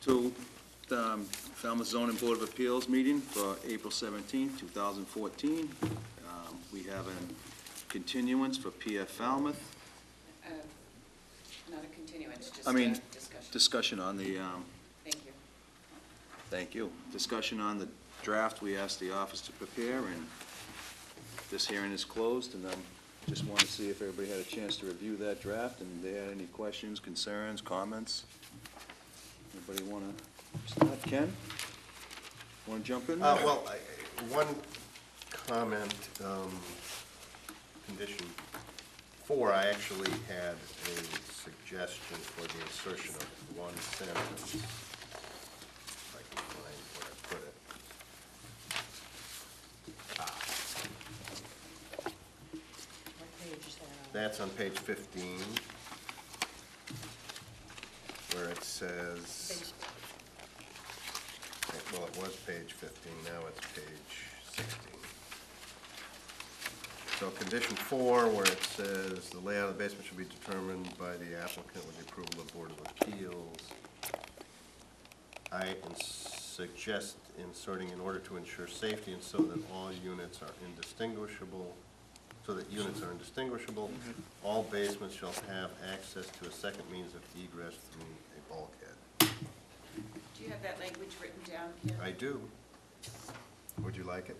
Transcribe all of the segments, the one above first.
To the Falmouth Zoning Board of Appeals meeting for April 17, 2014. We have a continuance for PF Falmouth. Not a continuance, just I mean, discussion. discussion on the, Thank you. thank you. Discussion on the draft we asked the office to prepare, and this hearing is closed, and just want to see if everybody had a chance to review that draft, and if they had any questions, concerns, comments. Anybody want to start? Ken? Want to jump in? Well, one comment, condition 4, I actually had a suggestion for the insertion of one sentence. If I can find where I put it. What page is that on? That's on page 15, where it says, well, it was page 15, now it's page 16. So condition 4, where it says the layout of the basement should be determined by the applicant with the approval of the Board of Appeals. I suggest inserting in order to ensure safety and so that all units are indistinguishable, all basements shall have access to a second means of egress through a bulkhead. Do you have that language written down, Ken? I do. Would you like it?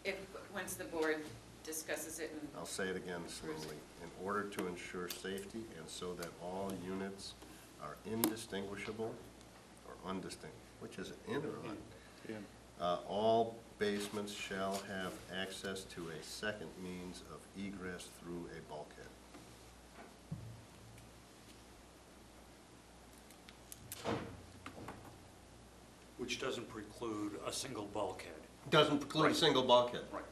If, once the board discusses it and... I'll say it again slowly. In order to ensure safety and so that all units are indistinguishable or undistinguishable, which is it, in or on? Yeah. All basements shall have access to a second means of egress through a bulkhead. Which doesn't preclude a single bulkhead. Doesn't preclude a single bulkhead. Right.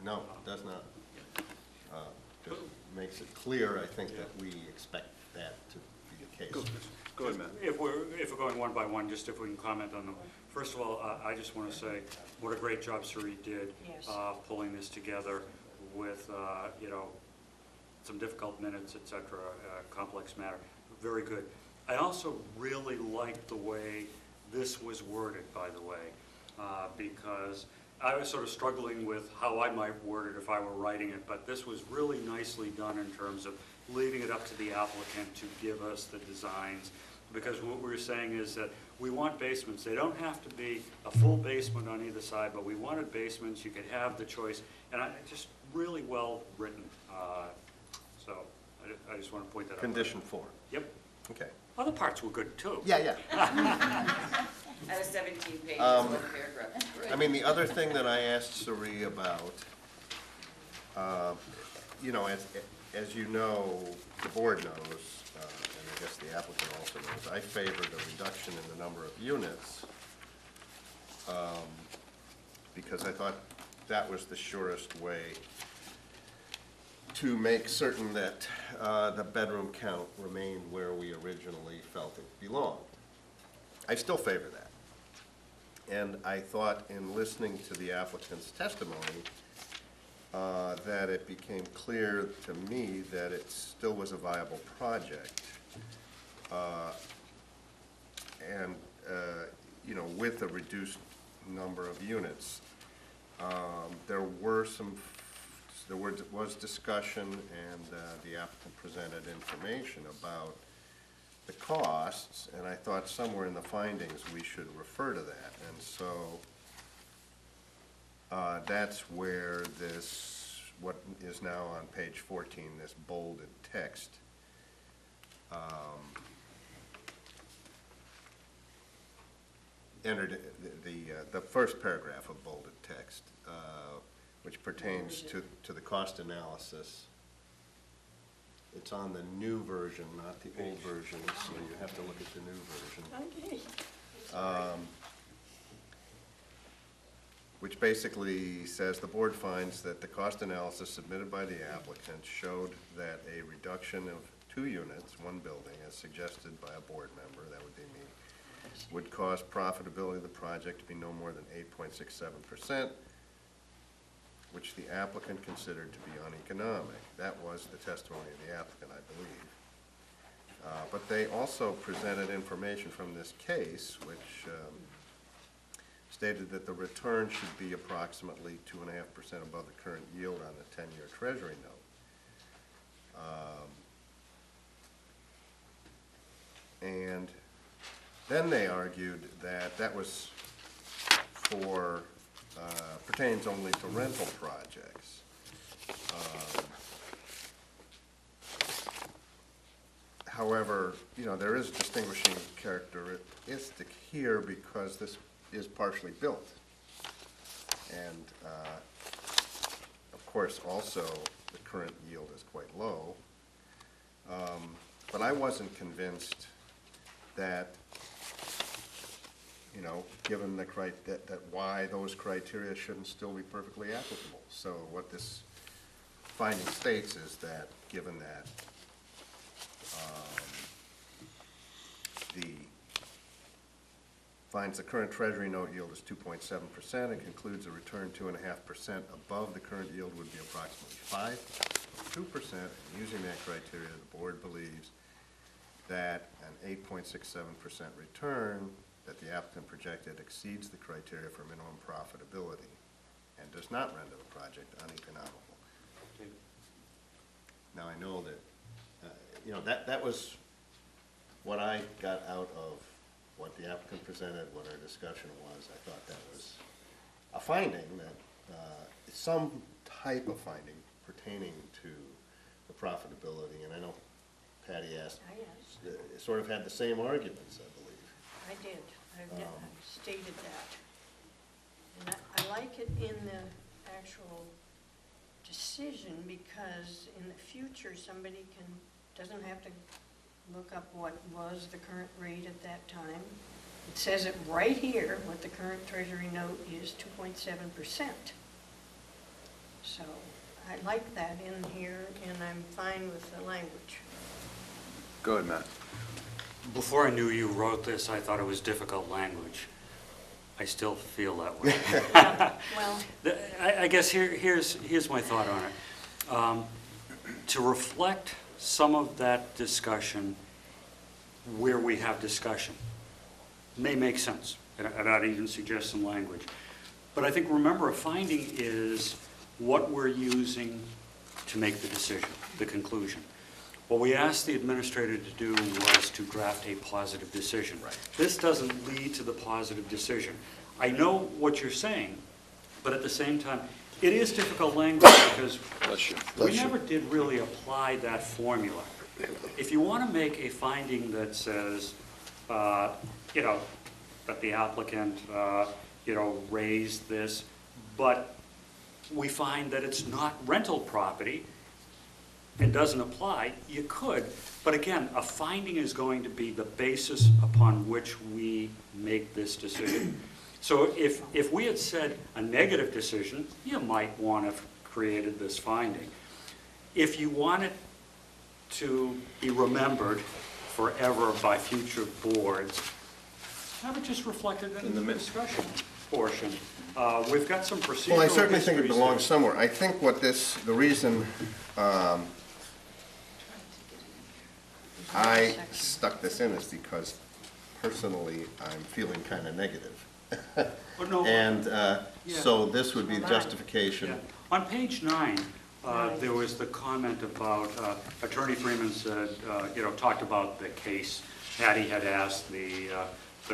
No, it does not. Just makes it clear, I think, that we expect that to be the case. Go ahead, Matt. If we're going one by one, just if we can comment on them. First of all, I just want to say what a great job Sari did pulling this together with, you know, some difficult minutes, et cetera, complex matter. Very good. I also really liked the way this was worded, by the way, because I was sort of struggling with how I might word it if I were writing it, but this was really nicely done in terms of leaving it up to the applicant to give us the designs, because what we're saying is that we want basements. They don't have to be a full basement on either side, but we wanted basements. You could have the choice, and just really well written. So I just want to point that out. Condition 4. Yep. Okay. Other parts were good, too. Yeah. Out of 17 pages, one paragraph. I mean, the other thing that I asked Sari about, you know, as you know, the board knows, and I guess the applicant also knows, I favored a reduction in the number of units because I thought that was the surest way to make certain that the bedroom count remained where we originally felt it belonged. I still favor that. And I thought in listening to the applicant's testimony that it became clear to me that it still was a viable project. And, you know, with a reduced number of units. There was discussion, and the applicant presented information about the costs, and I thought somewhere in the findings we should refer to that. And so that's where this, what is now on page 14, this bolded text, entered the first paragraph of bolded text, which pertains to the cost analysis. It's on the new version, not the old version, so you have to look at the new version. Okay. Which basically says the board finds that the cost analysis submitted by the applicant showed that a reduction of 2 units, 1 building, as suggested by a board member, that would be me, would cause profitability of the project to be no more than 8.67%, which the applicant considered to be uneconomic. That was the testimony of the applicant, I believe. But they also presented information from this case, which stated that the return should be approximately 2.5% above the current yield on the 10-year Treasury note. And then they argued that that was for, pertains only to rental projects. However, you know, there is a distinguishing characteristic here because this is partially built. And, of course, also, the current yield is quite low. But I wasn't convinced that, you know, given the that why those criteria shouldn't still be perfectly applicable. So what this finding states is that, given that finds the current Treasury note yield is 2.7% and concludes a return 2.5% above the current yield would be approximately 5.2%. Using that criteria, the board believes that an 8.67% return that the applicant projected exceeds the criteria for minimum profitability and does not render the project uneconomical. Now, I know that, you know, that was what I got out of what the applicant presented, what our discussion was. I thought that was a finding that, some type of finding pertaining to the profitability. And I know Patty asked, sort of had the same arguments, I believe. I did. I've stated that. And I like it in the actual decision because in the future, somebody doesn't have to look up what was the current rate at that time. It says it right here, what the current Treasury note is, 2.7%. So I like that in here, and I'm fine with the language. Go ahead, Matt. Before I knew you wrote this, I thought it was difficult language. I still feel that way. Well, I guess here's my thought on it. To reflect some of that discussion where we have discussion may make sense, and I'd even suggest some language. But I think, remember, a finding is what we're using to make the decision, the conclusion. What we asked the administrator to do was to draft a positive decision. Right. This doesn't lead to the positive decision. I know what you're saying, but at the same time, it is difficult language because we never did really apply that formula. If you want to make a finding that says, you know, that the applicant, you know, raised this, but we find that it's not rental property and doesn't apply, you could. But again, a finding is going to be the basis upon which we make this decision. So if we had said a negative decision, you might want to have created this finding. If you want it to be remembered forever by future boards, have it just reflected in the discussion portion. We've got some procedural Well, I certainly think it histories belongs somewhere. I think what the reason I stuck this in is because personally I'm feeling kind of negative. Oh, no. And Yeah. so this would be the justification. Yeah. On page 9, there was the comment about, Attorney Freeman said, you know, talked about the case. Patty had asked the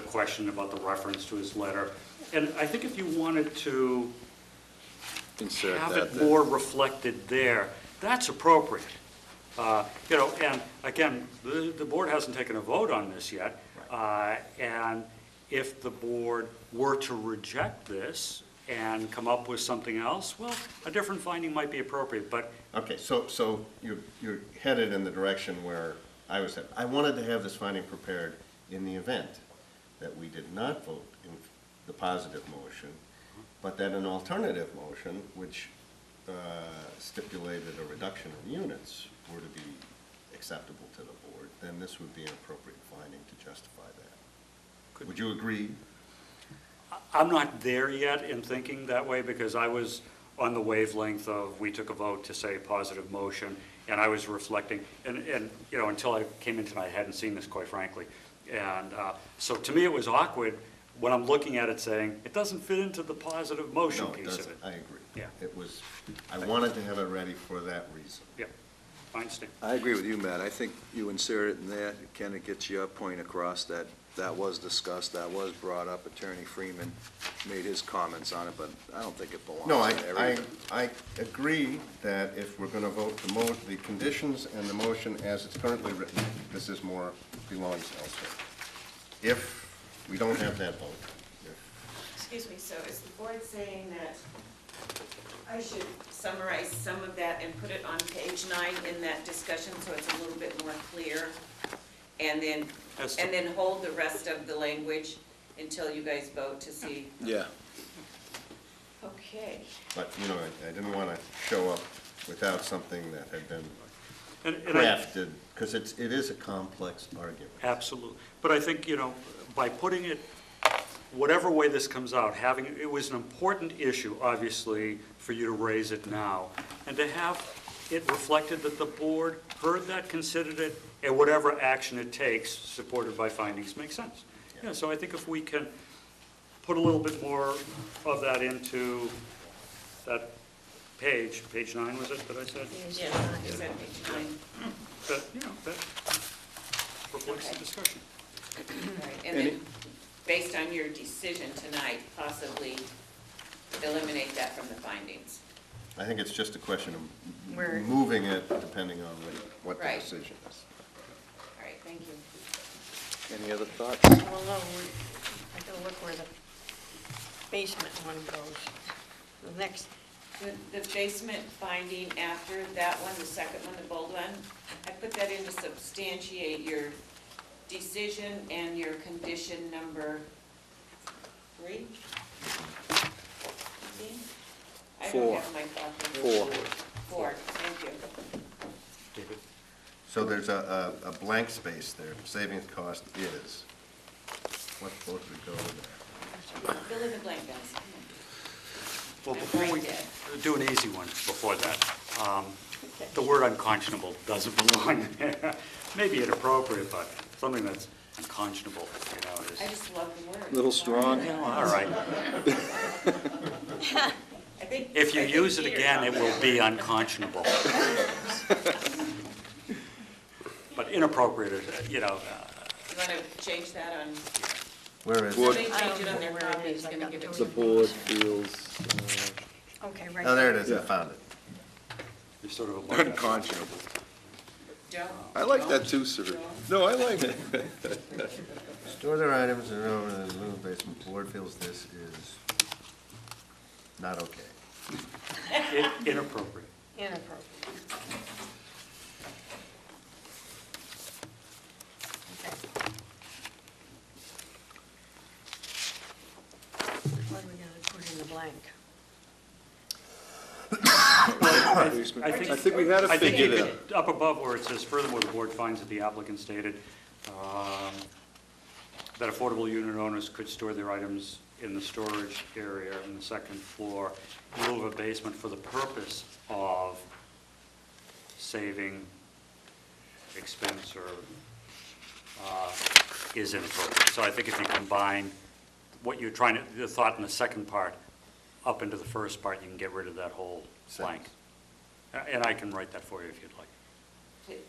question about the reference to his letter. And I think if you wanted to Insert have that it then. more reflected there, that's appropriate. You know, and again, the board hasn't taken a vote on this yet. And if the board were to reject this and come up with something else, well, a different finding might be appropriate, but. Okay, so you're headed in the direction where I was headed. I wanted to have this finding prepared in the event that we did not vote in the positive motion, but that an alternative motion, which stipulated a reduction in units, were to be acceptable to the board, then this would be an appropriate finding to justify that. Would you agree? I'm not there yet in thinking that way because I was on the wavelength of, we took a vote to say positive motion, and I was reflecting, and you know, until I came in tonight, I hadn't seen this, quite frankly. And so to me, it was awkward when I'm looking at it saying, it doesn't fit into the positive motion No, it piece of doesn't, it. I agree. Yeah. It was, I wanted to have it ready for that reason. Yep, I understand. I agree with you, Matt. I think you insert it in there, it kind of gets your point across that that was discussed, that was brought up. Attorney Freeman made his comments on it, but I don't think it belongs No, in everything. I agree that if we're gonna vote the conditions and the motion as it's currently written, this is more, belongs elsewhere. If we don't have that vote, Excuse me, so is the board saying that I should summarize some of that and put it on page 9 in that discussion so it's a little bit more clear? And then hold the rest of the language until you guys vote to see? Yeah. Okay. but, you know, I didn't wanna show up without something that had been And I- crafted, because it is a complex argument. Absolutely. But I think, you know, by putting it, whatever way this comes out, having, it was an important issue, obviously, for you to raise it now, and to have it reflected that the board heard that, considered it, and whatever action it takes, supported by findings, makes sense. Yeah, so I think if we can put a little bit more of that into that page 9, was it, that I said? Yeah, you said page 9. That, you know, that reflects the Okay. discussion. Right, and then, based on your decision tonight, possibly eliminate that from the findings. I think it's just a question Where- of moving it depending on what the Right. decision is. All right, thank you. Any other thoughts? Well, no, I gotta look where the basement one goes. The next, The basement finding after that one, the second one, the bold one, I put that in to substantiate your decision and your condition number 3? I don't 4. have my copy. 4. 4, thank you. David? So there's a blank space there, savings cost is, what vote we go there? Fill in the blank, guys. Come Well, I'm before we brain dead. do an easy one before that, the word unconscionable doesn't belong there. Maybe inappropriate, but something that's unconscionable, you know, on. I is, just love the word. Little strong? all right. I think. If you I think use it Peter again, found it will be unconscionable. But inappropriate, you know, You want to change that on, Where is Board- it? somebody I change don't it on know their where it copy, is. it's I going to got give it to to The you. board feels okay, right. Oh, there it there. is, I Yeah. found it. you're sort of above that. unconscionable. Don't. I like that don't, too, sir. don't. No, I like it. Store their items in over the little basement, board feels this is not okay. Inappropriate. Inappropriate. Okay. What are we gonna put in the blank? I think we had a I think figure you there. could, up above where it says, furthermore, the board finds that the applicant stated that affordable unit owners could store their items in the storage area in the second floor in lieu of a basement for the purpose of saving expense or is inappropriate. So I think if you combine what you're trying to, the thought in the second part up into the first part, you can get rid of that whole blank. And I can write that for you if you'd like.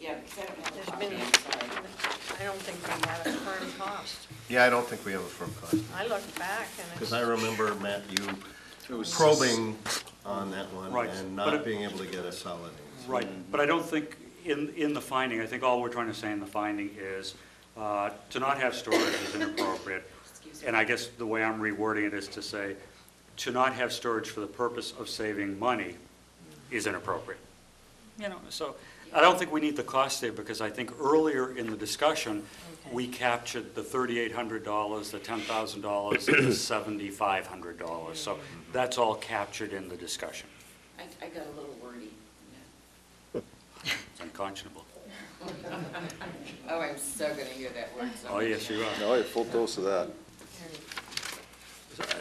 Yeah, because I don't have a There's copy, been, I'm sorry. I don't think we have a firm cost. Yeah, I don't think we have a firm cost. I looked back and Because it's, I remember, Matt, you It was probing on that one Right, and but not it- being able to get a solid answer. Right, but I don't think in the finding, I think all we're trying to say in the finding is to not have storage is inappropriate. Excuse me. And I guess the way I'm rewording it is to say, to not have storage for the purpose of saving money is inappropriate. You know, so I don't think we need the cost there, because I think earlier in the discussion, we captured the $3,800, the $10,000, and the $7,500. So that's all captured in the discussion. I got a little wordy. It's unconscionable. Oh, I'm so gonna hear that word so Oh, much. yes, you are. No, a full dose of that.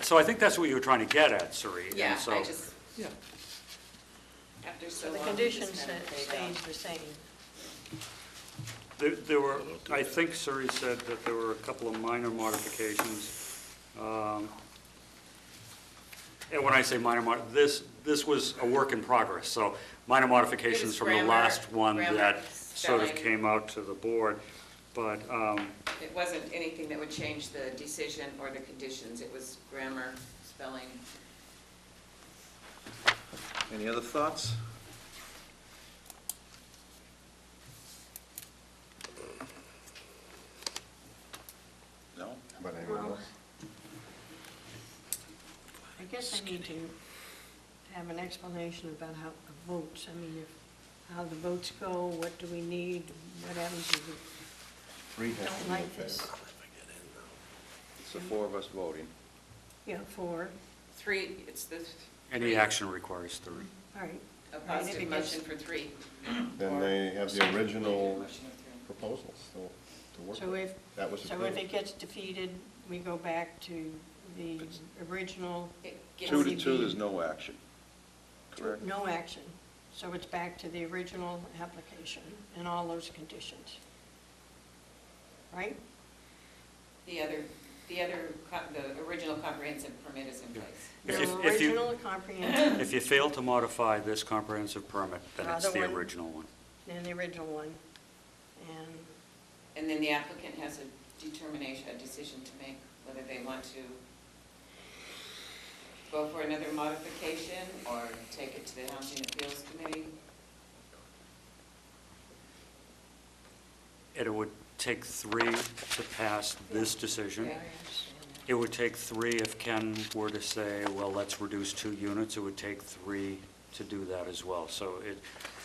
So I think that's what you were trying to get at, Sari. and Yeah, so- I just, Yeah. after so So the long. condition it's kind of paid stays off. the same. There were, I think Suri said that there were a couple of minor modifications. And when I say minor, this was a work in progress, so minor modifications from the grammar- last one grammar, that sort of spelling. came out to the board. But, It wasn't anything that would change the decision or the conditions, it was grammar, spelling. Any other thoughts? No? How about anyone Well, else? I guess I need to have an explanation about how the votes, I mean, how the votes go, what do we need, what happens if we Three has to don't be in like favor. this. It's the four of us voting. Yeah, four, Three, it's the. any action requires 3. all right. A Right, if positive it gets- motion for 3. Then they have the original proposal still to work So with. if, That was so if approved. it gets defeated, we go back to the original, It gets- 2 to 2, there's no action, correct? no action. So it's back to the original application and all those conditions. Right? The original comprehensive permit is in place. The If you- original comprehensive If you fail to modify this comprehensive permit, then it's Other the one. original one. and the original one. And And then the applicant has a determination, a decision to make, whether they want to go for another modification or take it to the Housing Appeals Committee. It would take 3 to pass this decision. Yeah. It would take 3 if Ken were to say, well, let's reduce 2 units, it would take 3 to do that as well. So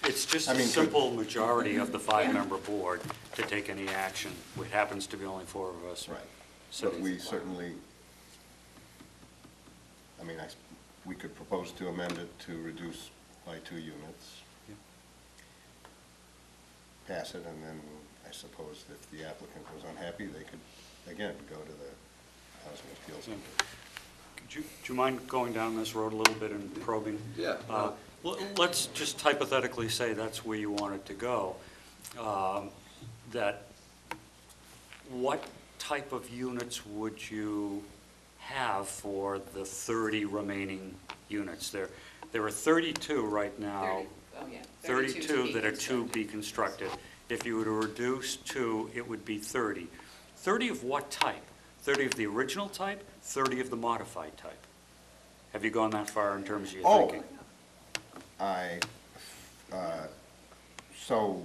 it's just I a mean, simple majority of the 5-member board to take any action. It happens to be only 4 of us. Right. But sitting. we certainly, I mean, we could propose to amend it to reduce by 2 units. Yeah. Pass it, and then I suppose if the applicant was unhappy, they could, again, go to the Housing Appeals Yeah. Committee. Do you mind going down this road a little bit and probing? Yeah. Let's just hypothetically say that's where you want it to go. That, what type of units would you have for the 30 remaining units? There are 32 right now. 32 that are to be constructed. If you were to reduce 2, it would be 30. 30 of what type? 30 of the original type, 30 of the modified type? Have you gone that far in terms of your Oh. thinking? So,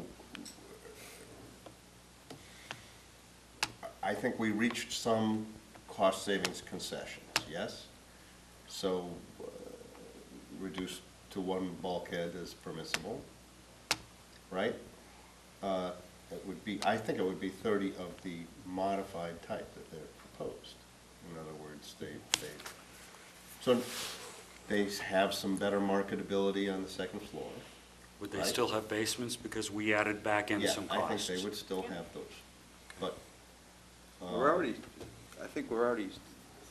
I think we reached some cost savings concessions, yes? So, reduced to 1 bulkhead is permissible, right? It would be, I think it would be 30 of the modified type that they're proposed. In other words, so they have some better marketability on the second floor. Would they right. still have basements because we added back in some Yeah, I costs? think they would still have those, but. We're already, I think we're already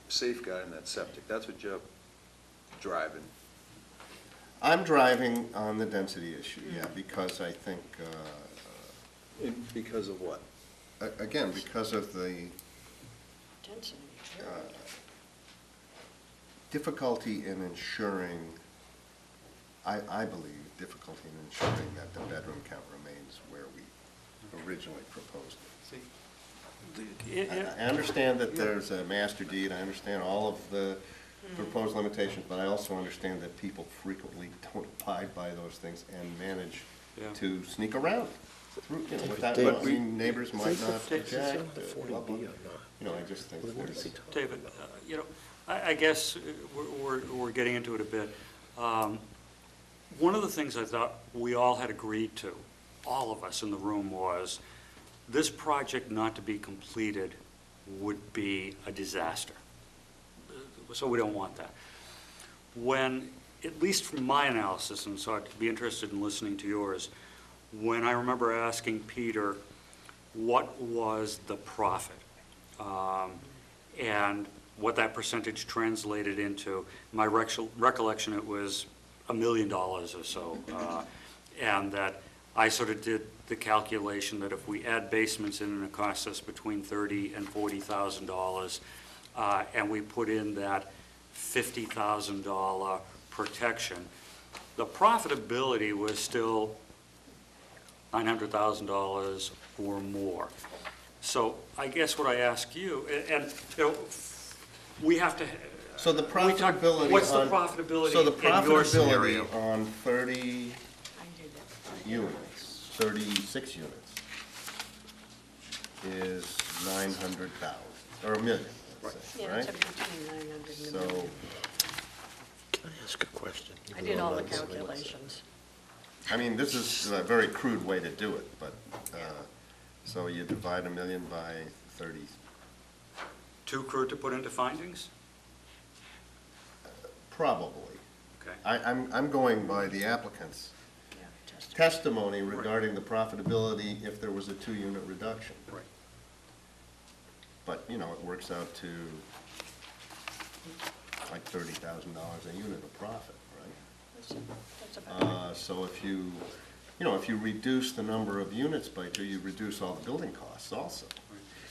safeguarding that septic. That's what you're driving. I'm driving on the density issue, yeah, because I think, Because of what? again, because of the density, difficulty in ensuring, I believe, difficulty in ensuring that the bedroom count remains where we originally proposed it. I understand that there's a master deed, I understand all of the proposed limitations, but I also understand that people frequently don't abide by those things and manage Yeah. to sneak around through, you know, without, Dave, I mean, neighbors might not object, blah, blah. or You know, I just think there's, David, I guess we're getting into it a bit. One of the things I thought we all had agreed to, all of us in the room, was this project not to be completed would be a disaster. So we don't want that. When, at least from my analysis, and so I'd be interested in listening to yours, when I remember asking Peter what was the profit, and what that percentage translated into, my recollection, it was $1 million or so. And that I sort of did the calculation that if we add basements in and it costs us between $30,000 and $40,000, and we put in that $50,000 protection, the profitability was still $900,000 or more. So I guess what I ask you, and we have to. So the profitability What's the on- profitability So the in your scenario? profitability on 30 I did it. units, 36 units, is 900,000, or $1 million, let's say, Yeah, right? it's between 900 and a So, million. Can I ask a question? I did all the calculations. I mean, this is a very crude way to do it, but, so you divide $1 million by 30, Too crude to put into findings? probably. Okay. I'm going by the applicant's Yeah, testimony regarding the profitability if there was a 2-unit reduction. Right. But, it works out to like $30,000 a unit of profit, right? That's about So if you reduce the number of units by 2, you reduce all the building costs also.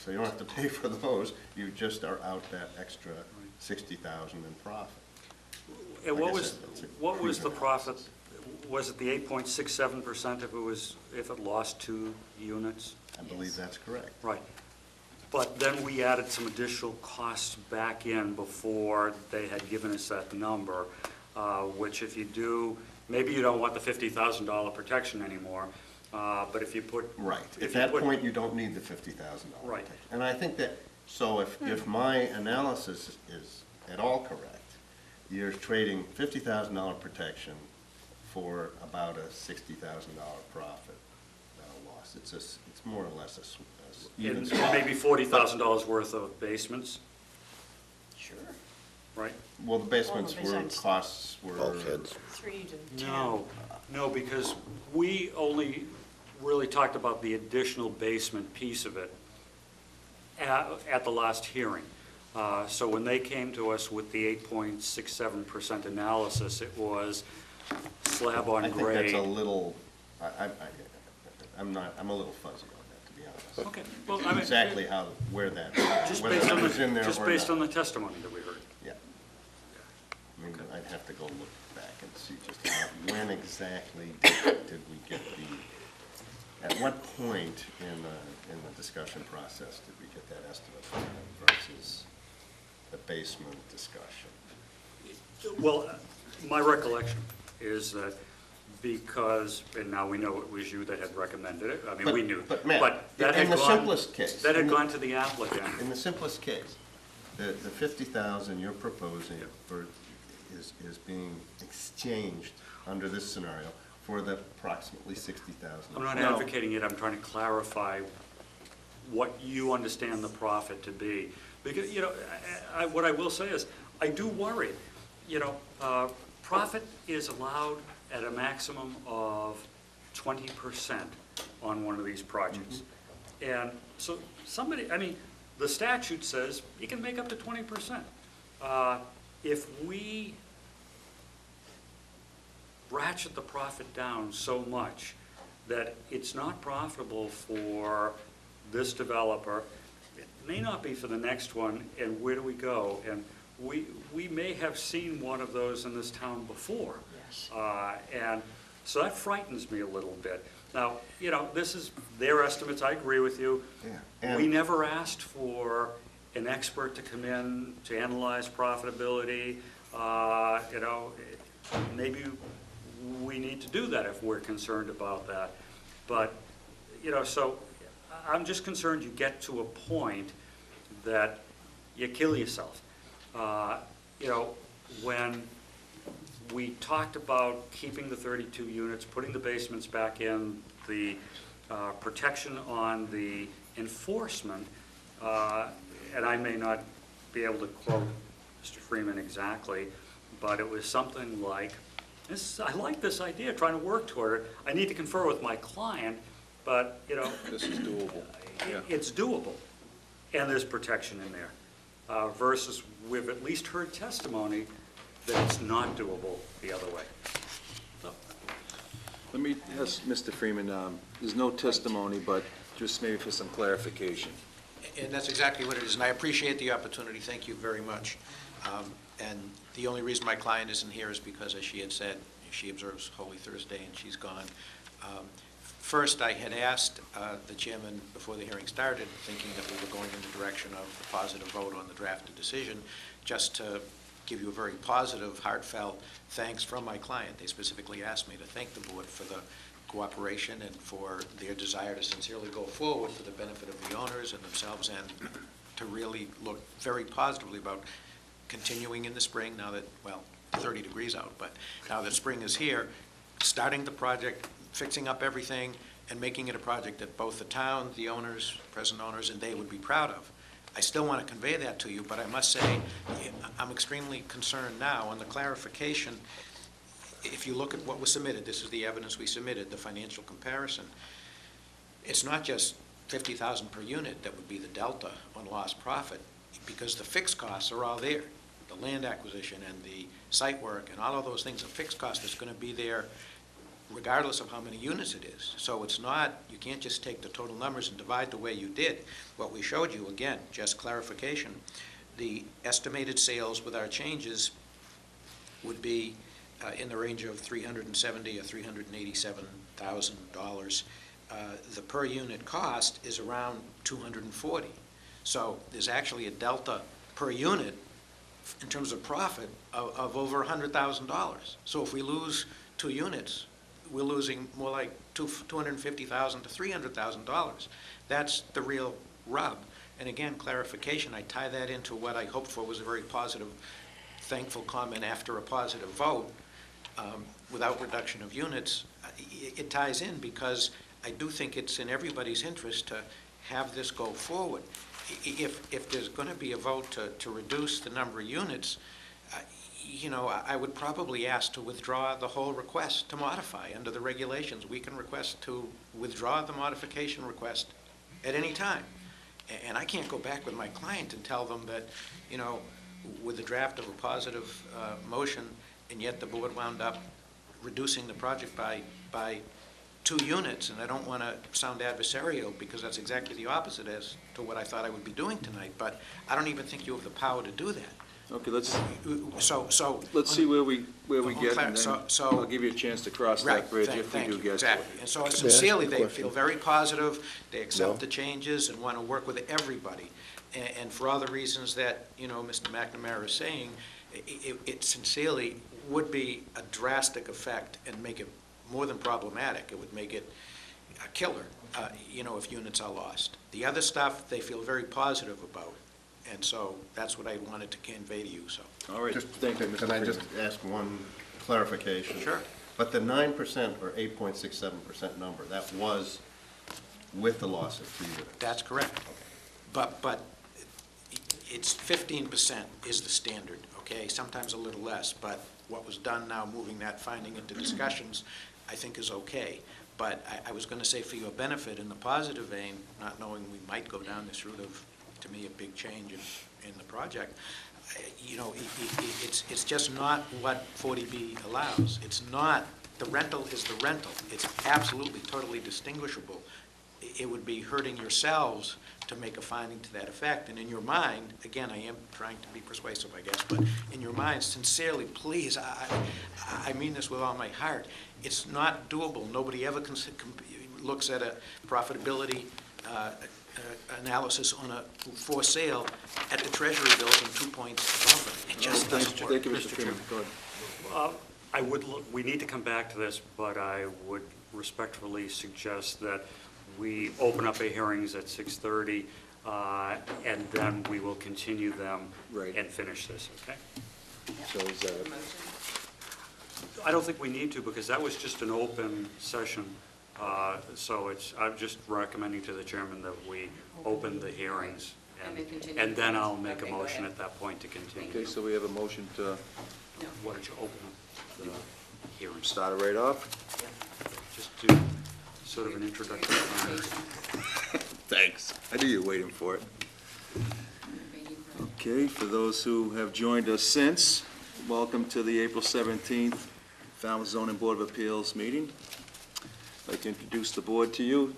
So you don't have to pay for those, you just are out that extra $60,000 in profit. And Like I what was, said, it's a what was crude the profit, was it the 8.67% if it lost 2 units? I believe that's correct. Right. But then we added some additional costs back in before they had given us that number, which if you do, maybe you don't want the $50,000 protection anymore, but if you put. Right, if at you that put- point, you don't need the $50,000. Right. And I think that, so if my analysis is at all correct, you're trading $50,000 protection for about a $60,000 profit loss. It's more or less even And swap. maybe $40,000 worth of basements, Sure, right? Well, the basements Well, were, besides- costs were. Bulkheads. 3 to 10. No, because we only really talked about the additional basement piece of it at the last hearing. So when they came to us with the 8.67% analysis, it was slab on I think grade. that's a little, I'm a little fuzzy on that, to be honest. Okay, well, I mean. Exactly where that, Just whether based that on was in there or not. just based on the testimony that we heard. Yeah. I mean, I'd have to go look back and see just when exactly did we get at what point in the discussion process did we get that estimate from them versus the basement discussion? Well, my recollection is that because, and now we know it was you that had recommended it, I mean, we knew. But Matt, that had in the gone- simplest case. That in had the- gone to the applicant. In the simplest case, the 50,000 you're proposing is being exchanged under this scenario for the approximately 60,000. I'm not advocating it, I'm trying to clarify what you understand the profit to be. Because, what I will say is, I do worry, profit is allowed at a maximum of 20% on one of these projects. And so the statute says you can make up to 20%. If we ratchet the profit down so much that it's not profitable for this developer, it may not be for the next one, and where do we go? And we may have seen one of those in this town before. Yes. And so that frightens me a little bit. Now, this is their estimates, I agree with you. Yeah. We never asked for an expert to come in to analyze profitability. Maybe we need to do that if we're concerned about that. But, so I'm just concerned you get to a point that you kill yourself. When we talked about keeping the 32 units, putting the basements back in, the protection on the enforcement, and I may not be able to quote Mr. Freeman exactly, but it was something like, I like this idea, trying to work toward it. I need to confer with my client, but, This is doable. Yeah. it's doable, and there's protection in there, versus we've at least heard testimony that it's not doable the other way. Let me ask Mr. Freeman, there's no testimony, but just maybe for some clarification. And that's exactly what it is, and I appreciate the opportunity, thank you very much. And the only reason my client isn't here is because, as she had said, she observes Holy Thursday and she's gone. First, I had asked the chairman before the hearing started, thinking that we were going in the direction of a positive vote on the drafted decision, just to give you a very positive, heartfelt thanks from my client. They specifically asked me to thank the board for the cooperation and for their desire to sincerely go forward for the benefit of the owners and themselves, and to really look very positively about continuing in the spring now that, well, 30 degrees out, but now that spring is here, starting the project, fixing up everything, and making it a project that both the town, the owners, present owners, and they would be proud of. I still want to convey that to you, but I must say, I'm extremely concerned now on the clarification. If you look at what was submitted, this is the evidence we submitted, the financial comparison. It's not just $50,000 per unit that would be the delta on lost profit, because the fixed costs are all there. The land acquisition and the site work and all of those things, a fixed cost that's going to be there regardless of how many units it is. So it's not, you can't just take the total numbers and divide the way you did. What we showed you, again, just clarification, the estimated sales with our changes would be in the range of $370,000 or $387,000. The per unit cost is around $240,000. So there's actually a delta per unit in terms of profit of over $100,000. So if we lose 2 units, we're losing more like $250,000 to $300,000. That's the real rub. And again, clarification, I tie that into what I hoped for was a very positive, thankful comment after a positive vote. Without reduction of units, it ties in because I do think it's in everybody's interest to have this go forward. If there's going to be a vote to reduce the number of units, you know, I would probably ask to withdraw the whole request to modify under the regulations. We can request to withdraw the modification request at any time. And I can't go back with my client and tell them that, you know, with the draft of a positive motion, and yet the board wound up reducing the project by 2 units, and I don't want to sound adversarial because that's exactly the opposite as to what I thought I would be doing tonight, but I don't even think you have the power to do that. Okay, let's Let's see where we get, and then I'll give you a chance to cross that bridge if we do get to it. Exactly. And so sincerely, they feel very positive, they accept the changes and want to work with everybody. And for all the reasons that, you know, Mr. McNamara is saying, it sincerely would be a drastic effect and make it more than problematic. It would make it a killer, you know, if units are lost. The other stuff, they feel very positive about. And so that's what I wanted to convey to you, so. All right, thank you, Mr. Can I Freeman. just ask one clarification? Sure. But the 9% or 8.67% number, that was with the loss of 2 units? That's correct. But it's 15% is the standard, okay? Sometimes a little less, but what was done now, moving that finding into discussions, I think is okay. But I was going to say, for your benefit, in the positive vein, not knowing we might go down this route of, to me, a big change in the project, you know, it's just not what 40B allows. It's not, the rental is the rental. It's absolutely, totally distinguishable. It would be hurting yourselves to make a finding to that effect. And in your mind, again, I am trying to be persuasive, I guess, but in your mind, sincerely, please, I mean this with all my heart, it's not doable. Nobody ever looks at a profitability analysis on a for sale at the Treasury bills and 2 points above it. It just doesn't work. Thank you, Mr. Freeman. Go ahead. We need to come back to this, but I would respectfully suggest that we open up our hearings at 6:30, and then we will continue them and finish this, okay? So is that, I don't think we need to, because that was just an open session. So I'm just recommending to the chairman that we open the hearings, and then I'll make a motion at that point to continue. okay, so we have a motion to Why don't you open the hearings? start it right off? Just do sort of an introductory comment. Thanks. I knew you were waiting for it. Okay, for those who have joined us since, welcome to the April 17th Falmouth Zoning Board of Appeals meeting. to introduce the board to you.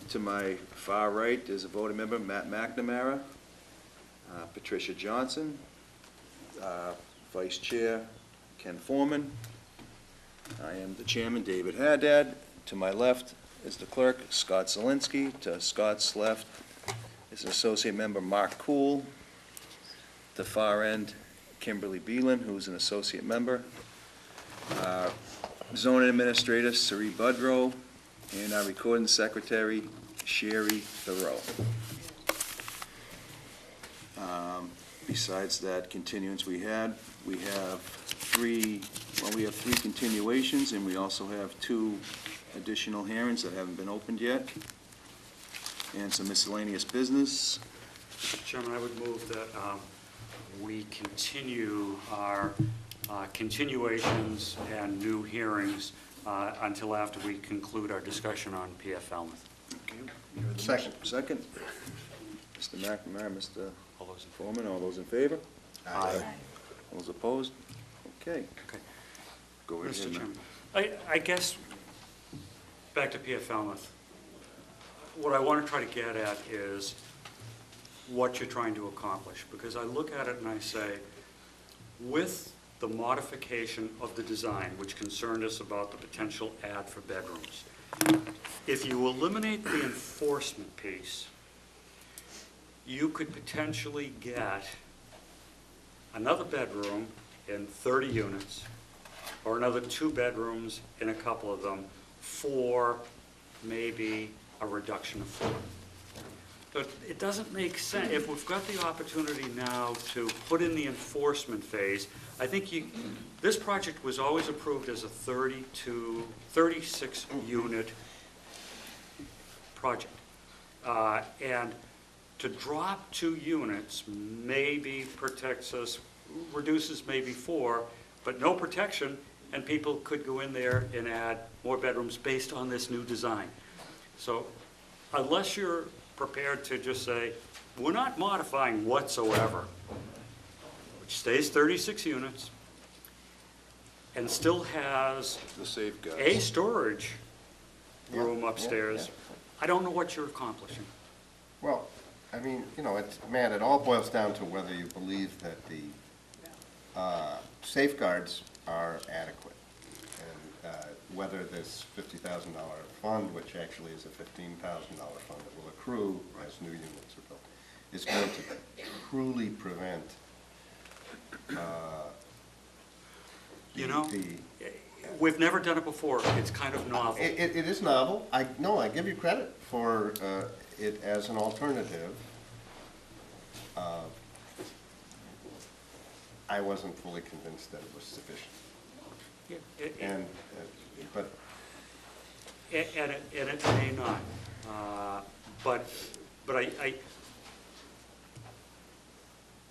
To my far right is a voting member, Matt McNamara, Patricia Johnson, Vice Chair Ken Foreman. I am the chairman, David Haddad. To my left is the clerk, Scott Zelinski. To Scott's left is an associate member, Mark Cool. The far end, Kimberly Beelan, who's an associate member. Zoning administrator, Sari Budrow, and our recording secretary, Sherry Thoreau. Besides that continuance we have three continuations, and we also have 2 additional hearings that haven't been opened yet, and some miscellaneous business. Mr. Chairman, I would move that we continue our continuations and new hearings until after we conclude our discussion on PF Falmouth. Okay. You heard the motion. Second. Mr. McNamara, Mr. Foreman, all those in favor? Aye. All those opposed? Okay. Okay. Go right ahead, Mr. Matt. Chairman, I guess, back to PF Falmouth, what I want to try to get at is what you're trying to accomplish, because I look at it and I say, with the modification of the design, which concerned us about the potential add for bedrooms, if you eliminate the enforcement piece, you could potentially get another bedroom in 30 units, or another 2 bedrooms in a couple of them, for maybe a reduction of 4. But it doesn't make sense, if we've got the opportunity now to put in the enforcement phase, I think this project was always approved as a 36 unit project. And to drop 2 units maybe protects us, reduces maybe 4, but no protection, and people could go in there and add more bedrooms based on this new design. So unless you're prepared to just say, we're not modifying whatsoever, which stays 36 units, and still has The safeguards. a storage room Yeah, upstairs, yeah. I don't know what you're accomplishing. Well, I mean, Matt, it all boils down to whether you believe that the safeguards are adequate. And whether this $50,000 fund, which actually is a $15,000 fund that will accrue as new units are built, is going to truly prevent We've never done it before. It's kind of novel. It is novel. I give you credit for it as an alternative. I wasn't fully convinced that it was sufficient. But And it may not. But I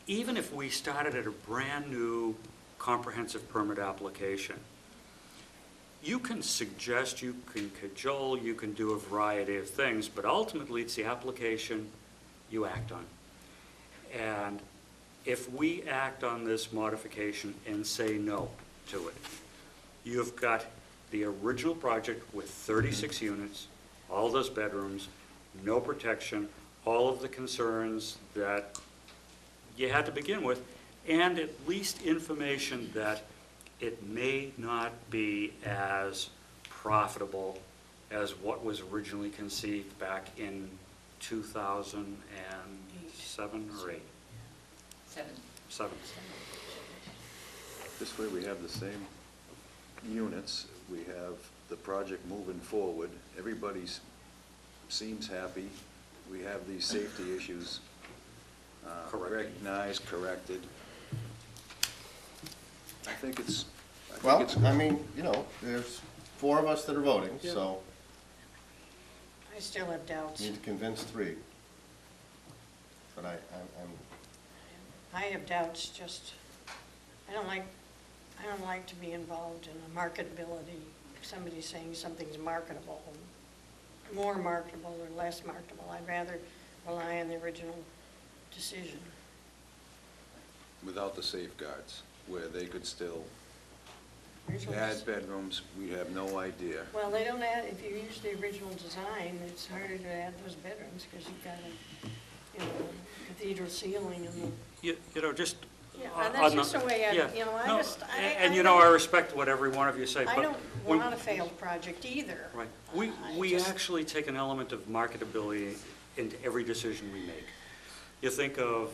even if we started at a brand-new comprehensive permit application, you can suggest, you can cajole, you can do a variety of things, but ultimately it's the application you act on. And if we act on this modification and say no to it, you've got the original project with 36 units, all those bedrooms, no protection, all of the concerns that you had to begin with, and at least information that it may not be as profitable as what was originally conceived back in 2007 or 8? 7. This way we have the same units, we have the project moving forward, everybody seems happy, we have these safety issues recognized, corrected. I think it's well, good. I mean, there's 4 of us that are voting, so I still have doubts. need to convince 3. But I have doubts, just, I don't like to be involved in a marketability, somebody saying something's marketable, more marketable or less marketable. I'd rather rely on the original decision. Without the safeguards, where they could still Original Add bedrooms, we have no idea. Well, they don't add, if you use the original design, it's harder to add those bedrooms, because you've got a cathedral ceiling and the, You know, just. yeah, on and that's the- just the way yeah. I No, just, And you know, I respect what every one of you say, I but. don't when- want a failed project either. Right. I We just- actually take an element of marketability into every decision we make. You think of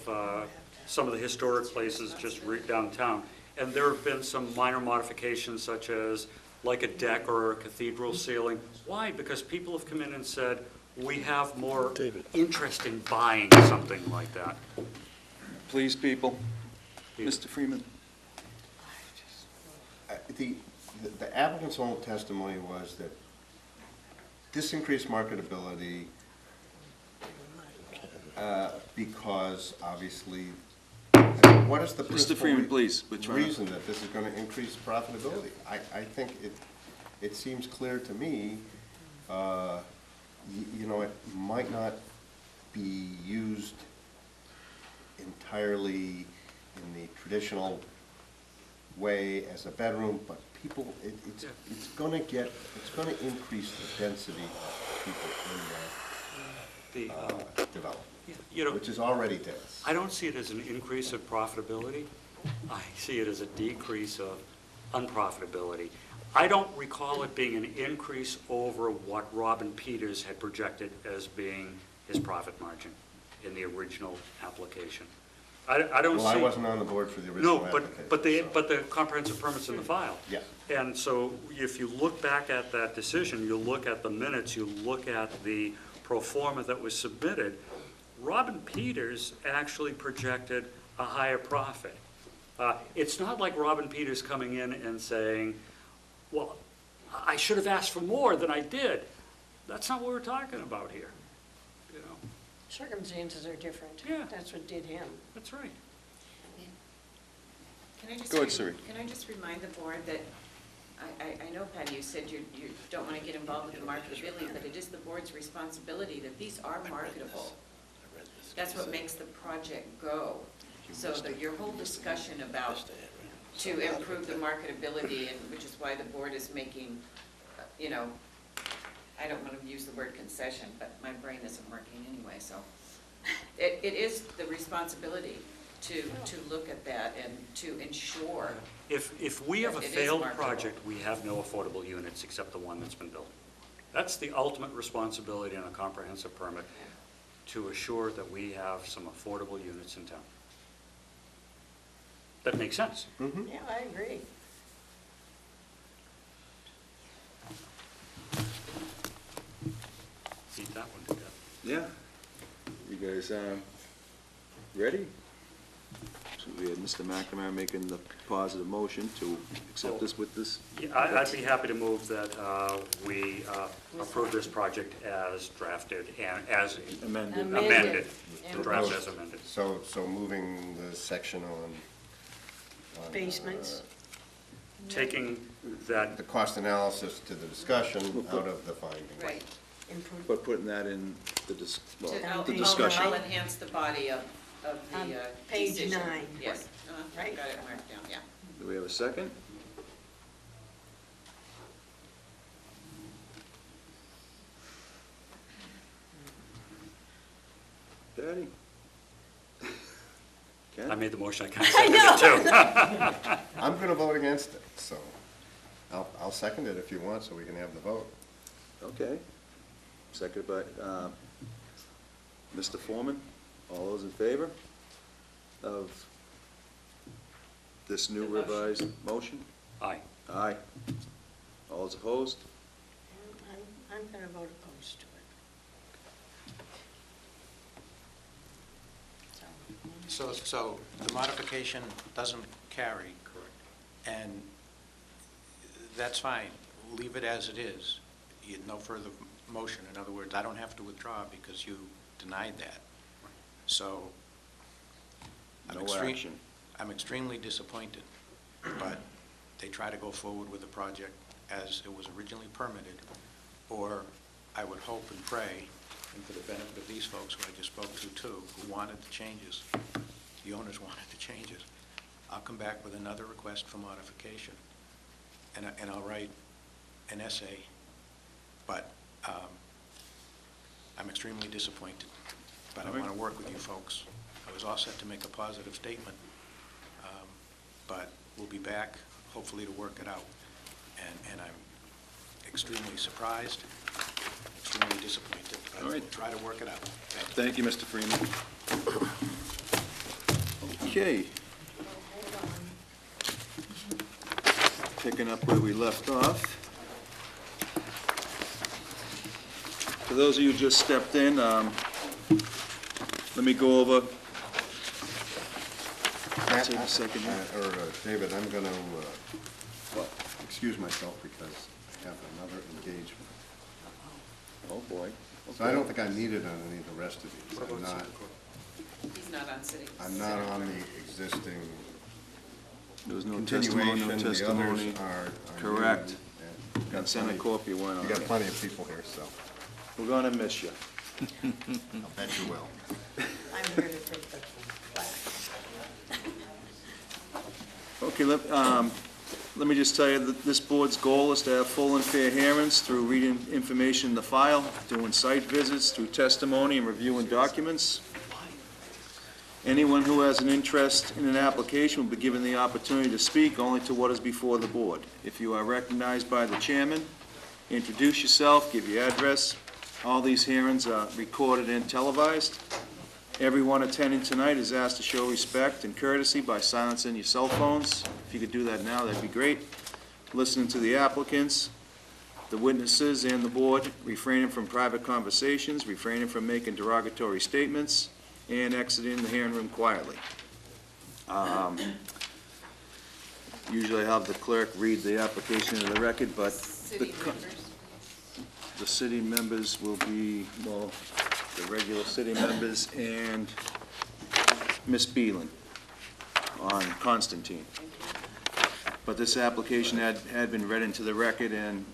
some of the historic places just downtown, and there have been some minor modifications such as like a deck or a cathedral ceiling. Why? Because people have come in and said, we have more David. interest in buying something like that. Please, people. Yeah. Mr. Freeman? The applicant's own testimony was that this increased marketability because obviously, what is the Mr. principal Freeman, please. We're trying to- reason that this is going to increase profitability? I think it seems clear to me, you know, it might not be used entirely in the traditional way as a bedroom, but people, it's going to increase the density of people in The, that development, you know, which is already dense. I don't see it as an increase of profitability. I see it as a decrease of unprofitability. I don't recall it being an increase over what Robin Peters had projected as being his profit margin in the original application. I don't see. Well, I wasn't on the board for the original No, application. but the comprehensive permit's in the file. Yeah. And so if you look back at that decision, you look at the minutes, you look at the pro forma that was submitted, Robin Peters actually projected a higher profit. It's not like Robin Peters coming in and saying, well, I should have asked for more than I did. That's not what we're talking about here, you know? Circumstances are different. Yeah. That's what did him. That's right. Can I just Go ahead, Siri. Can I just remind the board that, I know, Patty, you said you don't want to get involved with the marketability, but it is the board's responsibility that these are marketable. That's what makes the project go. So that your whole discussion about to improve the marketability, and which is why the board is making, you know, I don't want to use the word concession, but my brain isn't working anyway, so. It is the responsibility to look at that and to ensure. If we have a It is failed marketable. project, we have no affordable units except the one that's been built. That's the ultimate responsibility on a comprehensive permit, to assure that we have some affordable units in town. That makes sense. Yeah, I agree. Beat that one to death. Yeah. You guys ready? So we had Mr. McNamara making the positive motion to accept this with this. Yeah, I'd be happy to move that we approve this project as drafted and as Amended. amended. Yeah. The draft as amended. So moving the section on Basements. Taking that, the cost analysis to the discussion out of the finding. Right. Improve. But putting that in the I'll discussion. enhance the body of On the page decision. 9. Yes. Right. Got it marked down, yeah. Do we have a second? Patty? Ken? I made the motion, I kind of seconded it too. I'm going to vote against it, so I'll second it if you want, so we can have the vote. Okay. Seconded by Mr. Foreman. All those in favor of this new The motion. revised motion? Aye. Aye. All those opposed? I'm going to vote opposed to it. So the modification doesn't carry. Correct. And that's fine. Leave it as it is. No further motion. In other words, I don't have to withdraw because you denied that. So No action. I'm extremely disappointed, but they try to go forward with the project as it was originally permitted, or I would hope and pray, and for the benefit of these folks who I just spoke to too, who wanted the changes, the owners wanted the changes, I'll come back with another request for modification. and I'll write an essay, but I'm extremely disappointed. But I All right. want to work with you folks. I was all set to make a positive statement, but we'll be back, hopefully, to work it out. And I'm extremely surprised, extremely disappointed, but All right. we'll try to work it out. Thank you. Thank you, Mr. Freeman. Okay. Picking up where we left off. For those of you who just stepped in, let me go over. Take a second here. David, I'm going to excuse myself because I have another engagement. Oh, boy. So I don't think I'm needed on any of the rest of these. What about city court? He's not on city. I'm not on the existing There was no continuation. testimony, no The others testimony. are Correct. new, and you've And got Senate plenty- Corp, you went on. You got plenty of people here, so We're gonna miss you. I'll bet you will. I'm here to take the class. Okay, let me just tell you that this board's goal is to have full and fair hearings through reading information in the file, doing site visits, through testimony and reviewing documents. Anyone who has an interest in an application will be given the opportunity to speak only to what is before the board. If you are recognized by the chairman, introduce yourself, give your address. All these hearings are recorded and televised. Everyone attending tonight is asked to show respect and courtesy by silencing your cell phones. If you could do that now, that'd be great. Listening to the applicants, the witnesses, and the board, refraining from private conversations, refraining from making derogatory statements, and exiting the hearing room quietly. Usually I have the clerk read the application into the record, but City members. the city members will be, well, the regular city members and Ms. Beelan on Constantine. But this application had been read into the record, and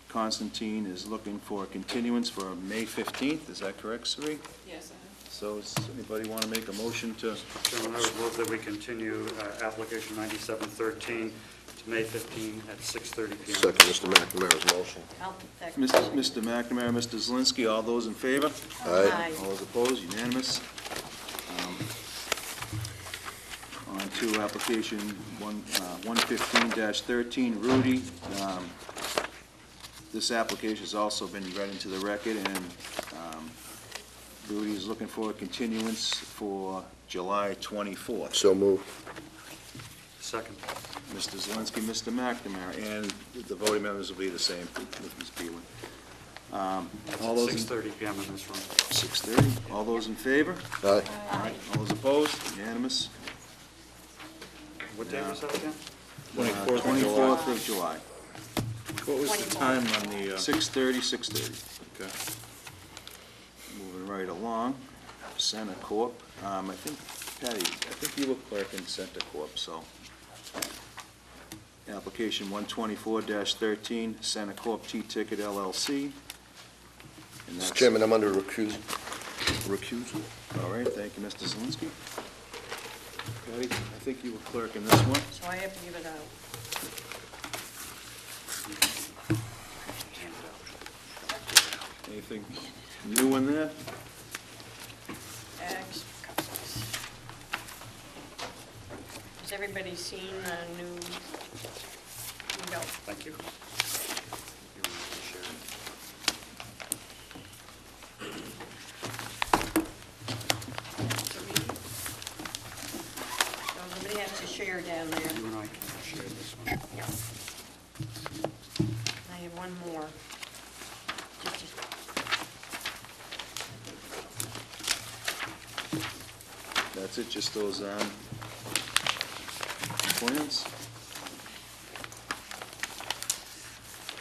Constantine is looking for a continuance for May 15th. Is that correct, Sri? Yes, So does anybody want to make a motion to, Chairman, I would move that we continue application 9713 to May 15 at 6:30 p.m. Second Mr. McNamara's motion. I'll take Mr. McNamara, Mr. Zelinski, all those in favor? Aye. All those opposed, unanimous. On to application 115-13, Rudy. This application has also been read into the record, and Rudy is looking for a continuance for July 24th. So moved. Second. Mr. Zelinski, Mr. McNamara, and the voting members will be the same with Ms. Beelan. All those in 6:30 p.m. in this room. 6:30. All those in favor? Aye. All those opposed? Unanimous? What day was that again? 24th of July. What was the time on the, 6:30. Okay. Moving right along. Center Corp. I think, Patty, I think you were clerk in Center Corp, so. Application 124-13, Center Corp T-Ticket LLC. And Mr. that's- Chairman, I'm under recusal. Recusal? All right, thank you, Mr. Zelinski. Patty, I think you were clerk in this one. So I have to give it out. Anything new in there? Tax copies. Has everybody seen the new, no, Thank you. so somebody has to share down there. You and I can share this one. Yeah. I have one more. That's it, just those plans?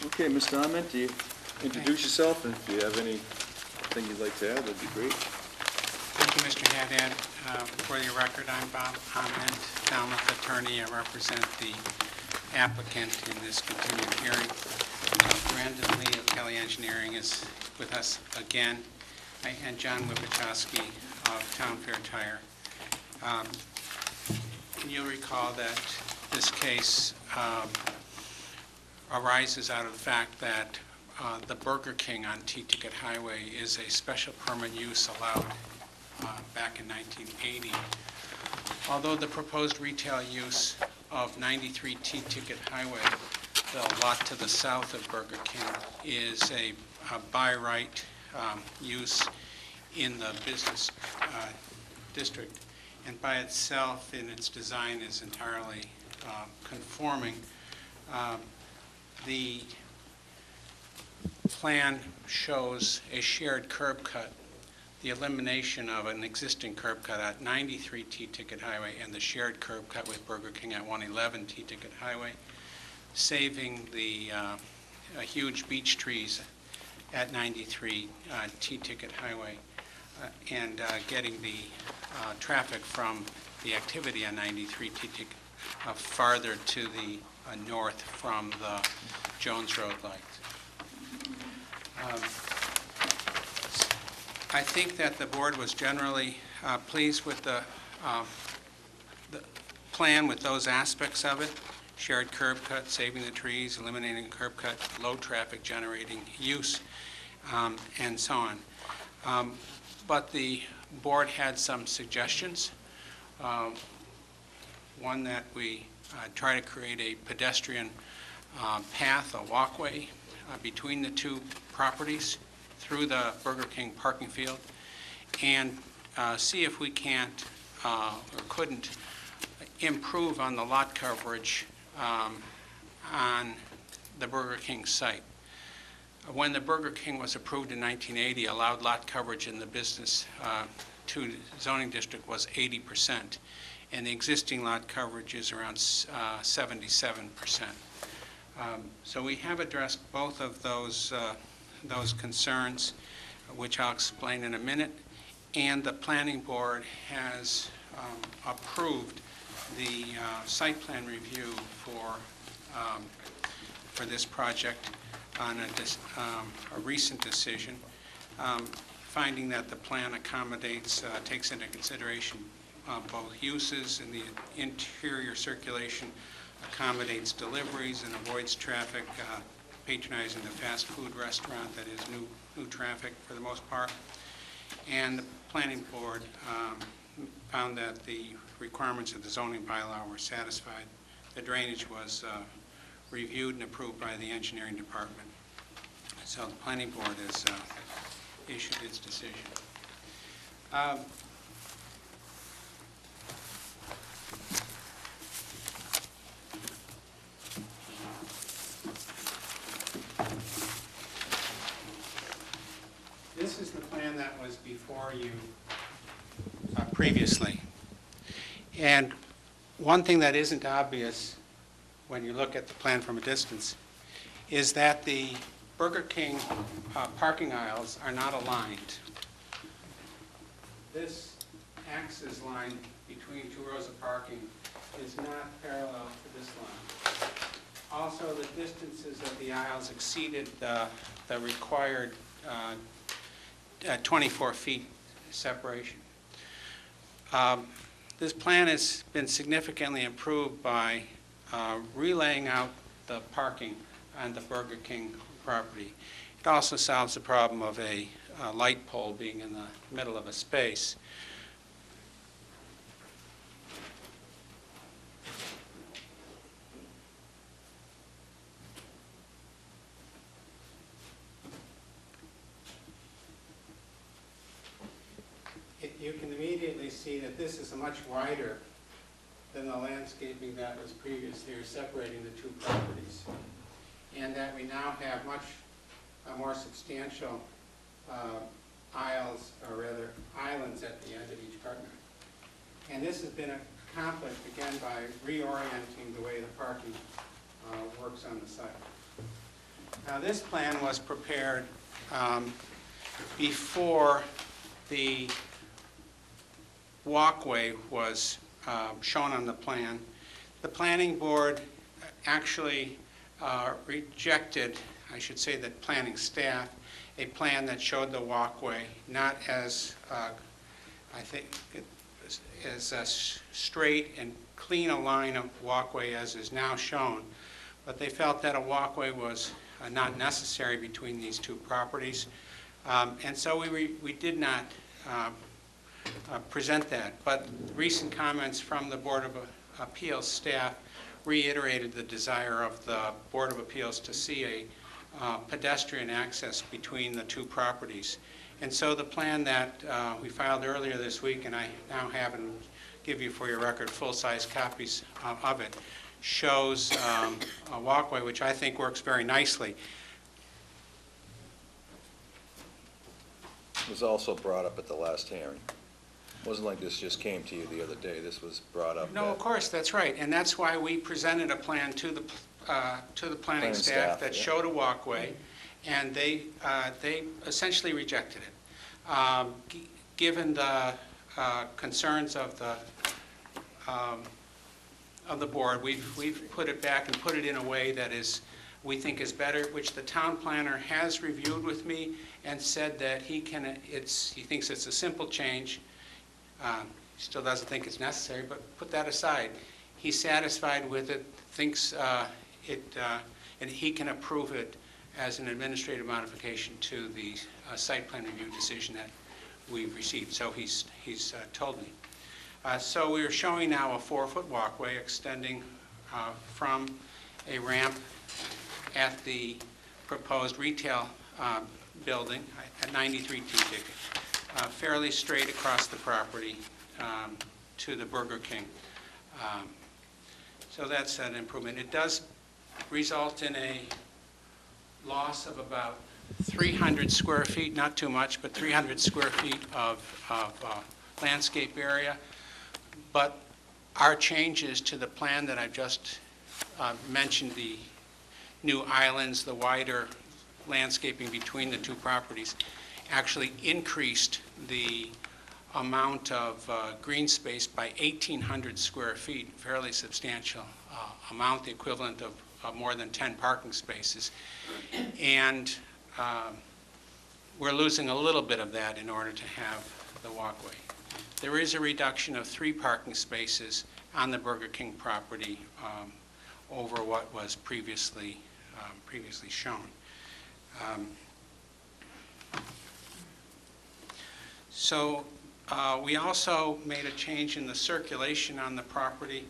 Okay, Mr. Ahmed, do you introduce yourself, and if you have anything you'd like to add, that'd be great. Thank you, Mr. Haddad. For the record, I'm Bob Ahmed, Falmouth attorney. I represent the applicant in this continued hearing. Brandon Lee of Kelly Engineering is with us again, and John Wipachowski of Town Fair Tire. You'll recall that this case arises out of the fact that the Burger King on T-Ticket Highway is a special permit use allowed back in 1980. Although the proposed retail use of 93 T-Ticket Highway, the lot to the south of Burger King, is a by right use in the business district, and by itself in its design is entirely conforming. The plan shows a shared curb cut, the elimination of an existing curb cut at 93 T-Ticket Highway and the shared curb cut with Burger King at 111 T-Ticket Highway, saving the huge beech trees at 93 T-Ticket Highway, and getting the traffic from the activity on 93 T-Ticket farther to the north from the Jones Road lights. I think that the board was generally pleased with the plan with those aspects of it: shared curb cut, saving the trees, eliminating curb cut, low traffic generating use, and so on. But the board had some suggestions. One, that we try to create a pedestrian path, a walkway between the two properties through the Burger King parking field, and see if we can't or couldn't improve on the lot coverage on the Burger King site. When the Burger King was approved in 1980, allowed lot coverage in the business to zoning district was 80%, and the existing lot coverage is around 77%. So we have addressed both of those concerns, which I'll explain in a minute, and the planning board has approved the site plan review for this project on a recent decision, finding that the plan accommodates, takes into consideration both uses, and the interior circulation accommodates deliveries and avoids traffic patronizing the fast food restaurant that is new traffic for the most part. And the planning board found that the requirements of the zoning bylaw were satisfied. The drainage was reviewed and approved by the engineering department. So the planning board has issued its decision. This is the plan that was before you previously. And one thing that isn't obvious when you look at the plan from a distance is that the Burger King parking aisles are not aligned. This axis line between two rows of parking is not parallel to this line. Also, the distances of the aisles exceeded the required 24 feet separation. This plan has been significantly improved by relaying out the parking on the Burger King property. It also solves the problem of a light pole being in the middle of a space. You can immediately see that this is much wider than the landscaping that was previous here, separating the two properties, and that we now have much more substantial aisles, or rather islands at the end of each partner. And this has been accomplished, again, by reorienting the way the parking works on the site. Now, this plan was prepared before the walkway was shown on the plan. The planning board actually rejected, I should say that planning staff, a plan that showed the walkway not as, I think, as a straight and clean a line of walkway as is now shown, but they felt that a walkway was not necessary between these two properties. And so we did not present that. But recent comments from the Board of Appeals staff reiterated the desire of the Board of Appeals to see a pedestrian access between the two properties. And so the plan that we filed earlier this week, and I now have and give you for your record full-size copies of it, shows a walkway which I think works very nicely. It was also brought up at the last hearing. It wasn't like this just came to you the other day. This was brought up. No, of course, that's right. And that's why we presented a plan to the planning staff that showed a walkway, and they essentially rejected it. Given the concerns of the board, we've put it back and put it in a way that we think is better, which the town planner has reviewed with me and said that he thinks it's a simple change. He still doesn't think it's necessary, but put that aside. He's satisfied with it, thinks and he can approve it as an administrative modification to the site plan review decision that we've received. So he's told me. So we're showing now a 4-foot walkway extending from a ramp at the proposed retail building at 93 T-Ticket, fairly straight across the property to the Burger King. So that's an improvement. It does result in a loss of about 300 square feet, not too much, but 300 square feet of landscape area. But our changes to the plan that I've just mentioned, the new islands, the wider landscaping between the two properties, actually increased the amount of green space by 1,800 square feet, fairly substantial amount, the equivalent of more than 10 parking spaces. And we're losing a little bit of that in order to have the walkway. There is a reduction of 3 parking spaces on the Burger King property over what was previously shown. So we also made a change in the circulation on the property.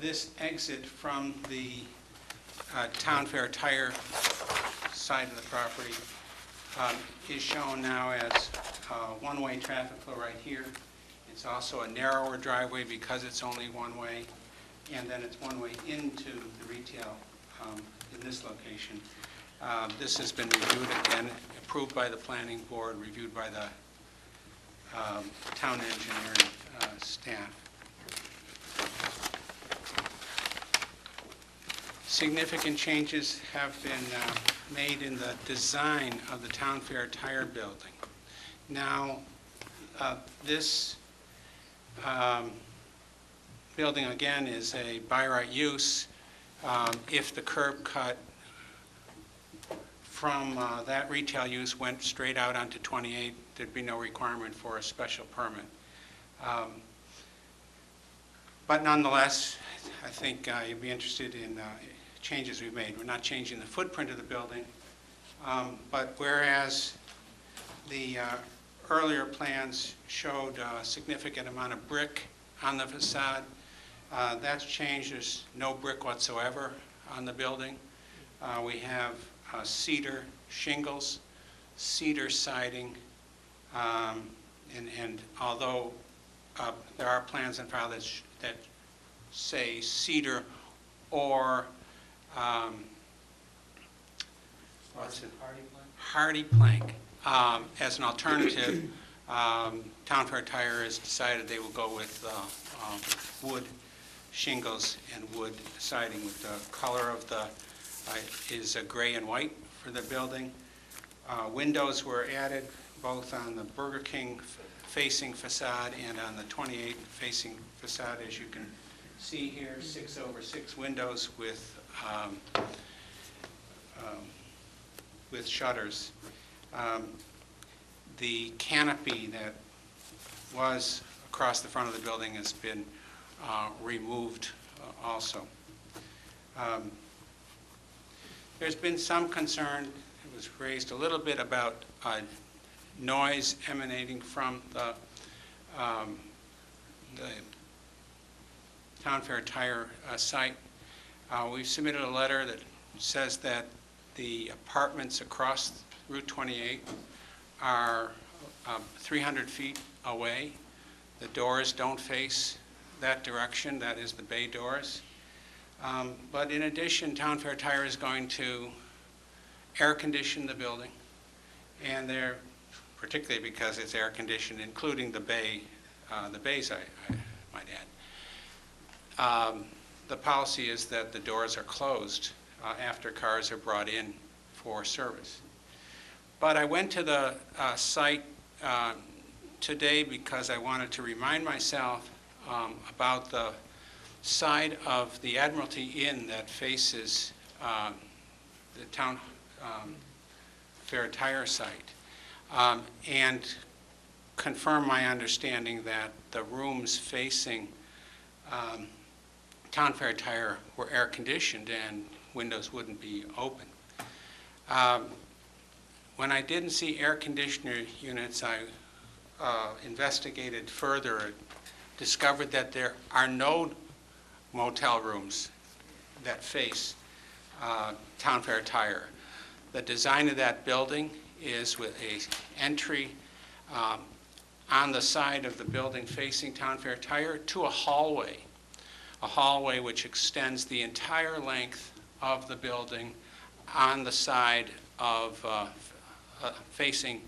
This exit from the Town Fair Tire side of the property is shown now as one-way traffic flow right here. It's also a narrower driveway because it's only one way, and then it's one way into the retail in this location. This has been reviewed again, approved by the planning board, reviewed by the town engineering staff. Significant changes have been made in the design of the Town Fair Tire building. Now, this building, again, is a by right use. If the curb cut from that retail use went straight out onto 28, there'd be no requirement for a special permit. But nonetheless, I think you'd be interested in changes we've made. We're not changing the footprint of the building, but whereas the earlier plans showed a significant amount of brick on the facade, that's changed. There's no brick whatsoever on the building. We have cedar shingles, cedar siding, and although there are plans in file that say cedar or hardy plank as an alternative, Town Fair Tire has decided they will go with wood shingles and wood siding. With the color of the is gray and white for the building. Windows were added both on the Burger King facing facade and on the 28 facing facade, as you can see here, 6/6 windows with shutters. The canopy that was across the front of the building has been removed also. There's been some concern, it was raised a little bit about noise emanating from the Town Fair Tire site. We've submitted a letter that says that the apartments across Route 28 are 300 feet away. The doors don't face that direction, that is the bay doors. But in addition, Town Fair Tire is going to air condition the building, and they're, particularly because it's air conditioned, including the bays, I might add. The policy is that the doors are closed after cars are brought in for service. But I went to the site today because I wanted to remind myself about the side of the Admiralty Inn that faces the Town Fair Tire site, and confirm my understanding that the rooms facing Town Fair Tire were air-conditioned and windows wouldn't be open. When I didn't see air conditioner units, I investigated further, discovered that there are no motel rooms that face Town Fair Tire. The design of that building is with a entry on the side of the building facing Town Fair Tire to a hallway which extends the entire length of the building on the side of facing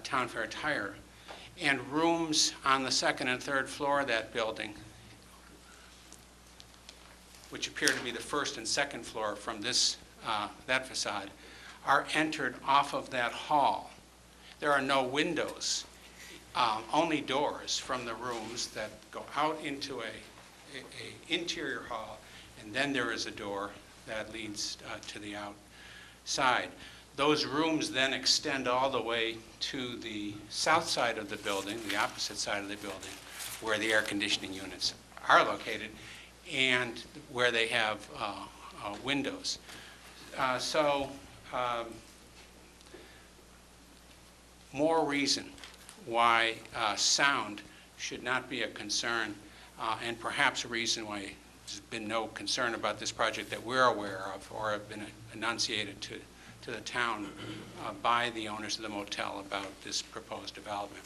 Town Fair Tire, and rooms on the second and third floor of that building, which appear to be the first and second floor from this that facade, are entered off of that hall. There are no windows, only doors from the rooms that go out into a interior hall, and then there is a door that leads to the outside. Those rooms then extend all the way to the south side of the building, the opposite side of the building, where the air conditioning units are located, and where they have windows. More reason why sound should not be a concern, and perhaps a reason why there's been no concern about this project that we're aware of or have been enunciated to the town by the owners of the motel about this proposed development.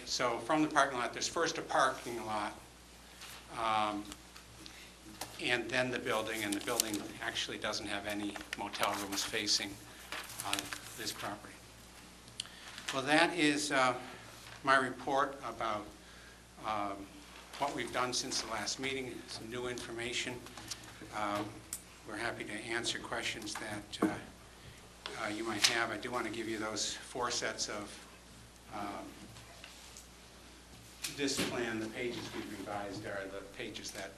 So from the parking lot, there's first a parking lot, and then the building, and the building actually doesn't have any motel rooms facing this property. Well, that is my report about what we've done since the last meeting, some new information. We're happy to answer questions that you might have. I do want to give you those 4 sets of this plan. The pages we've revised are the pages that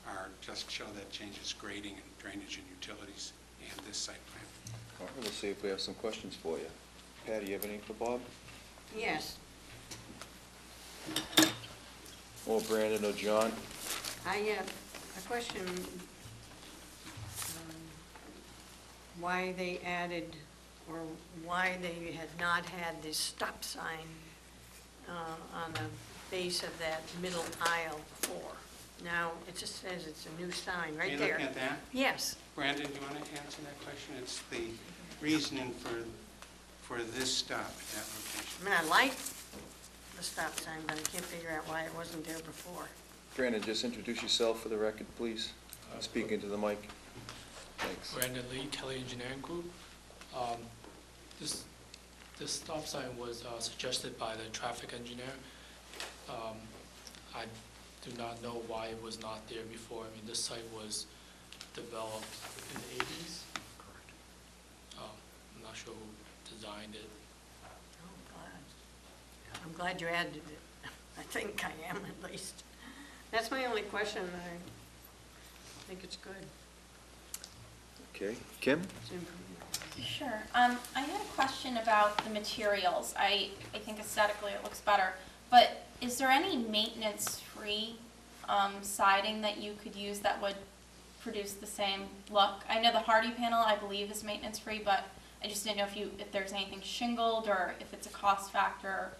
are just show that changes grading and drainage and utilities and this site plan. All right, we'll see if we have some questions for you. Patty, you have anything for Bob? Yes, Or Brandon or John? I have a question, why they added, or why they had not had this stop sign on the base of that middle aisle before. Now, it just says it's a new sign right there. Are you looking at that? Yes. Brandon, do you want to answer that question? It's the reasoning for this stop at that location. I mean, I like the stop sign, but I can't figure out why it wasn't there before. Brandon, just introduce yourself for the record, please. Speak into the mic. Thanks. Brandon Lee, Kelly Engineering Group. This stop sign was suggested by the traffic engineer. I do not know why it was not there before. I mean, this site was developed in the 80s. Correct. I'm not sure who designed it. Oh, I'm glad you added it. I think I am, at least. That's my only question. I think it's good. Okay. Kim? It's improvement. Sure. I had a question about the materials. I think aesthetically it looks better, but is there any maintenance-free siding that you could use that would produce the same look? I know the hardy panel, I believe, is maintenance-free, but I just didn't know if there's anything shingled or if it's a cost factor.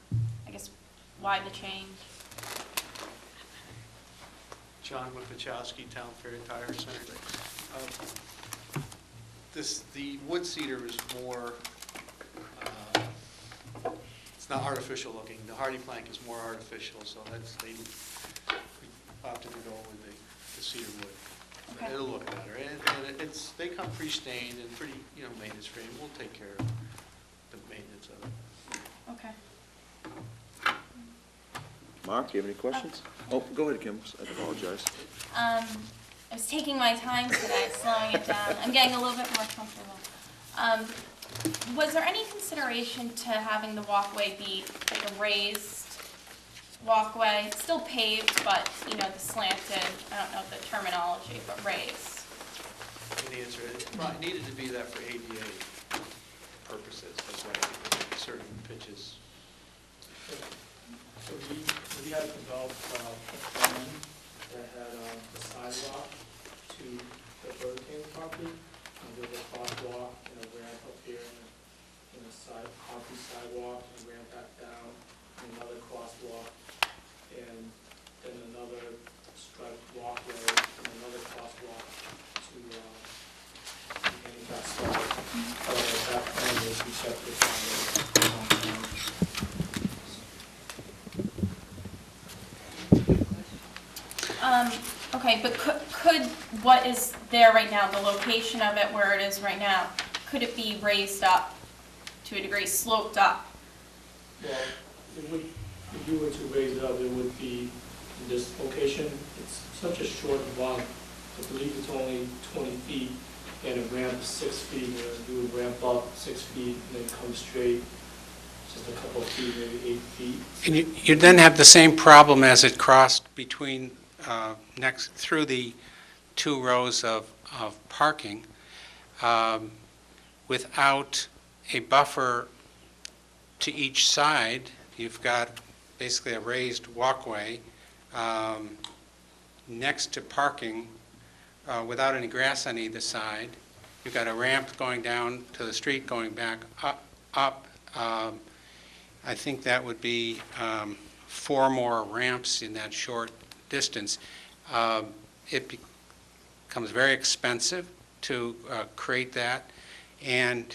I guess, why the change? John Wipachowski, Town Fair Tire Center. The wood cedar is more, it's not artificial looking. The hardy plank is more artificial, so we opted to go with the cedar wood. Okay. It'll look better, and they come pre-stained and pretty, maintenance free. We'll take care of the maintenance of it. Okay. Mark, you have any questions? Oh, go ahead, Kim, I apologize. I was taking my time today, slowing it down. I'm getting a little bit more comfortable. Was there any consideration to having the walkway be like a raised walkway? Still paved, but, the slanted, I don't know the terminology, but raised? And the answer is, it probably needed to be that for ADA purposes. That's why certain pitches. So we had developed a plan that had the sidewalk to the Burger King property, and there was a crosswalk and a ramp up here, and a concrete sidewalk, and a ramp back down, and another crosswalk, and then another striped walkway, and another crosswalk to the handicap spot. That plan was accepted by the Okay, but could what is there right now, the location of it where it is right now, could it be raised up to a degree, sloped up? Well, it would, if you were to raise it up, it would be in this location. It's such a short run. I believe it's only 20 feet, and a ramp is 6 feet. You would ramp up 6 feet and then come straight, just a couple of feet, maybe 8 feet. And you then have the same problem as it crossed between through the 2 rows of parking, without a buffer to each side. You've got basically a raised walkway next to parking without any grass on either side. You've got a ramp going down to the street, going back up. I think that would be 4 more ramps in that short distance. It becomes very expensive to create that, and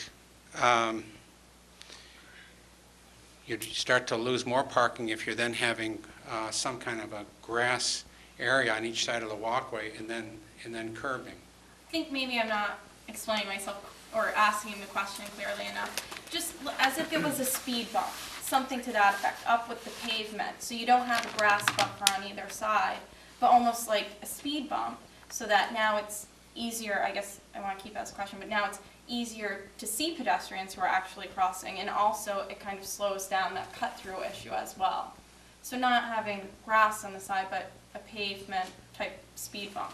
you start to lose more parking if you're then having some kind of a grass area on each side of the walkway and then curbing. I think maybe I'm not explaining myself or asking the question clearly enough. Just as if it was a speed bump, something to that effect, up with the pavement, so you don't have a grass buffer on either side, but almost like a speed bump, so that now it's easier, I guess I want to keep that as a question, but now it's easier to see pedestrians who are actually crossing, and also it kind of slows down that cut-through issue as well. So not having grass on the side, but a pavement type speed bump.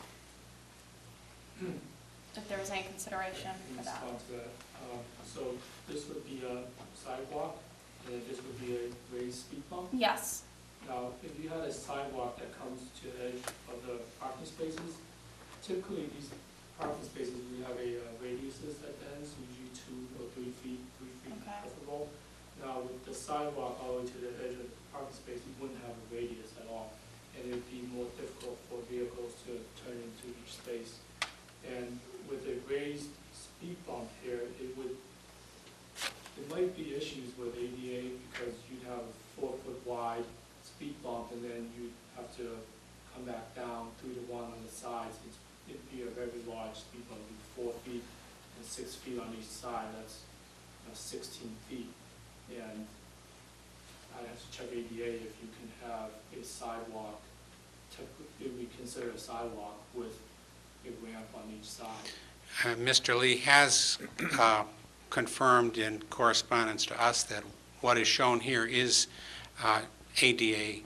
If there was any consideration for that. In response to that, so this would be a sidewalk, and then this would be a raised speed bump. Yes. Now, if you had a sidewalk that comes to the edge of the parking spaces, typically these parking spaces, we have a radiuses at the ends, usually 2 or 3 feet, Okay. preferable. Now, with the sidewalk all the way to the edge of the parking space, you wouldn't have a radius at all, and it would be more difficult for vehicles to turn into each space. And with a raised speed bump here, there might be issues with ADA because you'd have a 4-foot wide speed bump, and then you'd have to come back down 3 to 1 on the sides. It'd be a very large speed bump, it'd be 4 feet and 6 feet on each side. That's 16 feet. And I'd have to check ADA if you can have a sidewalk, if we consider a sidewalk with a ramp on each side. Mr. Lee has confirmed in correspondence to us that what is shown here is ADA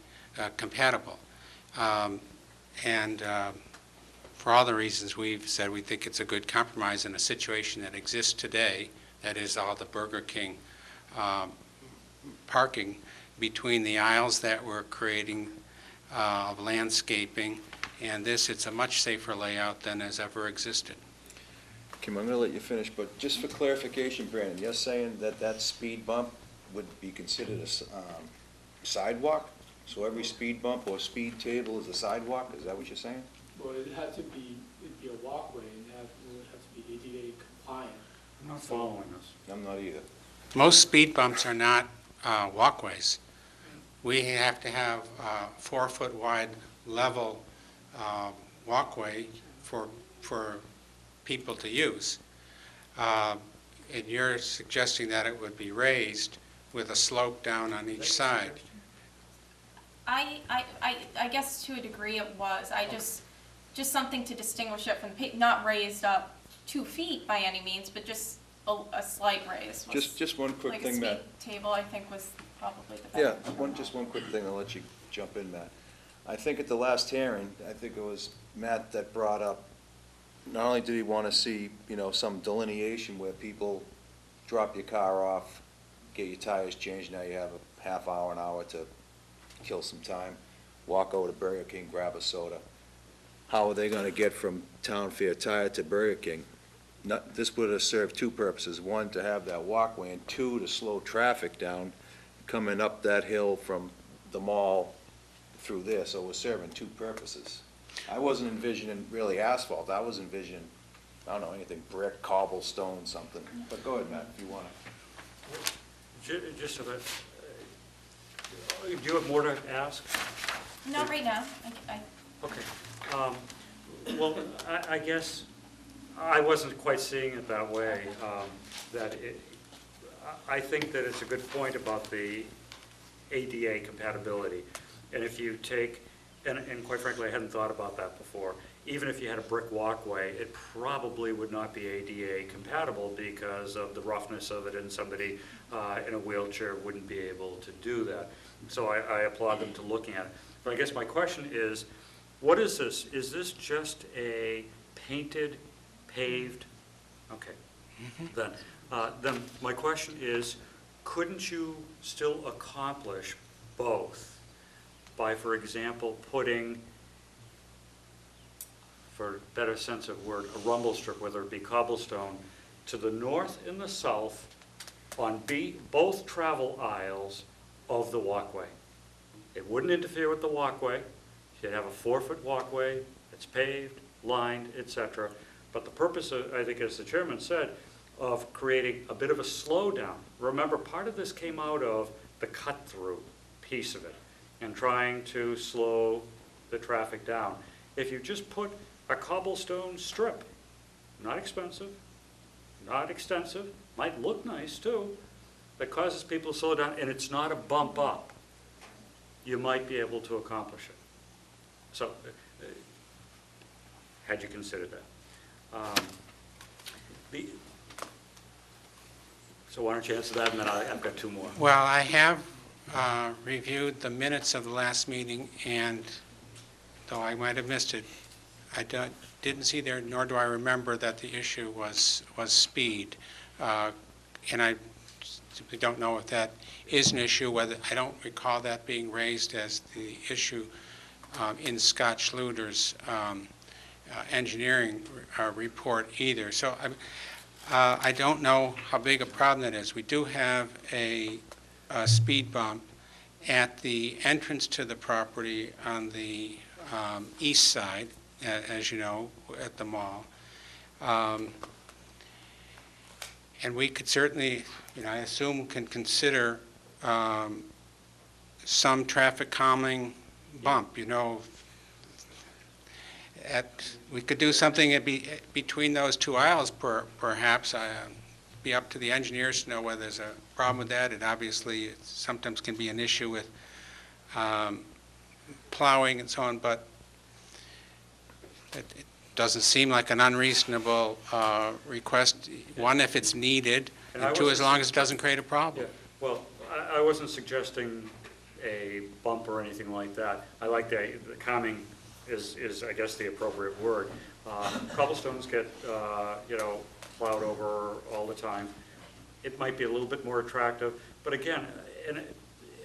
compatible. And for all the reasons we've said, we think it's a good compromise in a situation that exists today, that is all the Burger King parking between the aisles that we're creating of landscaping, and it's a much safer layout than has ever existed. Kim, I'm going to let you finish, but just for clarification, Brandon, you're saying that that speed bump would be considered a sidewalk? So every speed bump or speed table is a sidewalk? Is that what you're saying? Well, it'd be a walkway, and it would have to be ADA compliant. I'm not following this. I'm not either. Most speed bumps are not walkways. We have to have a 4-foot wide level walkway for people to use. And you're suggesting that it would be raised with a slope down on each side. I guess to a degree it was. Just something to distinguish it from the not raised up 2 feet by any means, but just a slight raise. Just one quick like thing, a Matt. speed table, I think, was probably the better. Yeah, just one quick thing, I'll let you jump in, Matt. I think at the last hearing, I think it was Matt that brought up, not only did he want to see, some delineation where people drop your car off, get your tires changed, now you have a half hour, an hour to kill some time, walk over to Burger King, grab a soda. How are they going to get from Town Fair Tire to Burger King? This would have served 2 purposes. 1, to have that walkway, and 2, to slow traffic down coming up that hill from the mall through there. So it was serving 2 purposes. I wasn't envisioning really asphalt. I was envisioning, I don't know, anything, brick, cobblestone, something. But go ahead, Matt, if you want to. Just a bit, do you have more to ask? Not right now. Okay. Well, I guess I wasn't quite seeing it that way. I think that it's a good point about the ADA compatibility. And if you take, and quite frankly, I hadn't thought about that before, even if you had a brick walkway, it probably would not be ADA compatible because of the roughness of it, and somebody in a wheelchair wouldn't be able to do that. So I applaud them to looking at it. But I guess my question is, what is this? Is this just a painted, paved? Okay. Then my question is, couldn't you still accomplish both by, for example, putting, for a better sense of word, a rumble strip, whether it be cobblestone, to the north and the south on both travel aisles of the walkway? It wouldn't interfere with the walkway. You'd have a 4-foot walkway, it's paved, lined, etc. But the purpose, I think, as the chairman said, of creating a bit of a slowdown. Remember, part of this came out of the cut-through piece of it and trying to slow the traffic down. If you just put a cobblestone strip, not expensive, not extensive, might look nice too, that causes people to slow down, and it's not a bump up, you might be able to accomplish it. So, had you considered that? So why don't you answer that, and then I've got 2 more. Well, I have reviewed the minutes of the last meeting, and though I might have missed it, I didn't see there, nor do I remember that the issue was speed. And I simply don't know if that is an issue, I don't recall that being raised as the issue in Scott Schluter's engineering report either. So I don't know how big a problem that is. We do have a speed bump at the entrance to the property on the east side, as you know, at the mall. And we could certainly, I assume, can consider some traffic calming bump, we could do something between those 2 aisles, perhaps. Be up to the engineers to know whether there's a problem with that. It obviously sometimes can be an issue with plowing and so on, but it doesn't seem like an unreasonable request. 1, if it's needed, and 2, as long as it doesn't create a problem. Yeah. Well, I wasn't suggesting a bump or anything like that. I like the calming is I guess the appropriate word. Cobblestones get plowed over all the time. It might be a little bit more attractive, but again, and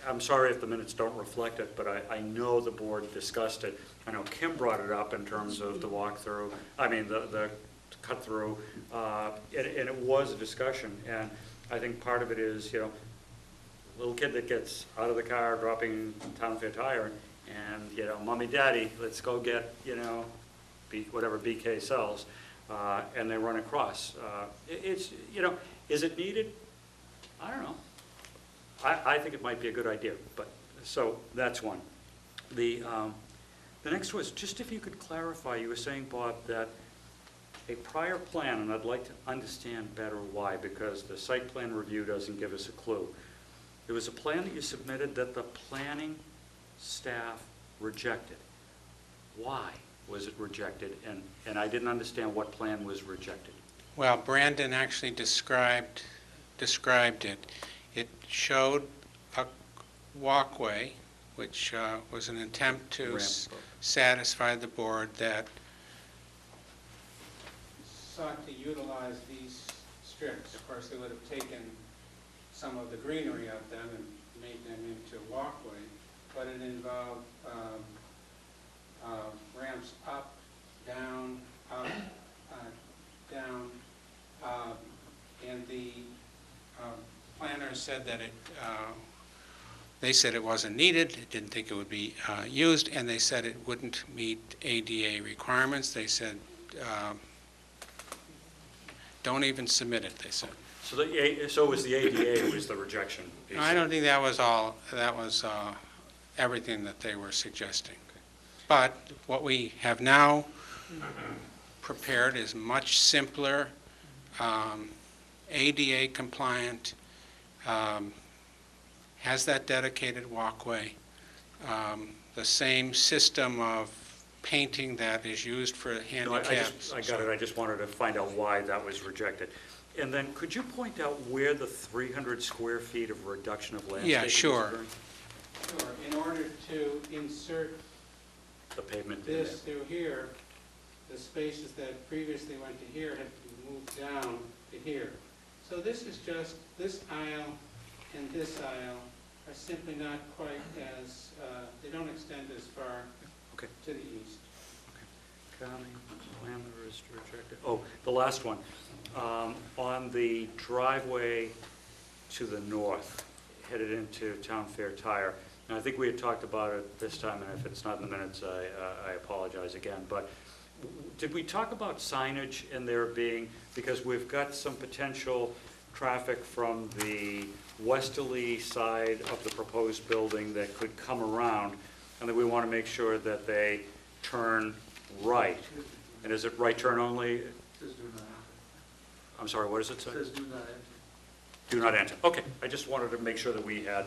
I'm sorry if the minutes don't reflect it, but I know the board discussed it. I know Kim brought it up in terms of the walkthrough, I mean, the cut-through, and it was a discussion. And I think part of it is, you know, little kid that gets out of the car, dropping Town Fair tire, and, you know, mommy, daddy, let's go get, you know, whatever BK sells, and they run across. It's, you know, is it needed? I don't know. I think it might be a good idea, but, so that's one. The next was, just if you could clarify, you were saying, Bob, that a prior plan, and I'd like to understand better why, because the site plan review doesn't give us a clue. There was a plan that you submitted that the planning staff rejected. Why was it rejected? And I didn't understand what plan was rejected. Well, Brandon actually described it. It showed a walkway, which was an attempt to satisfy the board that sought to utilize these strips. Of course, they would have taken some of the greenery of them and made them into a walkway, but it involved ramps up, down, down, and the planners said that they said it wasn't needed, didn't think it would be used, and they said it wouldn't meet ADA requirements. They said, don't even submit it, they said. So so was the ADA was the rejection? I don't think that was all, that was everything that they were suggesting. But what we have now prepared is much simpler, ADA compliant, has that dedicated walkway, the same system of painting that is used for handicaps. I got it. I just wanted to find out why that was rejected. And then could you point out where the 300 square feet of reduction of landscaping Yeah, is sure. occurring? Sure. In order to insert The pavement in this there. through here, the spaces that previously went to here had to be moved down to here. So this is just, this aisle and this aisle are simply not quite as, they don't extend as far Okay. to the east. County plan that is rejected. Oh, the last one. On the driveway to the north, headed into Town Fair Tire, and I think we had talked about it this time, and if it's not in the minutes, I apologize again, but did we talk about signage in there being, because we've got some potential traffic from the westerly side of the proposed building that could come around, and that we want to make sure that they turn right. And is it right turn only? I'm sorry, what does it say? It says do not enter. Do not enter. Okay, I just wanted to make sure that we had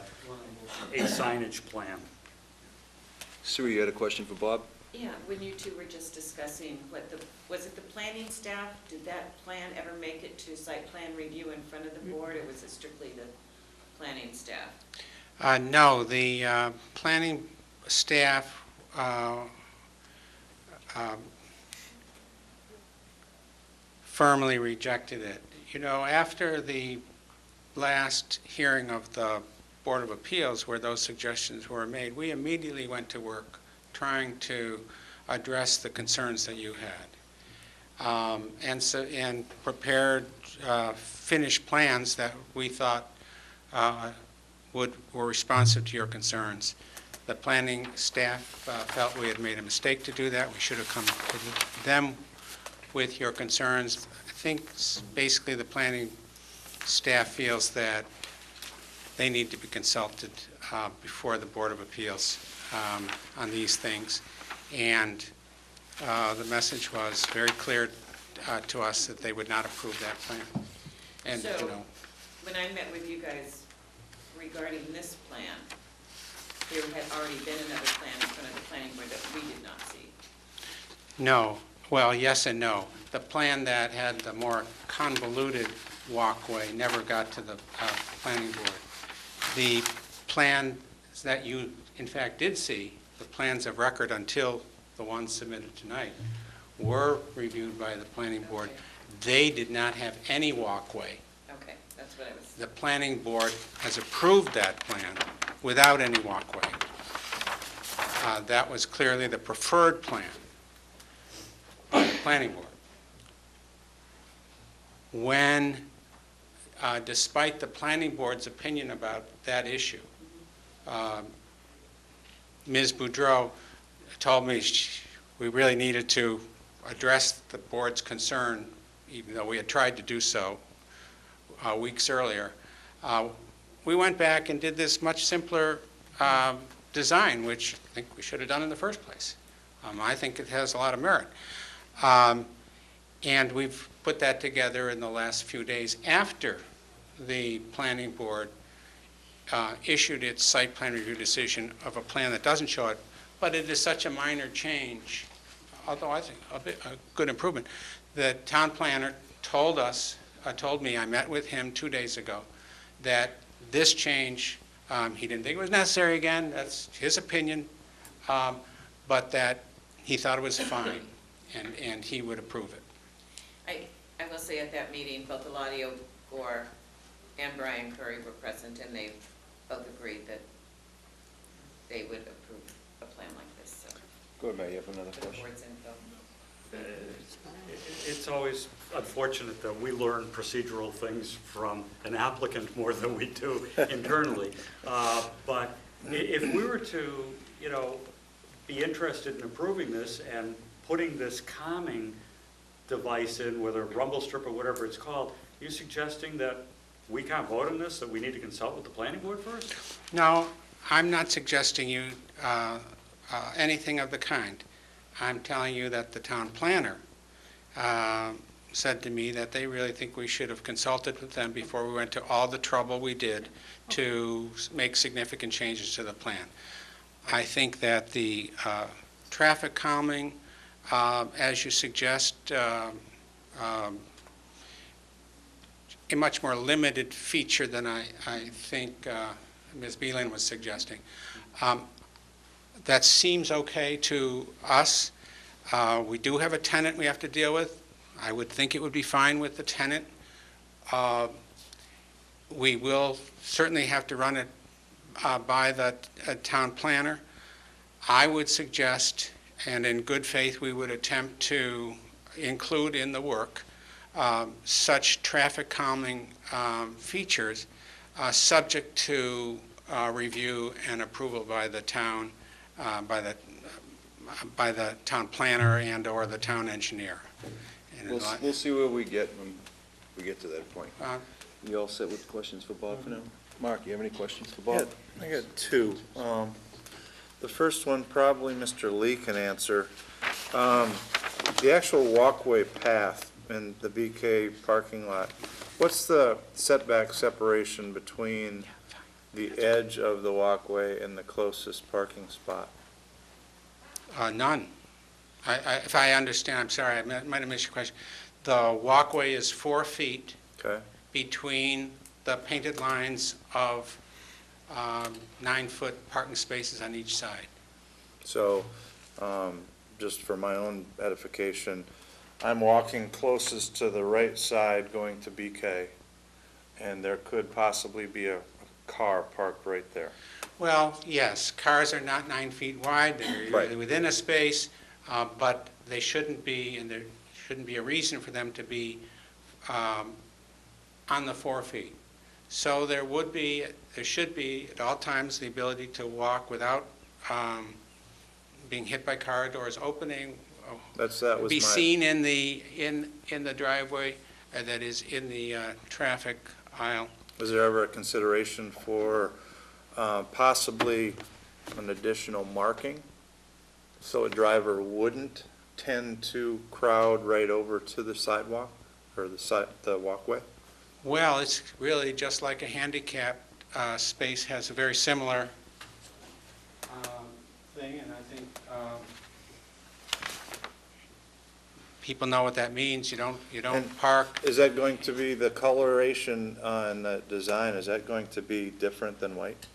a signage plan. Sue, you had a question for Bob? Yeah, when you two were just discussing was it the planning staff? Did that plan ever make it to site plan review in front of the board, or was it strictly the planning staff? No, the planning staff firmly rejected it. You know, after the last hearing of the Board of Appeals where those suggestions were made, we immediately went to work trying to address the concerns that you had. And prepared finished plans that we thought were responsive to your concerns. The planning staff felt we had made a mistake to do that. We should have come to them with your concerns. I think basically the planning staff feels that they need to be consulted before the Board of Appeals on these things. And the message was very clear to us that they would not approve that plan. And, so, you know, when I met with you guys regarding this plan, there had already been another plan in front of the planning board that we did not see. no. Well, yes and no. The plan that had the more convoluted walkway never got to the planning board. The plan that you, in fact, did see, the plans of record until the ones submitted tonight, were reviewed by the planning board. Okay. They did not have any walkway. Okay, that's what I was. The planning board has approved that plan, without any walkway. That was clearly the preferred plan by the planning board. When, despite the planning board's opinion about that issue, Ms. Boudreau told me we really needed to address the board's concern, even though we had tried to do so weeks earlier. We went back and did this much simpler design, which I think we should have done in the first place. I think it has a lot of merit. And we've put that together in the last few days after the planning board issued its site plan review decision of a plan that doesn't show it, but it is such a minor change, although I think a good improvement. The town planner told me, I met with him 2 days ago, that this change, he didn't think it was necessary again, that's his opinion, but that he thought it was fine, and he would approve it. I will say at that meeting, both Eladio Gore and Brian Curry were present, and they both agreed that they would approve a plan like this, so. Go ahead, Matt, you have another For the question? board's info. It's always unfortunate that we learn procedural things from an applicant more than we do internally. But if we were to, be interested in approving this and putting this calming device in, whether rumble strip or whatever it's called, are you suggesting that we can't vote on this, that we need to consult with the planning board first? No, I'm not suggesting you anything of the kind. I'm telling you that the town planner said to me that they really think we should have consulted with them before we went to all the trouble we did to make significant changes to the plan. I think that the traffic calming, as you suggest, a much more limited feature than I think Ms. Beelan was suggesting. That seems okay to us. We do have a tenant we have to deal with. I would think it would be fine with the tenant. We will certainly have to run it by the town planner. I would suggest, and in good faith, we would attempt to include in the work such traffic calming features subject to review and approval by the town, by the town planner and or the town engineer. And We'll see where we get when we get to that point. You all set with questions for Bob for now? Mark, you have any questions for Bob? Yeah, I got two. The first one, probably Mr. Lee can answer. The actual walkway path in the BK parking lot, what's the setback separation between the edge of the walkway and the closest parking spot? None. If I understand, I'm sorry, I might have missed your question. The walkway is 4 feet Okay. between the painted lines of 9-foot parking spaces on each side. So, just for my own edification, I'm walking closest to the right side going to BK, and there could possibly be a car parked right there. Well, yes, cars are not 9 feet wide, they're Right. within a space, but they shouldn't be, and there shouldn't be a reason for them to be on the 4 feet. So there should be at all times the ability to walk without being hit by car doors opening, That was be my, seen in the driveway that is in the traffic aisle. was there ever a consideration for possibly an additional marking so a driver wouldn't tend to crowd right over to the sidewalk or the walkway? Well, it's really just like a handicap space, has a very similar thing, and I think people know what that means. You don't And park. Is that going to be, the coloration on the design, is that going to be different than white?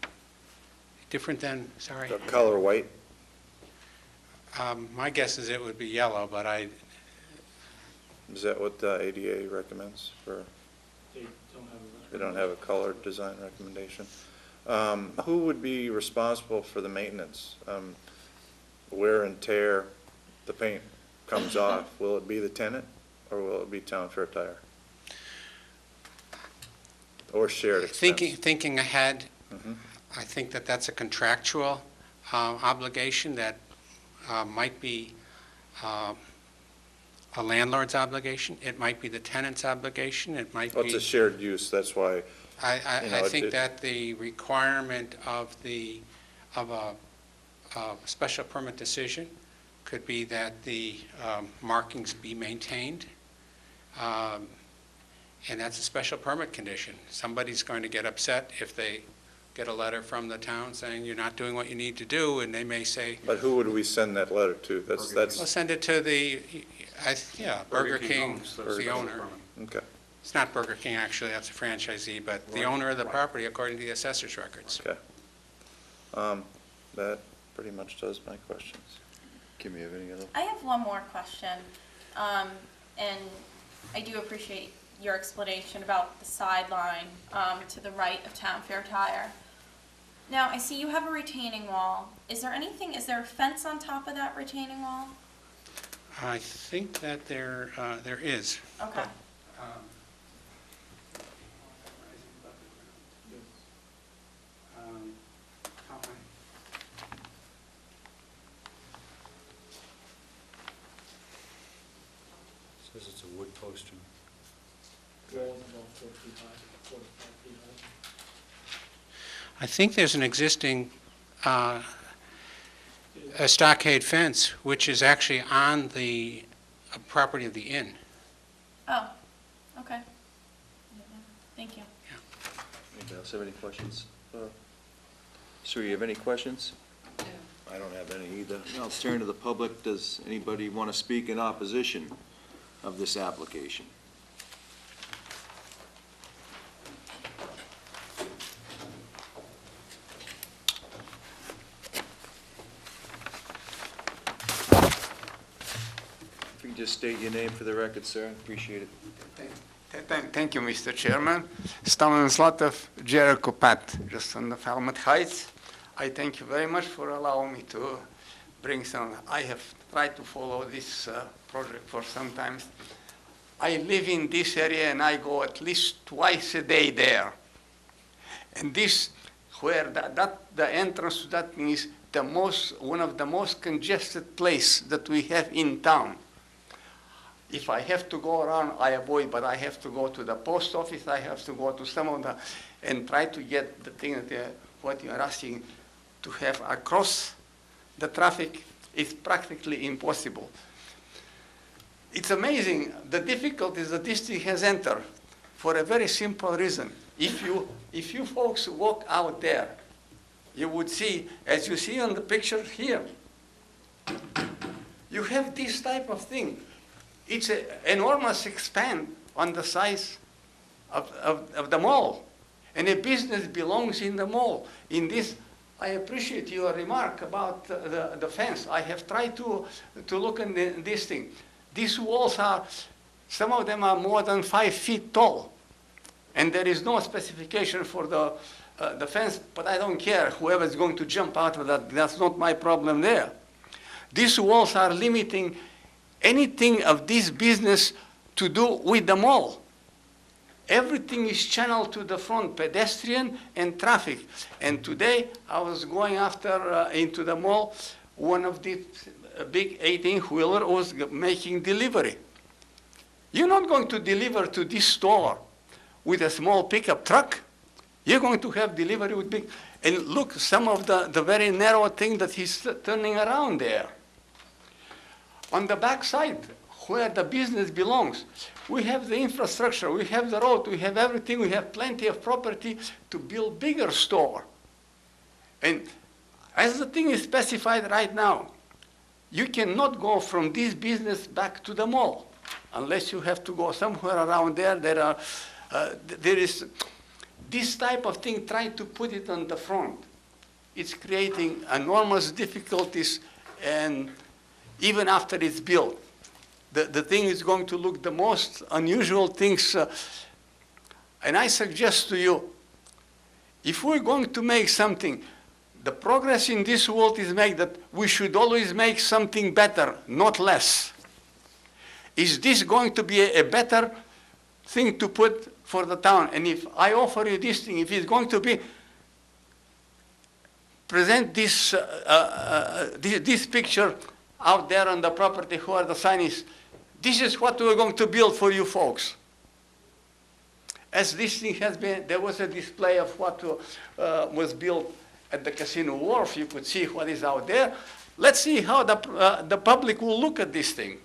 Different than, sorry? The color white? My guess is it would be yellow, but Is that what the ADA recommends for, They don't have a. they don't have a color design recommendation? Who would be responsible for the maintenance? Wear and tear, the paint comes off. Will it be the tenant, or will it be Town Fair Tire? Or shared expense? Thinking ahead, Mhm. I think that that's a contractual obligation that might be a landlord's obligation. It might be the tenant's obligation. It might Well, it's a be, shared use, that's why, you I know, think it- that the requirement of a special permit decision could be that the markings be maintained. And that's a special permit condition. Somebody's going to get upset if they get a letter from the town saying you're not doing what you need to do, and they may say, but who would we send that letter to? Burger That's, well, send it to the, Burger King, owns the the special owner. permit. okay, It's not Burger King, actually, that's a franchisee, but the owner of the property according to the assessor's records. okay. That pretty much does my questions. Kim, you have any other? I have one more question, and I do appreciate your explanation about the sideline to the right of Town Fair Tire. Now, I see you have a retaining wall. Is there a fence on top of that retaining wall? I think that there is. Okay. How high? Says it's a wood posting. Walls about 4 feet high, 4 to 5 feet high. I think there's an existing a stockade fence, which is actually on the property of the inn. Oh, okay. Thank you. Anybody else have any questions? Sue, you have any questions? No. I don't have any either. I'll turn to the public. Does anybody want to speak in opposition of this application? If you can just state your name for the record, sir, appreciate it. Thank you, Mr. Chairman. Stanislav Jericho Pat, just on the Falmouth Heights. I thank you very much for allowing me to bring some. I have tried to follow this project for some time. I live in this area and I go at least twice a day there. And this, where the entrance to that thing is one of the most congested place that we have in town. If I have to go around, I avoid, but I have to go to the post office, I have to go to some of the, and try to get the thing that what you're asking to have across the traffic is practically impossible. It's amazing the difficulties that this thing has entered for a very simple reason. If you folks walk out there, you would see, as you see on the picture here, you have this type of thing. It's an enormous expanse on the size of the mall. And a business belongs in the mall. In this, I appreciate your remark about the fence. I have tried to look at this thing. These walls are, some of them are more than 5 feet tall. And there is no specification for the fence, but I don't care. Whoever is going to jump out of that, that's not my problem there. These walls are limiting anything of this business to do with the mall. Everything is channeled to the front, pedestrian and traffic. And today, I was going into the mall, one of the big 18-wheeler was making delivery. You're not going to deliver to this store with a small pickup truck. You're going to have delivery with big, and look, some of the very narrow thing that he's turning around there. On the back side, where the business belongs, we have the infrastructure, we have the road, we have everything, we have plenty of property to build bigger store. And as the thing is specified right now, you cannot go from this business back to the mall unless you have to go somewhere around there. There is this type of thing, trying to put it on the front. It's creating enormous difficulties, and even after it's built, the thing is going to look the most unusual things. And I suggest to you, If we're going to make something, the progress in this world is made that we should always make something better, not less. Is this going to be a better thing to put for the town? And if I offer you this thing, if it's going to be, present this, this picture out there on the property where the sign is, this is what we're going to build for you folks. As this thing has been, there was a display of what was built at the Casino Wharf. You could see what is out there. Let's see how the public will look at this thing.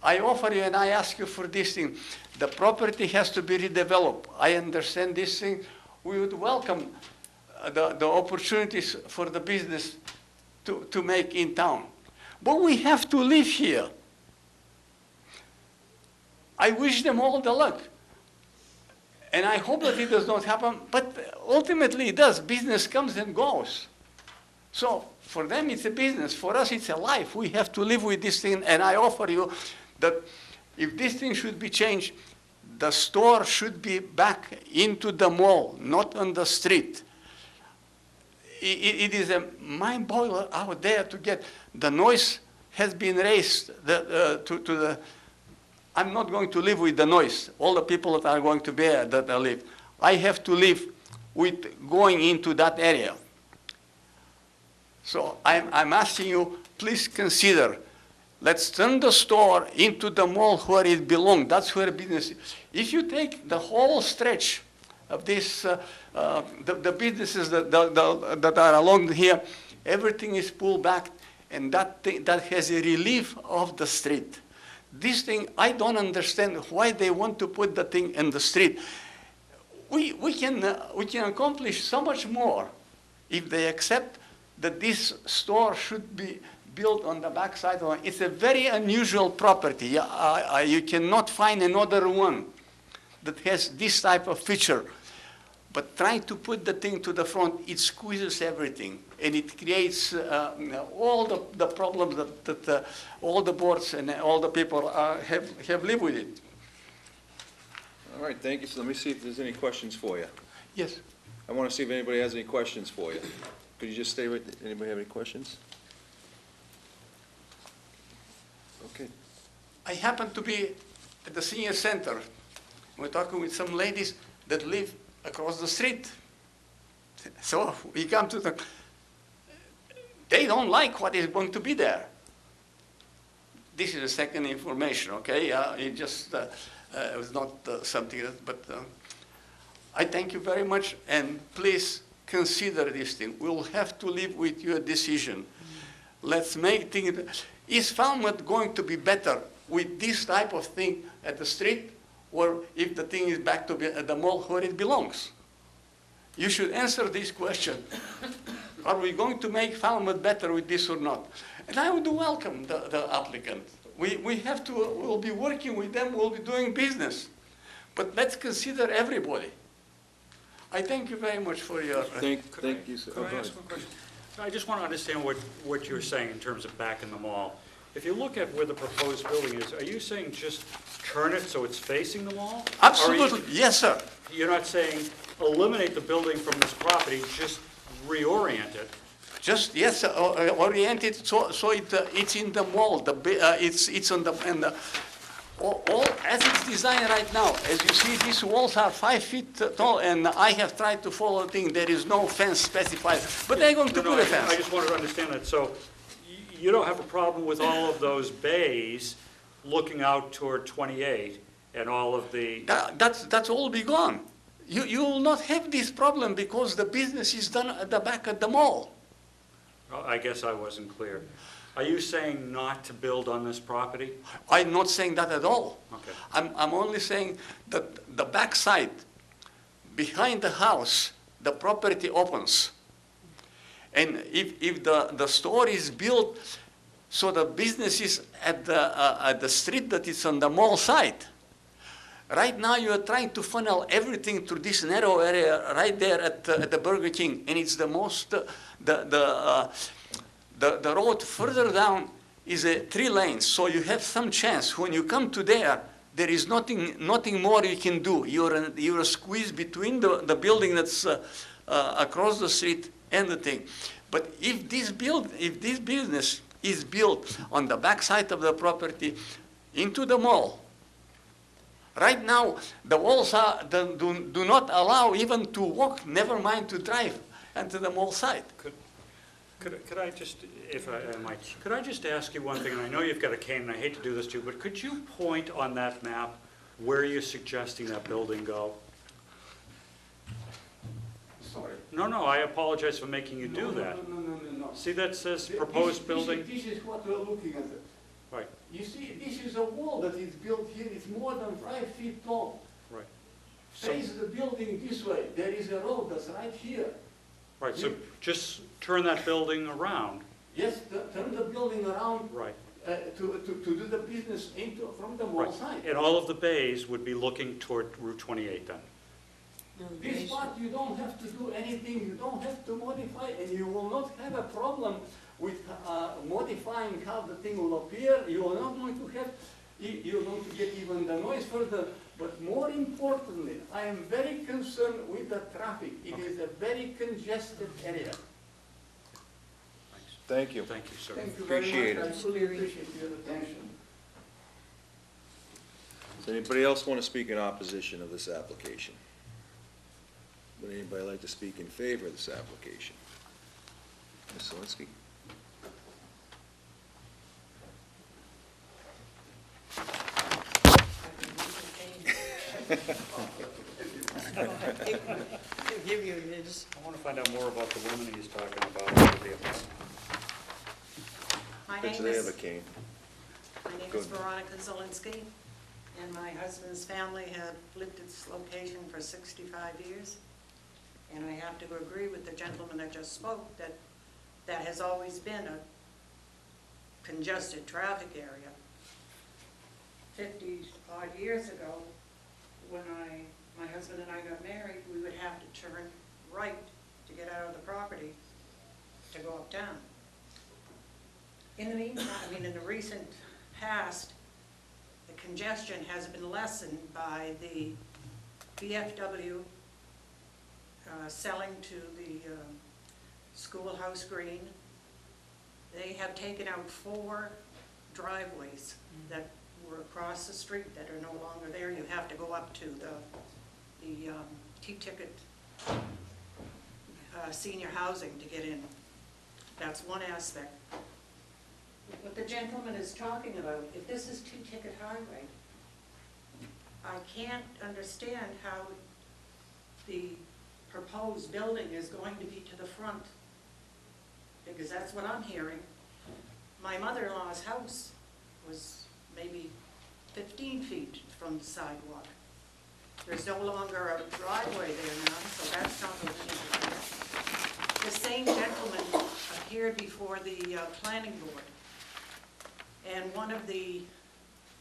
I offer you and I ask you for this thing. The property has to be redeveloped. I understand this thing. We would welcome the opportunities for the business to make in town. But we have to live here. I wish them all the luck. And I hope that it does not happen, but ultimately it does. Business comes and goes. So for them it's a business. For us it's a life. We have to live with this thing. And I offer you that if this thing should be changed, the store should be back into the mall, not on the street. It is a mind boiler out there to get. The noise has been raised to the. I'm not going to live with the noise. All the people that are going to be there that I live. I have to live with going into that area. So I'm asking you, please consider, let's turn the store into the mall where it belongs. That's where business is. If you take the whole stretch of this, the businesses that are along here, everything is pulled back, and that has a relief of the street. This thing, I don't understand why they want to put the thing in the street. We can accomplish so much more if they accept that this store should be built on the backside. It's a very unusual property. You cannot find another one that has this type of feature. But trying to put the thing to the front, it squeezes everything. And it creates all the problems that all the boards and all the people have lived with it. All right, thank you. So let me see if there's any questions for you. Yes. I want to see if anybody has any questions for you. Could you just stay right there? Anybody have any questions? Okay. I happen to be at the senior center. We're talking with some ladies that live across the street. So we come to the, they don't like what is going to be there. This is the second information, okay? It just it was not something that, but I thank you very much, and please consider this thing. We'll have to live with your decision. Let's make things. Is Falmouth going to be better with this type of thing at the street, or if the thing is back to be at the mall where it belongs? You should answer this question. Are we going to make Falmouth better with this or not? And I would welcome the applicant. We have to, we'll be working with them, we'll be doing business. But let's consider everybody. I thank you very much for your... Thank you, sir. Could I ask one question? I just want to understand what you're saying in terms of back in the mall. If you look at where the proposed building is, are you saying just turn it so it's facing the mall? Absolutely, yes, sir. You're not saying eliminate the building from this property, just reorient it? Just, yes, orient it so it's in the mall. It's on the, all as it's designed right now. As you see, these walls are 5 feet tall, and I have tried to follow the thing. There is no fence specified, but they're going to put a fence. I just wanted to understand that. So you don't have a problem with all of those bays looking out toward 28 and all of the... That's all be gone. You will not have this problem because the business is done at the back of the mall. Well, I guess I wasn't clear. Are you saying not to build on this property? I'm not saying that at all. Okay. I'm only saying that the back side, behind the house, the property opens. And if the store is built so the business is at the street that is on the mall side, right now you are trying to funnel everything through this narrow area right there at the Burger King, and it's the most, the road further down is 3 lanes, so you have some chance. When you come to there is nothing more you can do. You're squeezed between the building that's across the street, anything. But if this business is built on the backside of the property into the mall, right now, the walls do not allow even to walk, never mind to drive into the mall side. Could I just, if I might, could I just ask you one thing? And I know you've got a cane, and I hate to do this to you, but could you point on that map where you're suggesting that building go? Sorry. No, I apologize for making you do that. No. See that says proposed building? This is what we're looking at. Right, You see, this is a wall that is built here. It's more than 5 feet tall. right. So, Face the building this way. There is a road that's right here. right, so just turn that building around. Yes, turn the building around Right, to do the business from the mall right. side. And all of the bays would be looking toward Route 28 then? This part, you don't have to do anything, you don't have to modify, and you will not have a problem with modifying how the thing will appear. You are not going to have, you're going to get even the noise further. But more importantly, I am very concerned with the traffic. It is a very congested area. Thank you. Thank you, sir. Thank you very much. Appreciate it. I fully appreciate your attention. Does anybody else want to speak in opposition of this application? Would anybody like to speak in favor of this application? Ms. Zelinski? Give you his. I want to find out more about the woman he's talking about. My Bet you name they have a is, cane. my name is Veronica Zelinski, and my husband's family have lived at this location for 65 years. And I have to agree with the gentleman that just spoke, that that has always been a congested traffic area. 50-odd years ago, when my husband and I got married, we would have to turn right to get out of the property to go uptown. In the meantime, in the recent past, the congestion has been lessened by the VFW selling to the Schoolhouse Green. They have taken out 4 driveways that were across the street that are no longer there. You have to go up to the T-ticket senior housing to get in. That's one aspect. What the gentleman is talking about, if this is T-ticket highway, I can't understand how the proposed building is going to be to the front, because that's what I'm hearing. My mother-in-law's house was maybe 15 feet from the sidewalk. There's no longer a driveway there now, so that's not going to be there. The same gentleman appeared before the planning board, and one of the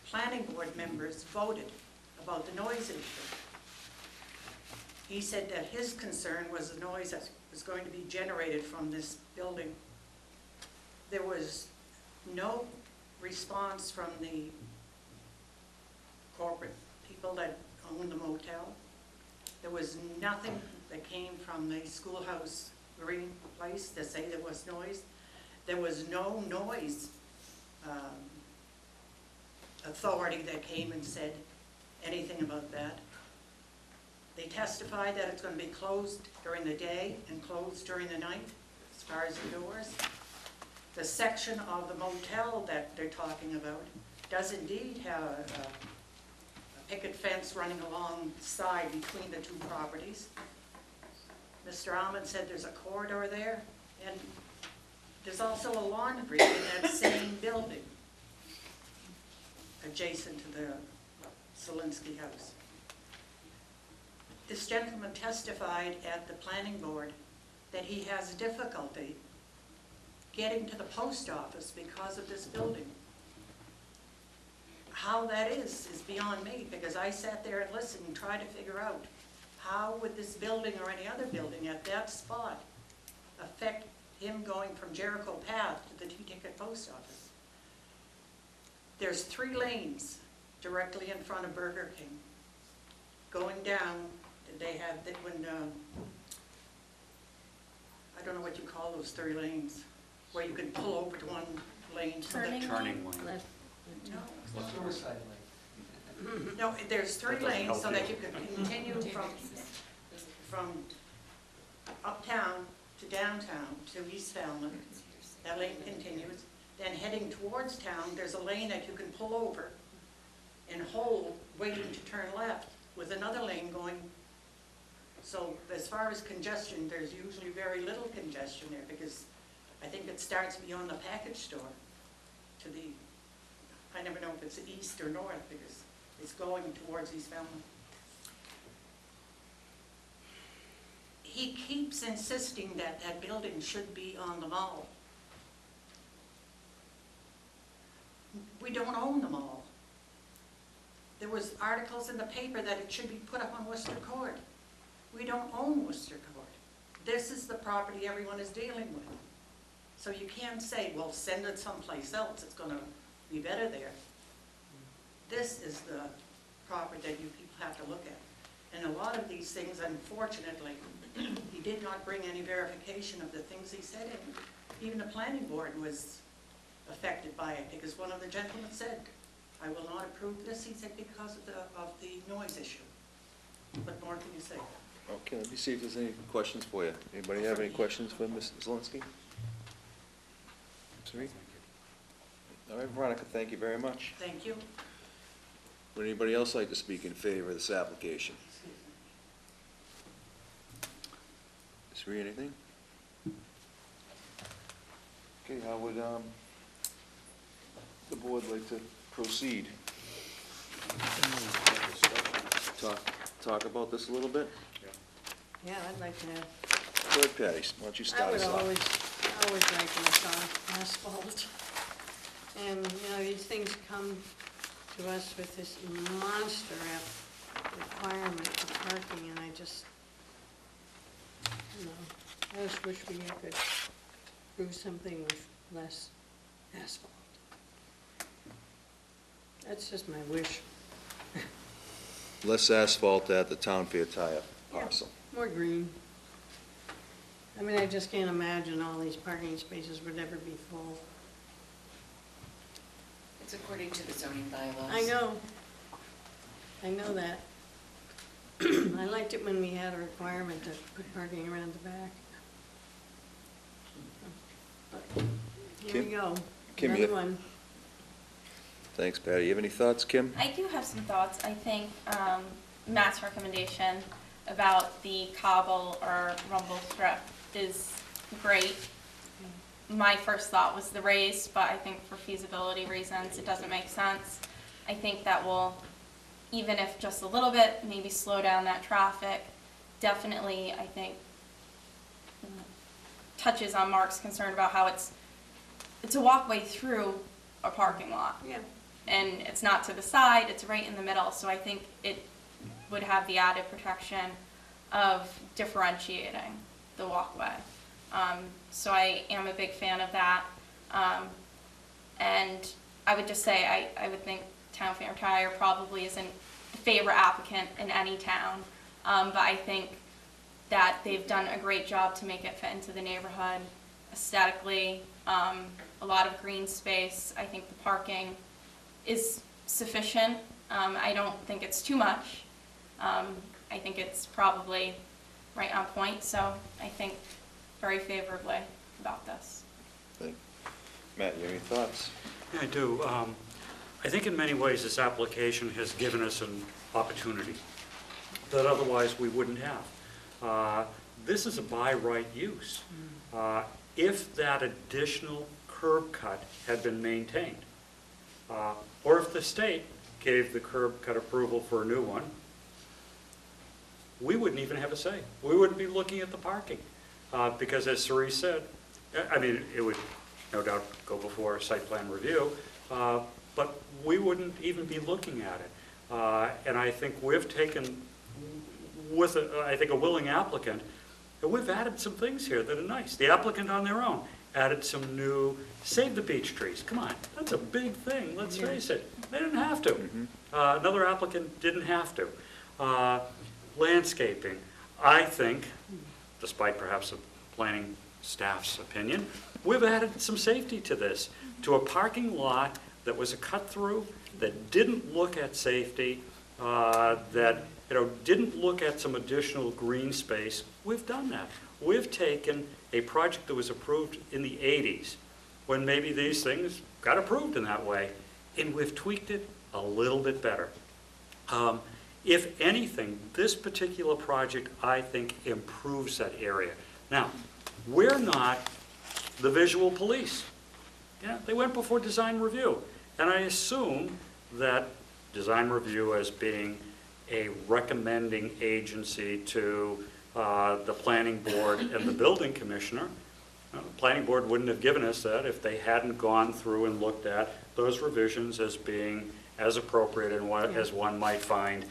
planning board members voted about the noise issue. He said that his concern was the noise that was going to be generated from this building. There was no response from the corporate people that own the motel. There was nothing that came from the Schoolhouse Green place to say there was noise. There was no noise authority that came and said anything about that. They testified that it's going to be closed during the day and closed during the night, as far as the doors. The section of the motel that they're talking about does indeed have a picket fence running alongside between the 2 properties. Mr. Almond said there's a corridor there, and there's also a laundry in that same building, adjacent to the Zelinski house. This gentleman testified at the planning board that he has difficulty getting to the post office because of this building. How that is beyond me, because I sat there and listened and tried to figure out how would this building or any other building at that spot affect him going from Jericho Path to the T-ticket post office. There's 3 lanes directly in front of Burger King. Going down, they have, when don't know what you call those 3 lanes, where you can pull over to one lane. so that- Turning Turning lane. No, there's 3 That doesn't lanes so help that you. you can continue from uptown to downtown to East Falmouth. That lane continues. Then heading towards town, there's a lane that you can pull over and hold, waiting to turn left, with another lane going. So as far as congestion, there's usually very little congestion there, because I think it starts beyond the package store to the, I never know if it's east or north, because it's going towards East Falmouth. He keeps insisting that that building should be on the mall. We don't own the mall. There was articles in the paper that it should be put up on Worcester Court. We don't own Worcester Court. This is the property everyone is dealing with. So you can't say, well, send it someplace else, it's gonna be better there. This is the property that you people have to look at. And a lot of these things, unfortunately, he did not bring any verification of the things he said, and even the planning board was affected by it, because one of the gentlemen said, I will not approve this, he said, because of the noise issue. What more can you say? Okay, let me see if there's any questions for you. Anybody have any questions for Ms. Zelinski? Sri? All right, Veronica, thank you very much. Thank you. Would anybody else like to speak in favor of this application? Sri, anything? Okay, how would the board like to proceed? Talk about this a little bit? Yeah, I'd like to. Go ahead, Patty, why don't you I start would us off? always like to install asphalt. And, you know, these things come to us with this monster requirement for parking, and I just, you know, I just wish we could do something with less asphalt. That's just my wish. Less asphalt at the Town Fair tie-up parcel. More green. I mean, I just can't imagine all these parking spaces would ever be full. It's according to the zoning bylaws. I know that. I liked it when we had a requirement to put parking around the back. But here we go, Kim, another one. Thanks, Patty. You have any thoughts, Kim? I do have some thoughts. I think Matt's recommendation about the cobble or rumble strip is great. My first thought was the raised, but I think for feasibility reasons, it doesn't make sense. I think that will, even if just a little bit, maybe slow down that traffic. Definitely, I think, touches on Mark's concern about how it's a walkway through a parking lot. Yeah. And it's not to the side, it's right in the middle, so I think it would have the added protection of differentiating the walkway. So I am a big fan of that. And I would just say, I would think Town Fair Tire probably isn't the favorite applicant in any town, but I think that they've done a great job to make it fit into the neighborhood aesthetically. A lot of green space. I think the parking is sufficient. I don't think it's too much. I think it's probably right on point, so I think very favorably about this. Matt, you have any thoughts? Yeah, I do. I think in many ways this application has given us an opportunity that otherwise we wouldn't have. This is a by right use. If that additional curb cut had been maintained, or if the state gave the curb cut approval for a new one, we wouldn't even have a say. We wouldn't be looking at the parking. Because as Cerise said, I mean, it would no doubt go before a site plan review, but we wouldn't even be looking at it. And I think we've taken, with I think a willing applicant, and we've added some things here that are nice. The applicant on their own added some new, save the beech trees. Come on, that's a big thing, let's face it. They didn't have to. Another applicant didn't have to. Landscaping, I think, despite perhaps the planning staff's opinion, we've added some safety to this, to a parking lot that was a cut-through, that didn't look at safety, that, didn't look at some additional green space. We've done that. We've taken a project that was approved in the 80s, when maybe these things got approved in that way, and we've tweaked it a little bit better. If anything, this particular project, I think, improves that area. Now, we're not the visual police. They went before design review, and I assume that design review, as being a recommending agency to the planning board and the building commissioner, the planning board wouldn't have given us that if they hadn't gone through and looked at those revisions as being as appropriate and as one might find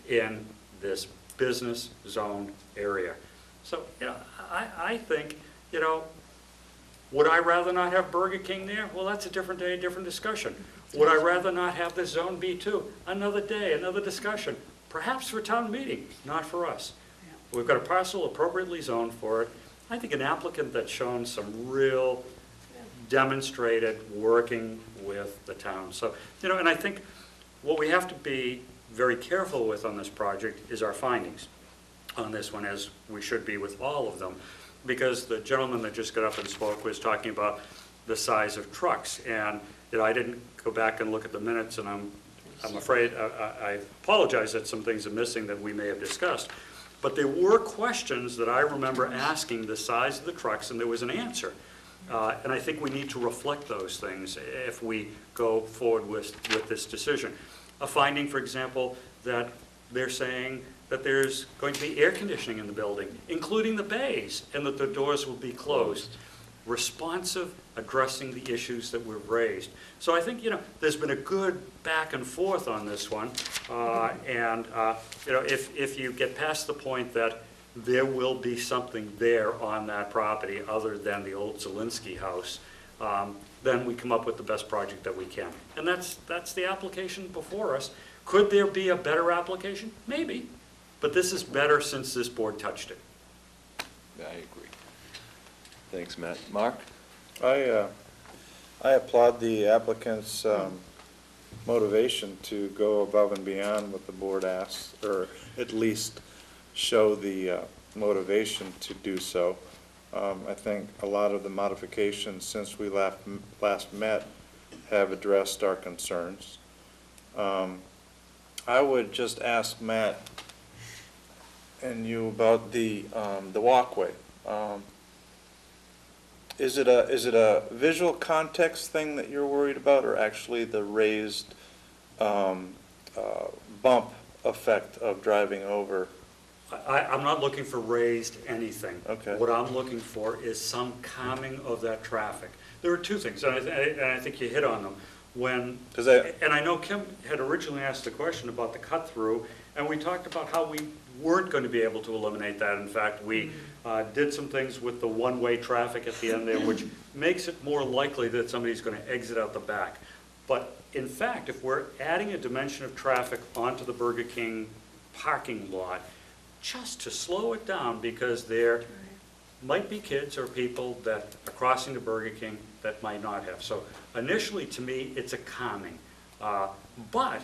in this business zone area. So, I think, would I rather not have Burger King there? Well, that's a different day, different discussion. Would I rather not have the Zone B2? Another day, another discussion. Perhaps for town meeting, not for us. We've got a parcel appropriately zoned for it. I think an applicant that's shown some real demonstrated working with the town. So, and I think what we have to be very careful with on this project is our findings on this one, as we should be with all of them, because the gentleman that just got up and spoke was talking about the size of trucks. And, I didn't go back and look at the minutes, and I'm afraid, I apologize that some things are missing that we may have discussed. But there were questions that I remember asking the size of the trucks, and there was an answer. And I think we need to reflect those things if we go forward with this decision. A finding, for example, that they're saying that there's going to be air conditioning in the building, including the bays, and that the doors will be closed. Responsive, addressing the issues that we've raised. So I think, there's been a good back and forth on this one. If you get past the point that there will be something there on that property other than the old Zielinski house, then we come up with the best project that we can. And that's the application before us. Could there be a better application? Maybe. But this is better since this board touched it. I agree. Thanks, Matt. Mark? I applaud the applicant's motivation to go above and beyond what the board asks, or at least show the motivation to do so. I think a lot of the modifications since we last met have addressed our concerns. I would just ask Matt and you about the walkway. Is it a visual context thing that you're worried about, or actually the raised bump effect of driving over? I'm not looking for raised anything. Okay. What I'm looking for is some calming of that traffic. There are two things, and I think you hit on them. And I know Kim had originally asked a question about the cut-through, and we talked about how we weren't going to be able to eliminate that. In fact, we did some things with the one-way traffic at the end there, which makes it more likely that somebody's going to exit out the back. But in fact, if we're adding a dimension of traffic onto the Burger King parking lot, just to slow it down, because there might be kids or people that are crossing the Burger King that might not have. So initially, to me, it's a calming. But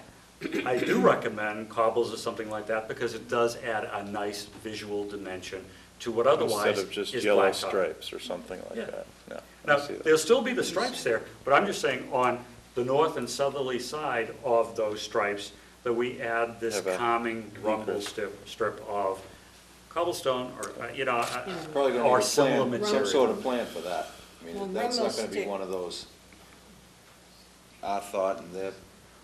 I do recommend cobbles or something like that, because it does add a nice visual dimension to what otherwise instead of just is yellow blacktop. Stripes or something like that. Yeah, Now, I see that. there'll still be the stripes there, but I'm just saying on the north and southerly side of those stripes that we add this Have a calming rumble strip of cobblestone or, Probably going or to similar need some material. sort of plan for that. I mean, Well, that's not going to be rumble one of those, our thought and their.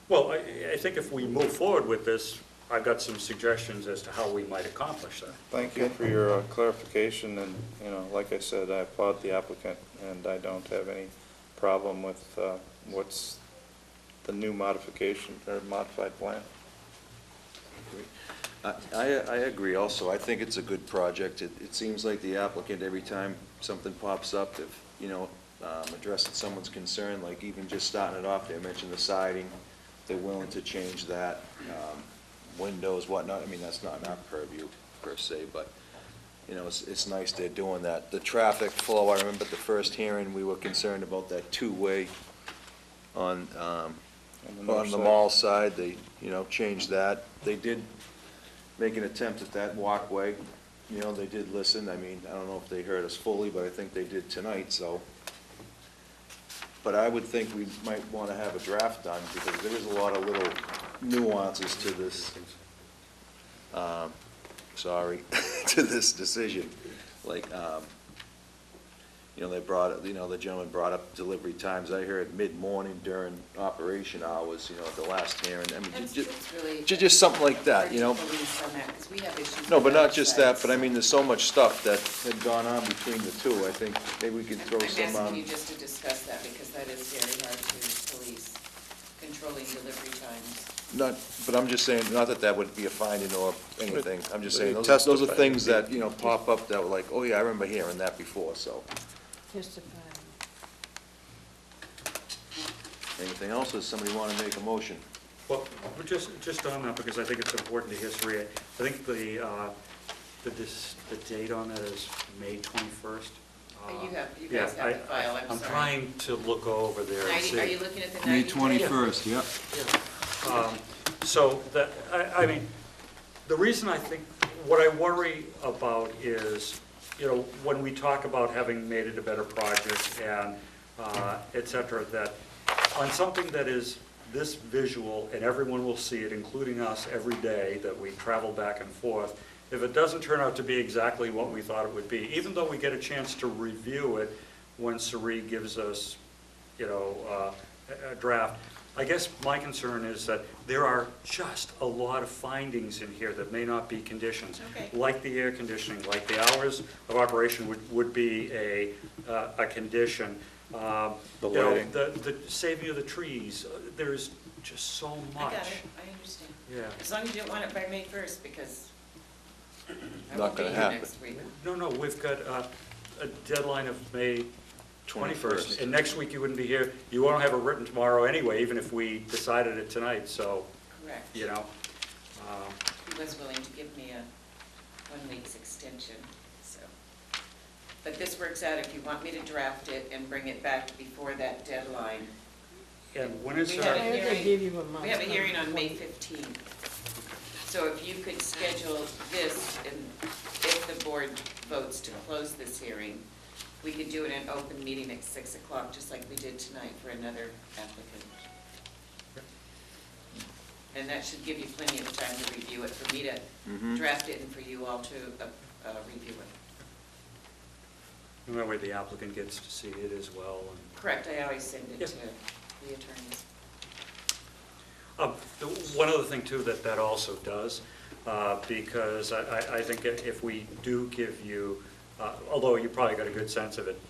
Well, I think if we move forward with this, I've got some suggestions as to how we might accomplish that. Thank you for your clarification, and, like I said, I applaud the applicant, and I don't have any problem with what's the new modification or modified plan. I agree also. I think it's a good project. It seems like the applicant, every time something pops up, if, addressing someone's concern, like even just starting it off, they mentioned the siding, they're willing to change that, windows, whatnot. I mean, that's not in our purview per se, but it's nice they're doing that. The traffic flow, I remember at the first hearing, we were concerned about that two-way on the mall side. They, changed that. They did make an attempt at that walkway. They did listen. I mean, I don't know if they heard us fully, but I think they did tonight, so. But I would think we might want to have a draft done, because there is a lot of little nuances to this, to this decision. Like, they brought up, the gentleman brought up delivery times. I heard mid-morning during operation hours, at the last hearing. I mean, just something like that, Police on that, 'cause we have issues No, with but not both just that, sides. but I mean, there's so much stuff that had gone on between the two. I think maybe we can throw I'm some, asking you just to discuss that, because that is very hard to police, controlling delivery times. but I'm just saying, not that that would be a finding or anything. I'm just saying, They those are testify. things that, pop up that were like, oh yeah, I remember hearing that before, so. Testify. Anything else, or does somebody want to make a motion? Well, just on that, because I think it's important to history, I think the date on that is May 21st. You guys have the file, I'm I'm sorry. trying to look over there and see. Are you looking at the May 90 days? 21st, yep. So that, I mean, the reason I think, what I worry about is, when we talk about having made it a better project and et cetera, that on something that is this visual, and everyone will see it, including us, every day that we travel back and forth, if it doesn't turn out to be exactly what we thought it would be, even though we get a chance to review it when Sari gives us, a draft, I guess my concern is that there are just a lot of findings in here that may not be conditions. Okay. Like the air conditioning, like the hours of operation would be a condition. The You know, lighting. the saving of the trees, there's just so much. I got it, I understand. Yeah. As long as you don't want it by May 1st, because I Not won't be gonna here happen. next week. No, we've got a deadline of May 21st. And next week you wouldn't be here. You won't have it written tomorrow anyway, even if we decided it tonight, so, Correct. you know. He was willing to give me a 1 week's extension, so. But this works out if you want me to draft it and bring it back before that deadline. And when is We our, have a They hearing- give you a month. We have a hearing on May 15th. So if you could schedule this, and if the board votes to close this hearing, we could do it in an open meeting at 6 o'clock, just like we did tonight for another applicant. And that should give you plenty of time to review it, for me to draft it and for you all to review it. that way the applicant gets to see it as well. And Correct, I always send it Yep. to the attorneys. One other thing too that also does, because I think if we do give you, although you probably got a good sense of it,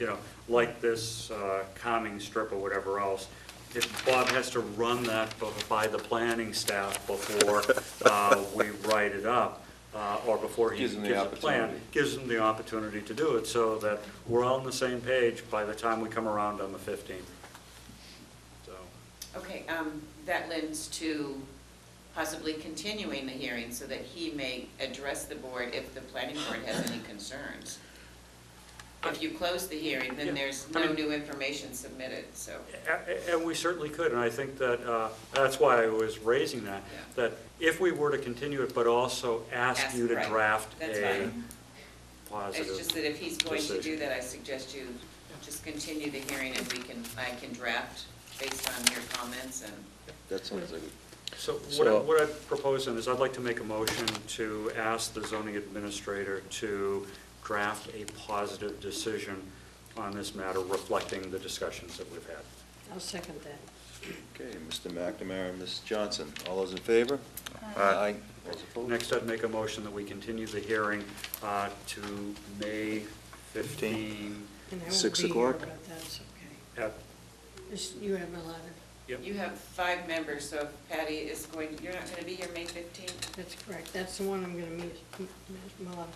like this calming strip or whatever else, if Bob has to run that by the planning staff before we write it up, or before he Gives gives them the a plan, opportunity. gives them the opportunity to do it, so that we're all on the same page by the time we come around on the 15th. So. Okay, that lends to possibly continuing the hearing so that he may address the board if the planning board has any concerns. If you close the hearing, Yeah. then there's I no mean- new information submitted, so. And we certainly could, and I think that, that's why I was raising that, Yeah. that if we were to continue it, but also ask you to right. draft That's a fine. positive It's just that if he's going to decision. do that, I suggest you just continue the hearing and I can draft based on your comments and. That sounds like So So- what I propose then is I'd like to make a motion to ask the zoning administrator to draft a positive decision on this matter, reflecting the discussions that we've had. I'll second that. Okay, Mr. McNamara and Ms. Johnson, all those in favor? Aye. Those opposed? Next, I'd make a motion that we continue the hearing to May 15. And I won't 6 be here, o'clock? but that's okay. At, You have a letter. yep. You have 5 members, so if Patty is going, you're not going to be here May 15th? That's correct. That's the one I'm going to meet, Ms. Muller.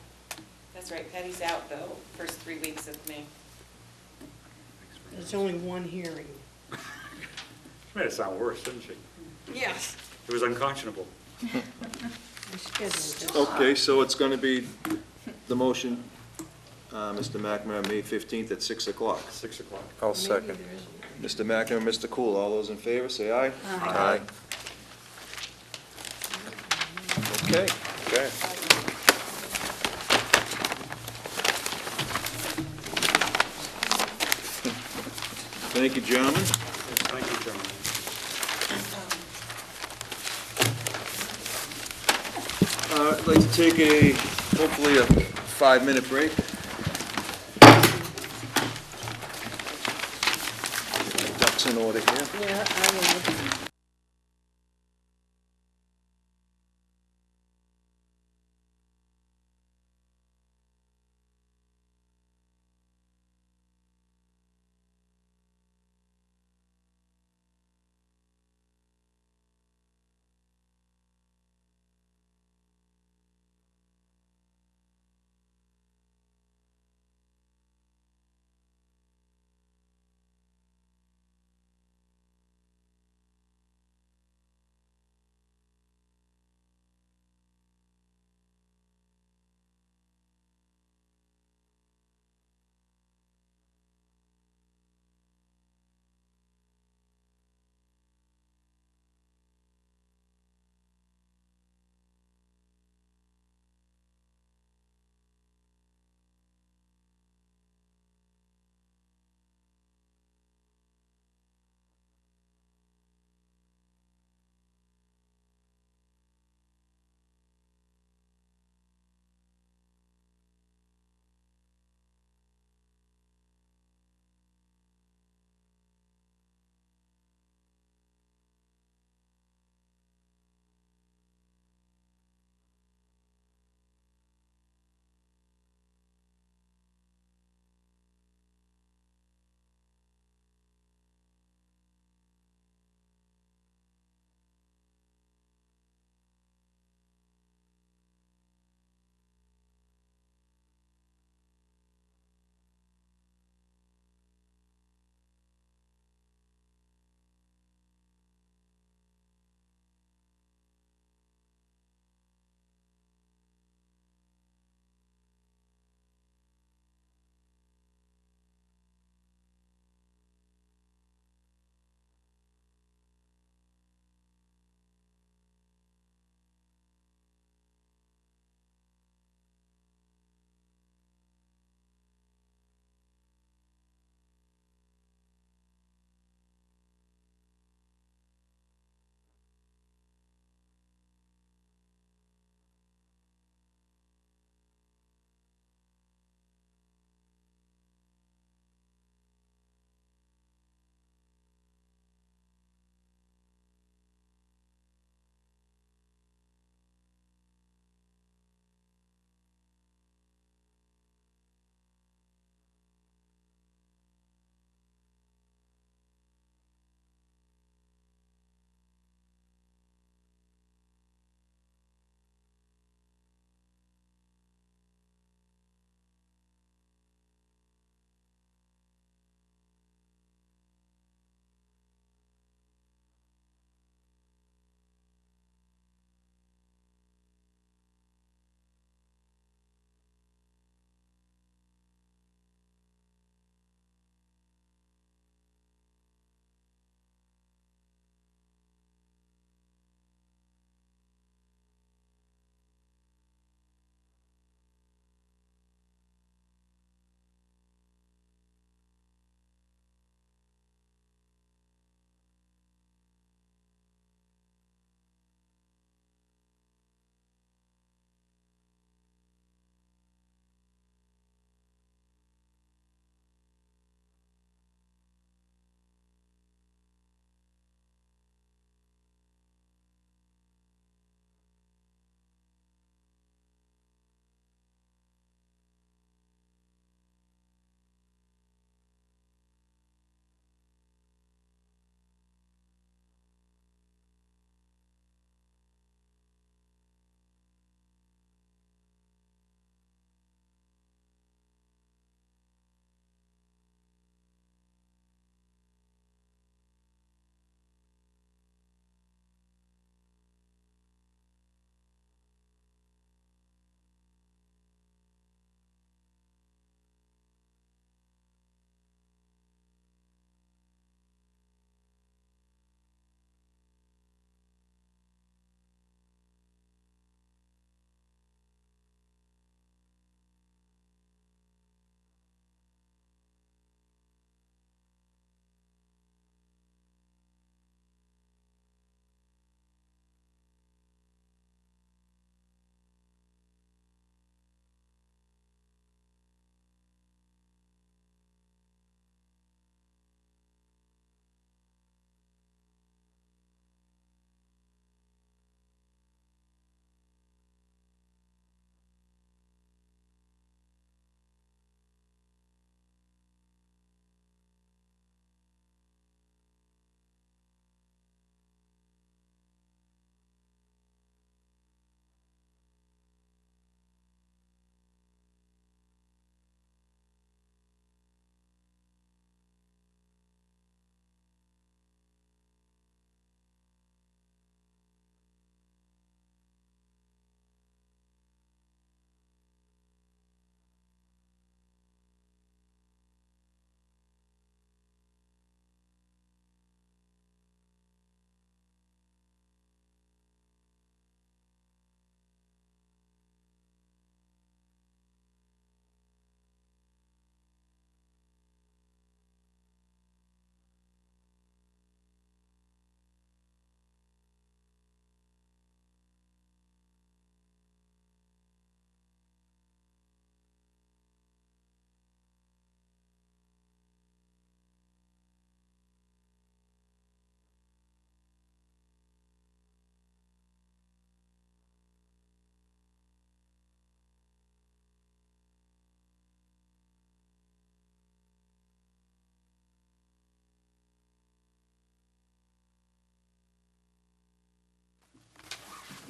That's right, Patty's out the first 3 weeks of May. There's only one hearing. Made it sound worse, didn't she? Yes. It was unconscionable. I scheduled it. Okay, so it's going to be the motion, Mr. McNamara, May 15th at 6 o'clock. 6 o'clock. I'll second. Mr. McNamara, Mr. Cool, all those in favor, say aye. Aye. Okay. Okay. Thank you, gentlemen. Thank you, gentlemen. I'd like to take hopefully a 5-minute break. Ducks in order here. Yeah, I will.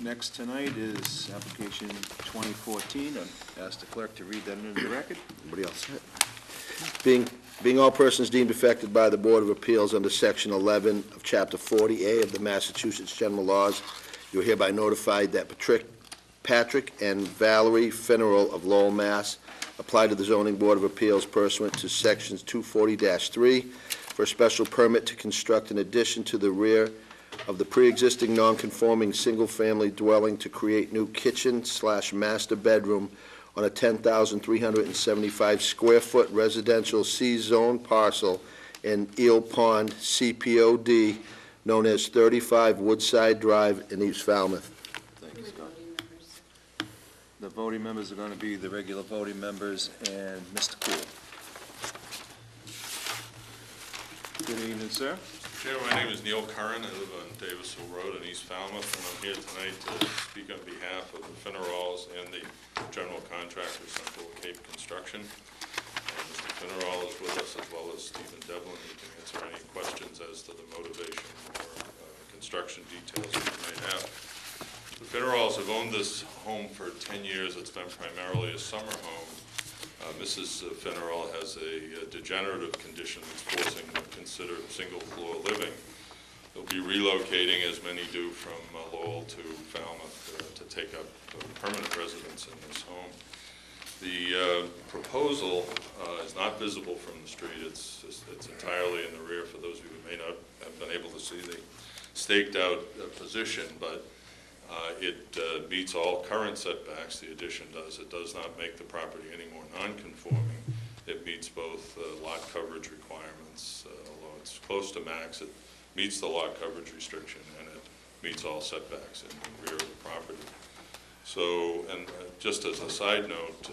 Next tonight is application 2014. I'll ask the clerk to read that into the record. Anybody else? Being all persons deemed affected by the Board of Appeals under Section 11 of Chapter 40A of the Massachusetts General Laws, you are hereby notified that Patrick and Valerie Finneral of Lowell, Mass. Apply to the Zoning Board of Appeals pursuant to Sections 240-3 for a special permit to construct an addition to the rear of the pre-existing non-conforming single-family dwelling to create new kitchen/master bedroom on a 10,375 square foot residential C-zone parcel in Eel Pond, CPOD, known as 35 Woodside Drive in East Falmouth. Thank you, Scott. The voting members are going to be the regular voting members and Mr. Cool. Good evening, sir. Chair, my name is Neil Curran. I live on Davisville Road in East Falmouth, and I'm here tonight to speak on behalf of the Finnerals and the general contractor, Central Cape Construction. Mr. Finneral is with us, as well as Stephen Devlin, who can answer any questions as to the motivation or construction details that you may have. The Finnerals have owned this home for 10 years. It's been primarily a summer home. Mrs. Finneral has a degenerative condition that's forcing them to consider single-floor living. They'll be relocating, as many do, from Lowell to Falmouth to take up permanent residence in this home. The proposal is not visible from the street. It's entirely in the rear. For those of you who may not have been able to see the staked-out position, but it meets all current setbacks. The addition does. It does not make the property any more non-conforming. It meets both lot coverage requirements, although it's close to max. It meets the lot coverage restriction, and it meets all setbacks in the rear of the property. So, and just as a side note,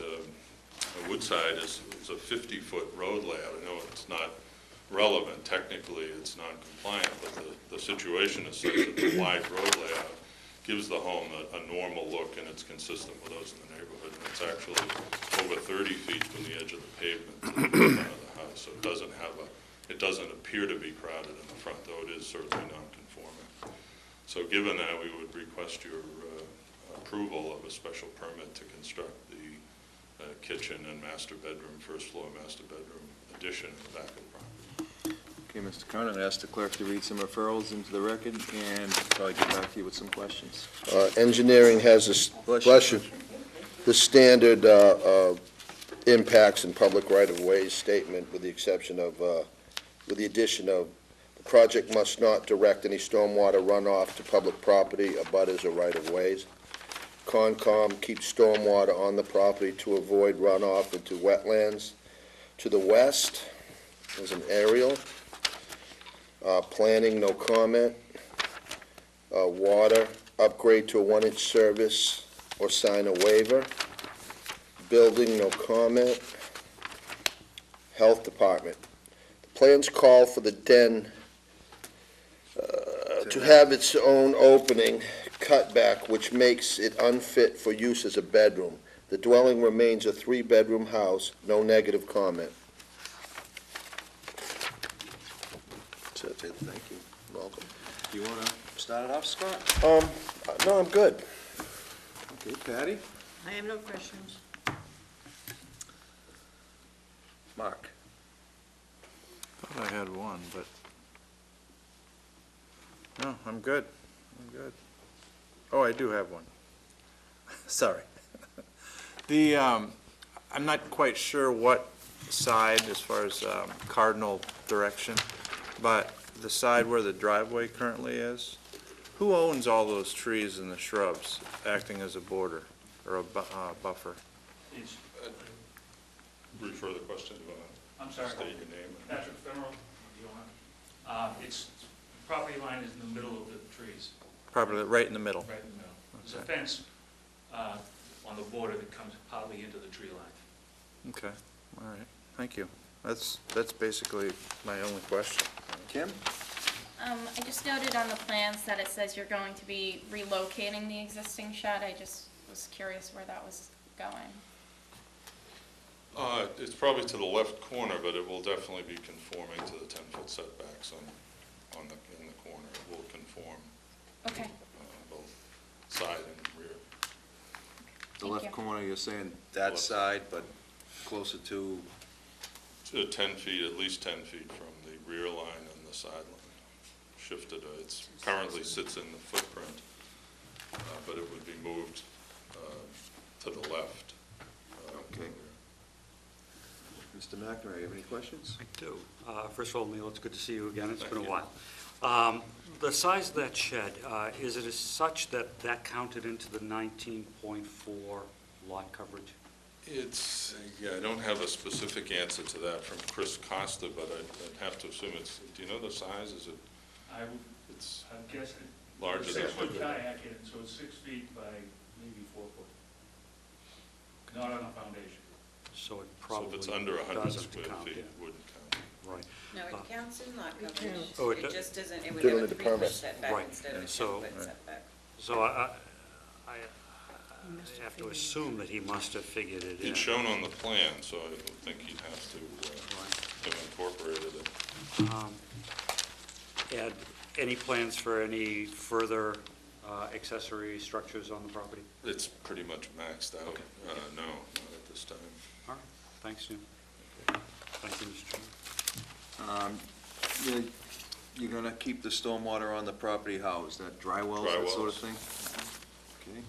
Woodside is a 50-foot road layout. I know it's not relevant. Technically, it's non-compliant, but the situation is such that the wide road layout gives the home a normal look, and it's consistent with those in the neighborhood. And it's actually over 30 feet from the edge of the pavement to the front of the house. So it doesn't appear to be crowded in the front, though it is certainly non-conforming. So given that, we would request your approval of a special permit to construct the kitchen and master bedroom, first floor master bedroom addition in the back of the property. Okay, Mr. Curran, I asked the clerk to read some referrals into the record and probably get back to you with some questions. Engineering has the standard impacts and public right-of-ways statement, with the exception of, with the addition of, the project must not direct any stormwater runoff to public property, abutters, or right-of-ways. Concom keeps stormwater on the property to avoid runoff into wetlands. To the west is an aerial. Planning, no comment. Water, upgrade to a 1-inch service or sign a waiver. Building, no comment. Health Department. The plans call for the den to have its own opening cutback, which makes it unfit for use as a bedroom. The dwelling remains a 3-bedroom house, no negative comment. That's it, thank you. Welcome. Do you want to start it off, Scott? No, I'm good. Okay, Patty? I have no questions. Mark? Thought I had one, but no, I'm good. I'm good. Oh, I do have one. Sorry. I'm not quite sure what side, as far as cardinal direction, but the side where the driveway currently is, who owns all those trees and the shrubs acting as a border or a buffer? Refer the question to I'm sorry. state your name. Patrick Finneral, the owner. Its property line is in the middle of the trees, Property right in the middle. right in the middle. There's a Okay. fence on the border that comes partly into the tree line. Okay, all right, thank you. That's basically my only question. Kim? I just noted on the plans that it says you're going to be relocating the existing shed. I just was curious where that was going. It's probably to the left corner, but it will definitely be conforming to the 10-foot setbacks in the corner. It will conform Okay. both side and rear. The Thank left you. corner, you're saying that Left. side, but closer to, To 10 feet, at least 10 feet from the rear line and the sideline. Shifted, it currently sits in the footprint, but it would be moved to the left. Okay. Mr. McNamara, you have any questions? I do. First of all, Neil, it's good to see you again. It's been a while. The size of that shed, is it as such that that counted into the 19.4 lot coverage? It's, yeah, I don't have a specific answer to that from Chris Costa, but I'd have to assume it's, do you know the size? Is it, it's I'm guessing. larger than? 6 foot kayak, and so it's 6 feet by maybe 4 foot. Not on a foundation. So it So probably if it's under 100 doesn't square count, feet, yeah. it wouldn't count. Right. No, it counts in lot It coverage. counts. Oh, it It does? just doesn't, it would Still have a need the 3 permit. foot setback Right. instead of a 10 So- foot setback. So I have to assume that he must have figured it in. It's shown on the plan, so I would think he'd have to have incorporated it. Ed, any plans for any further accessory structures on the property? It's pretty much maxed out. Okay. No, not at this time. All right, thanks, Jim. Thank you, Mr. Chairman. You're gonna keep the stormwater on the property, how, is that dry wells, that sort of Dry thing? Okay.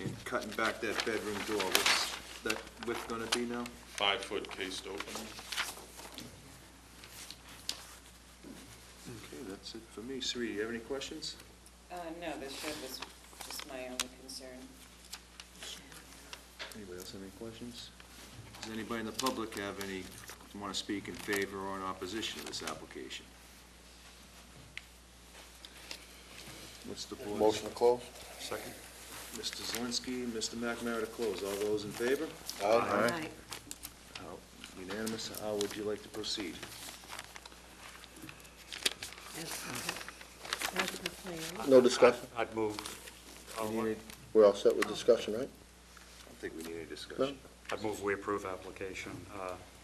And cutting back that bedroom door, what's that width gonna be now? 5-foot cased opening. Okay, that's it for me. Sri, you have any questions? No, the shed was just my only concern. Anybody else have any questions? Does anybody in the public have any, want to speak in favor or in opposition to this application? What's the board's? Motion to close? Second? Mr. Zelinski, Mr. McNamara to close. All those in favor? Aye. Unanimous. How would you like to proceed? As the plan. No discussion? I'd move, You need- We're all set with discussion, right? I don't think we need any discussion. I'd move we approve application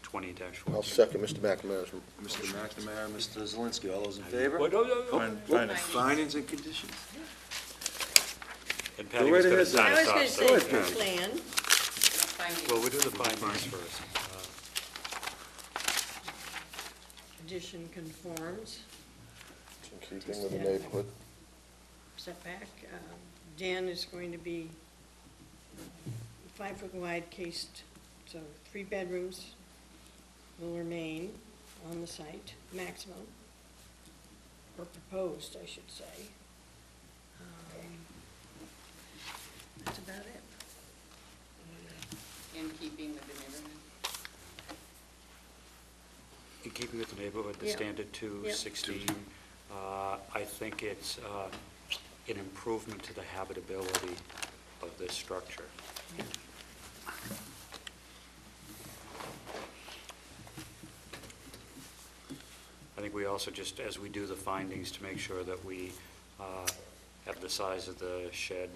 20-14. I'll second Mr. McNamara's. Mr. McNamara, Mr. Zelinski, all those in favor? Wait, no, no, no. Fine. Findings and conditions. And Patty Go was right going to ahead, sign I was us going off. to so- say, ahead, the Patty. plan, Well, we do the findings first. condition conforms, In keeping with the neighborhood. setback. Dan is going to be 5 foot wide cased, so 3 bedrooms will remain on the site, maximum, or proposed, I should say. That's about it. In keeping with the neighborhood. In keeping with the neighborhood, the Yeah. standard 216, I think it's an improvement to the habitability of this structure. I think we also just, as we do the findings, to make sure that we have the size of the shed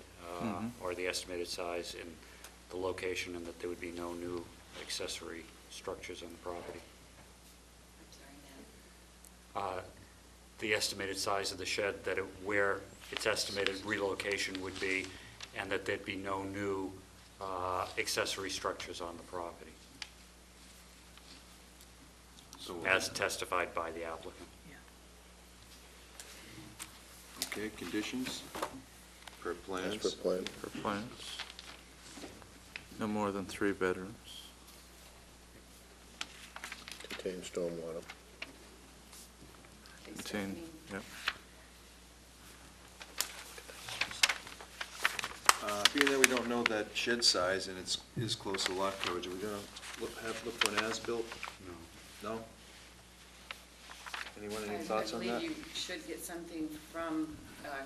or the estimated size in the location, and that there would be no new accessory structures on the property. I'm sorry, The estimated size of the shed, where its estimated relocation would be, and that there'd be no new accessory structures on the property, So, as testified by the applicant. okay, conditions per As plans. per plan. For plans. No more than 3 bedrooms. Contain stormwater. They Contain, certainly- yep. Being that we don't know that shed size and it's close to lot coverage, are we gonna look for an as-built? No. No? Anyone, any thoughts on I that? believe you should get something from,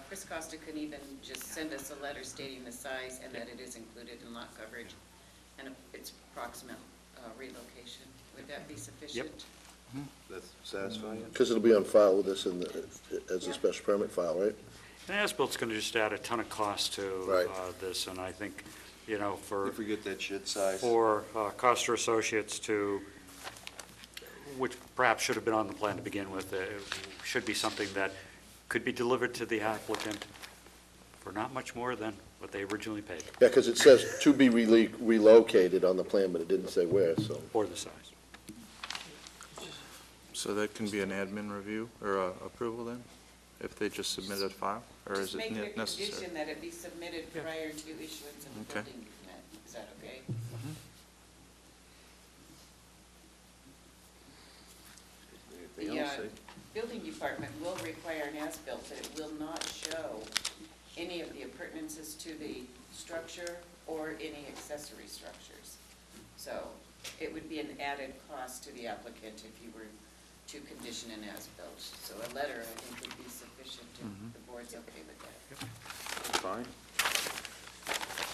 Chris Costa could even just send us a letter stating the size and that it is included in lot coverage and its approximate relocation. Would that be sufficient? That's satisfying? Because it'll be on file with us as a special permit file, right? And as-bilt's going to just add a ton of cost to Right. this, and I think, for If we get that shed size. Costa Associates which perhaps should have been on the plan to begin with, should be something that could be delivered to the applicant for not much more than what they originally paid, Yeah, because it says to be relocated on the plan, but it didn't say where, so. for the size. So that can be an admin review or approval then, if they just submit a file, or is Just it make it a necessary? condition that it be submitted Yeah. prior to issuance of the Okay. building permit. Is that okay? Anything The else, eh? building department will require an as-built, but it will not show any of the appurtenances to the structure or any accessory structures. So it would be an added cost to the applicant if you were to condition an as-built. So a letter, I think, would be sufficient if the board's okay with that. That's fine.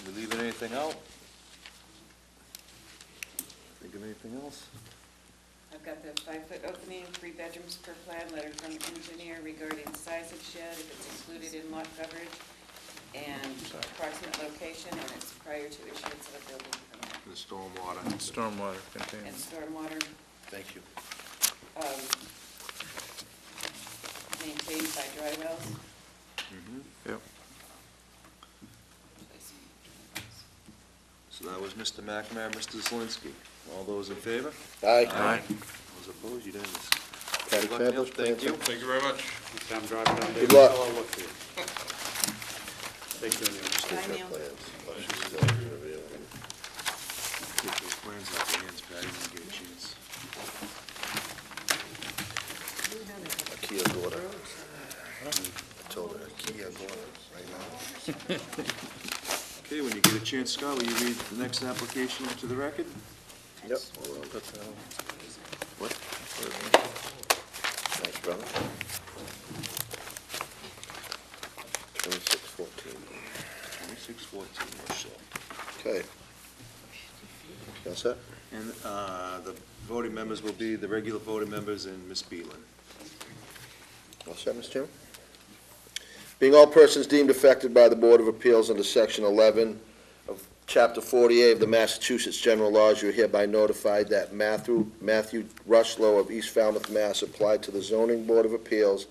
We leaving anything out? Think of anything else? I've got the 5-foot opening, 3 bedrooms per plan, letter from engineer regarding size of shed, if it's included in lot coverage, and approximate location, and it's prior to issuance of a building permit. The stormwater. Stormwater And containment. stormwater, Thank you. maintained by dry wells. Yep. So that was Mr. McNamara, Mr. Zelinski. All those in favor? Aye. Aye. Those opposed, unanimous. County Good luck, Neil. samples, Thank you. Thank you very much. Next time driving down Good Davis, luck. I'll look for you. Thank you, Neil. Bye, Neil. Get those plans out the hands, Patty, when you get a chance. A Kia daughter. I told her, a Kia daughter, right now. Okay, when you get a chance, Scott, will you read the next application to the record? Yep. What? Thanks, brother. 2614. 2614 or so. Okay. You all set? And the voting members will be the regular voting members and Ms. Beelan. All set, Mr. Chairman? Being all persons deemed affected by the Board of Appeals under Section 11 of Chapter 48 of the Massachusetts General Laws, you are hereby notified that Matthew Rushlow of East Falmouth, Mass. applied to the Zoning Board of Appeals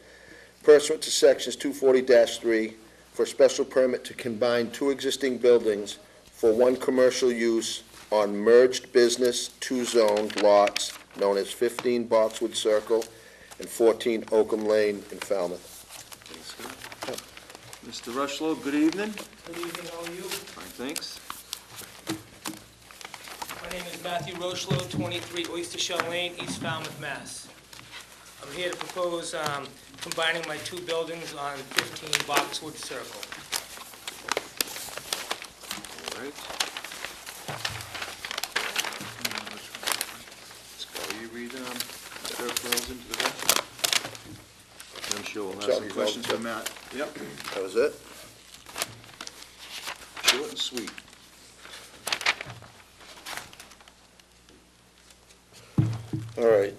pursuant to Sections 240-3 for a special permit to combine 2 existing buildings for 1 commercial use on merged business 2-zoned lots known as 15 Boxwood Circle and 14 Oakham Lane in Falmouth. Thanks, Scott. Mr. Rushlow, good evening. Good evening, how are you? Fine, thanks. My name is Matthew Rochlow, 23 Oyster Shell Lane, East Falmouth, Mass. I'm here to propose combining my 2 buildings on 15 Boxwood Circle. All right. Scott, will you read Mr. Referrals into the record? I'm sure we'll have some questions for Matt. Yep, That was it? short and sweet. All right.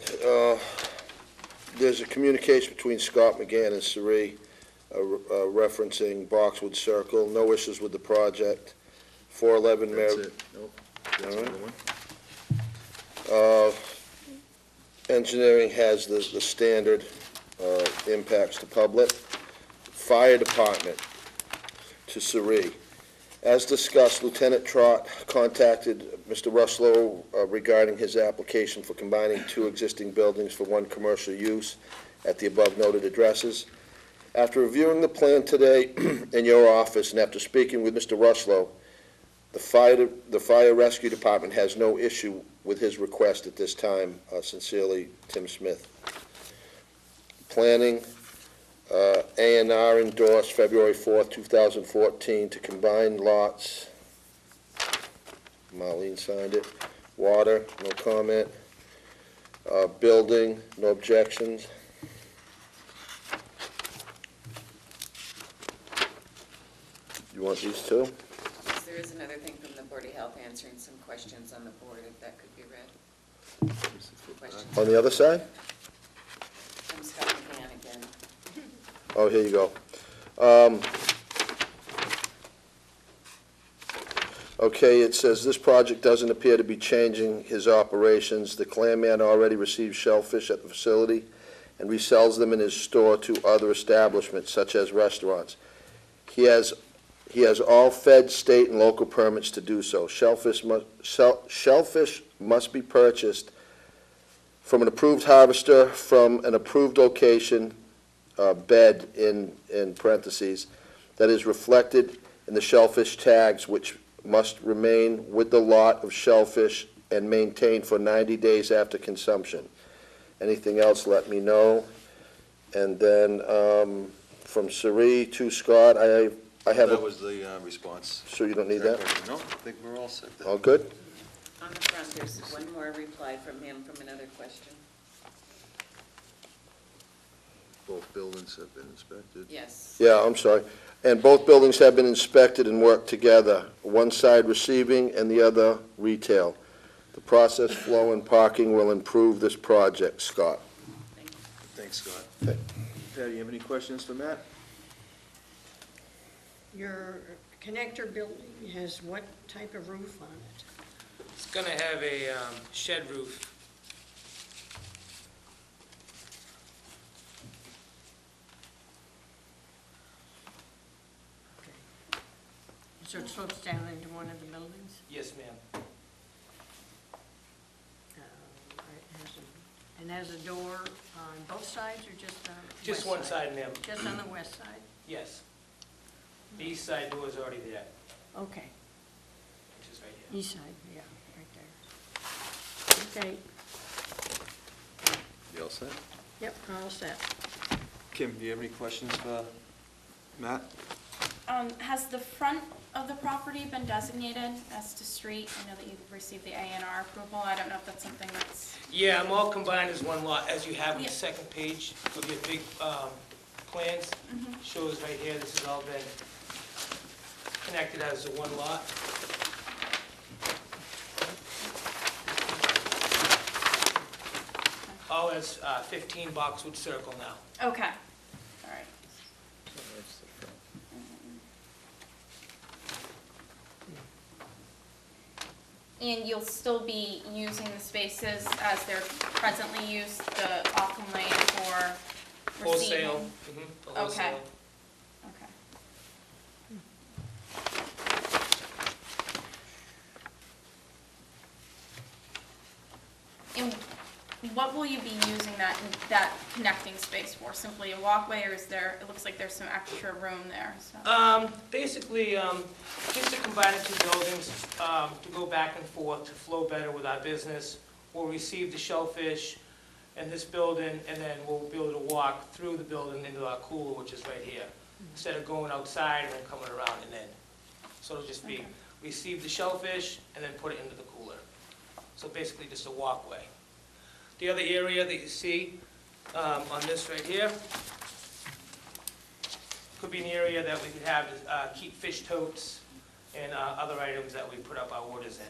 There's a communication between Scott McGann and Sari referencing Boxwood Circle. No issues with the project. 411 That's Mary. it. Nope. That's All the right. one. Engineering has the standard impacts to public. Fire Department to Sari. As discussed, Lieutenant Trott contacted Mr. Rushlow regarding his application for combining 2 existing buildings for 1 commercial use at the above noted addresses. After reviewing the plan today in your office and after speaking with Mr. Rushlow, the Fire Rescue Department has no issue with his request at this time. Sincerely, Tim Smith. Planning, A&R endorsed February 4th, 2014 to combine lots. Marlene signed it. Water, no comment. Building, no objections. You want these 2? Yes, there is another thing from the Board of Health answering some questions on the board, if that could be read. Questions On the other side? from Scott McGann again. Oh, here you go. Okay, it says, this project doesn't appear to be changing his operations. The clam man already receives shellfish at the facility and resells them in his store to other establishments, such as restaurants. He has He has all fed, state, and local permits to do so. Shellfish must be purchased from an approved harvester from an approved location, bed in parentheses, that is reflected in the shellfish tags, which must remain with the lot of shellfish and maintained for 90 days after consumption. Anything else, let me know. And then from Sari to Scott, I have That a, was the response. so you don't need that? No, I think we're all set there. All good? On the front, there's one more reply from him from another question. Both buildings have been inspected. Yes. Yeah, I'm sorry. And both buildings have been inspected and worked together, one side receiving and the other retail. The process flow and parking will improve this project. Scott? Thanks, Scott. Okay. Patty, you have any questions for Matt? Your connector building has what type of roof on it? It's going to have a shed roof. Okay. So it slopes down into one of the buildings? Yes, ma'am. And has a door on both sides or just on the Just west one side, ma'am. Just on the west side? Yes. The east side door is already there, Okay, which is right here. east side, yeah, right there. Okay, You all set? yep, all set. Kim, do you have any questions for Matt? Has the front of the property been designated as to street? I know that you've received the A&R approval. I don't know if that's something that's... Yeah, I'm all combined as one lot, as you have on the Yeah. second page of your big plans. Shows right here, this has all been connected as a one lot. All as 15 Boxwood Circle now. Okay, all right. And you'll still be using the spaces as they're presently used, the Auckland Lane for receiving? Wholesale. For Okay. wholesale. Okay. And what will you be using that connecting space for? Simply a walkway, or is there, it looks like there's some extra room there, so. Basically, just to combine the two buildings, to go back and forth, to flow better with our business. We'll receive the shellfish in this building, and then we'll be able to walk through the building into our cooler, which is right here, instead of going outside and then coming around and in. So it'll just be, Okay. receive the shellfish and then put it into the cooler. So basically just a walkway. The other area that you see on this right here could be an area that we could have to keep fish totes and other items that we put up our orders in.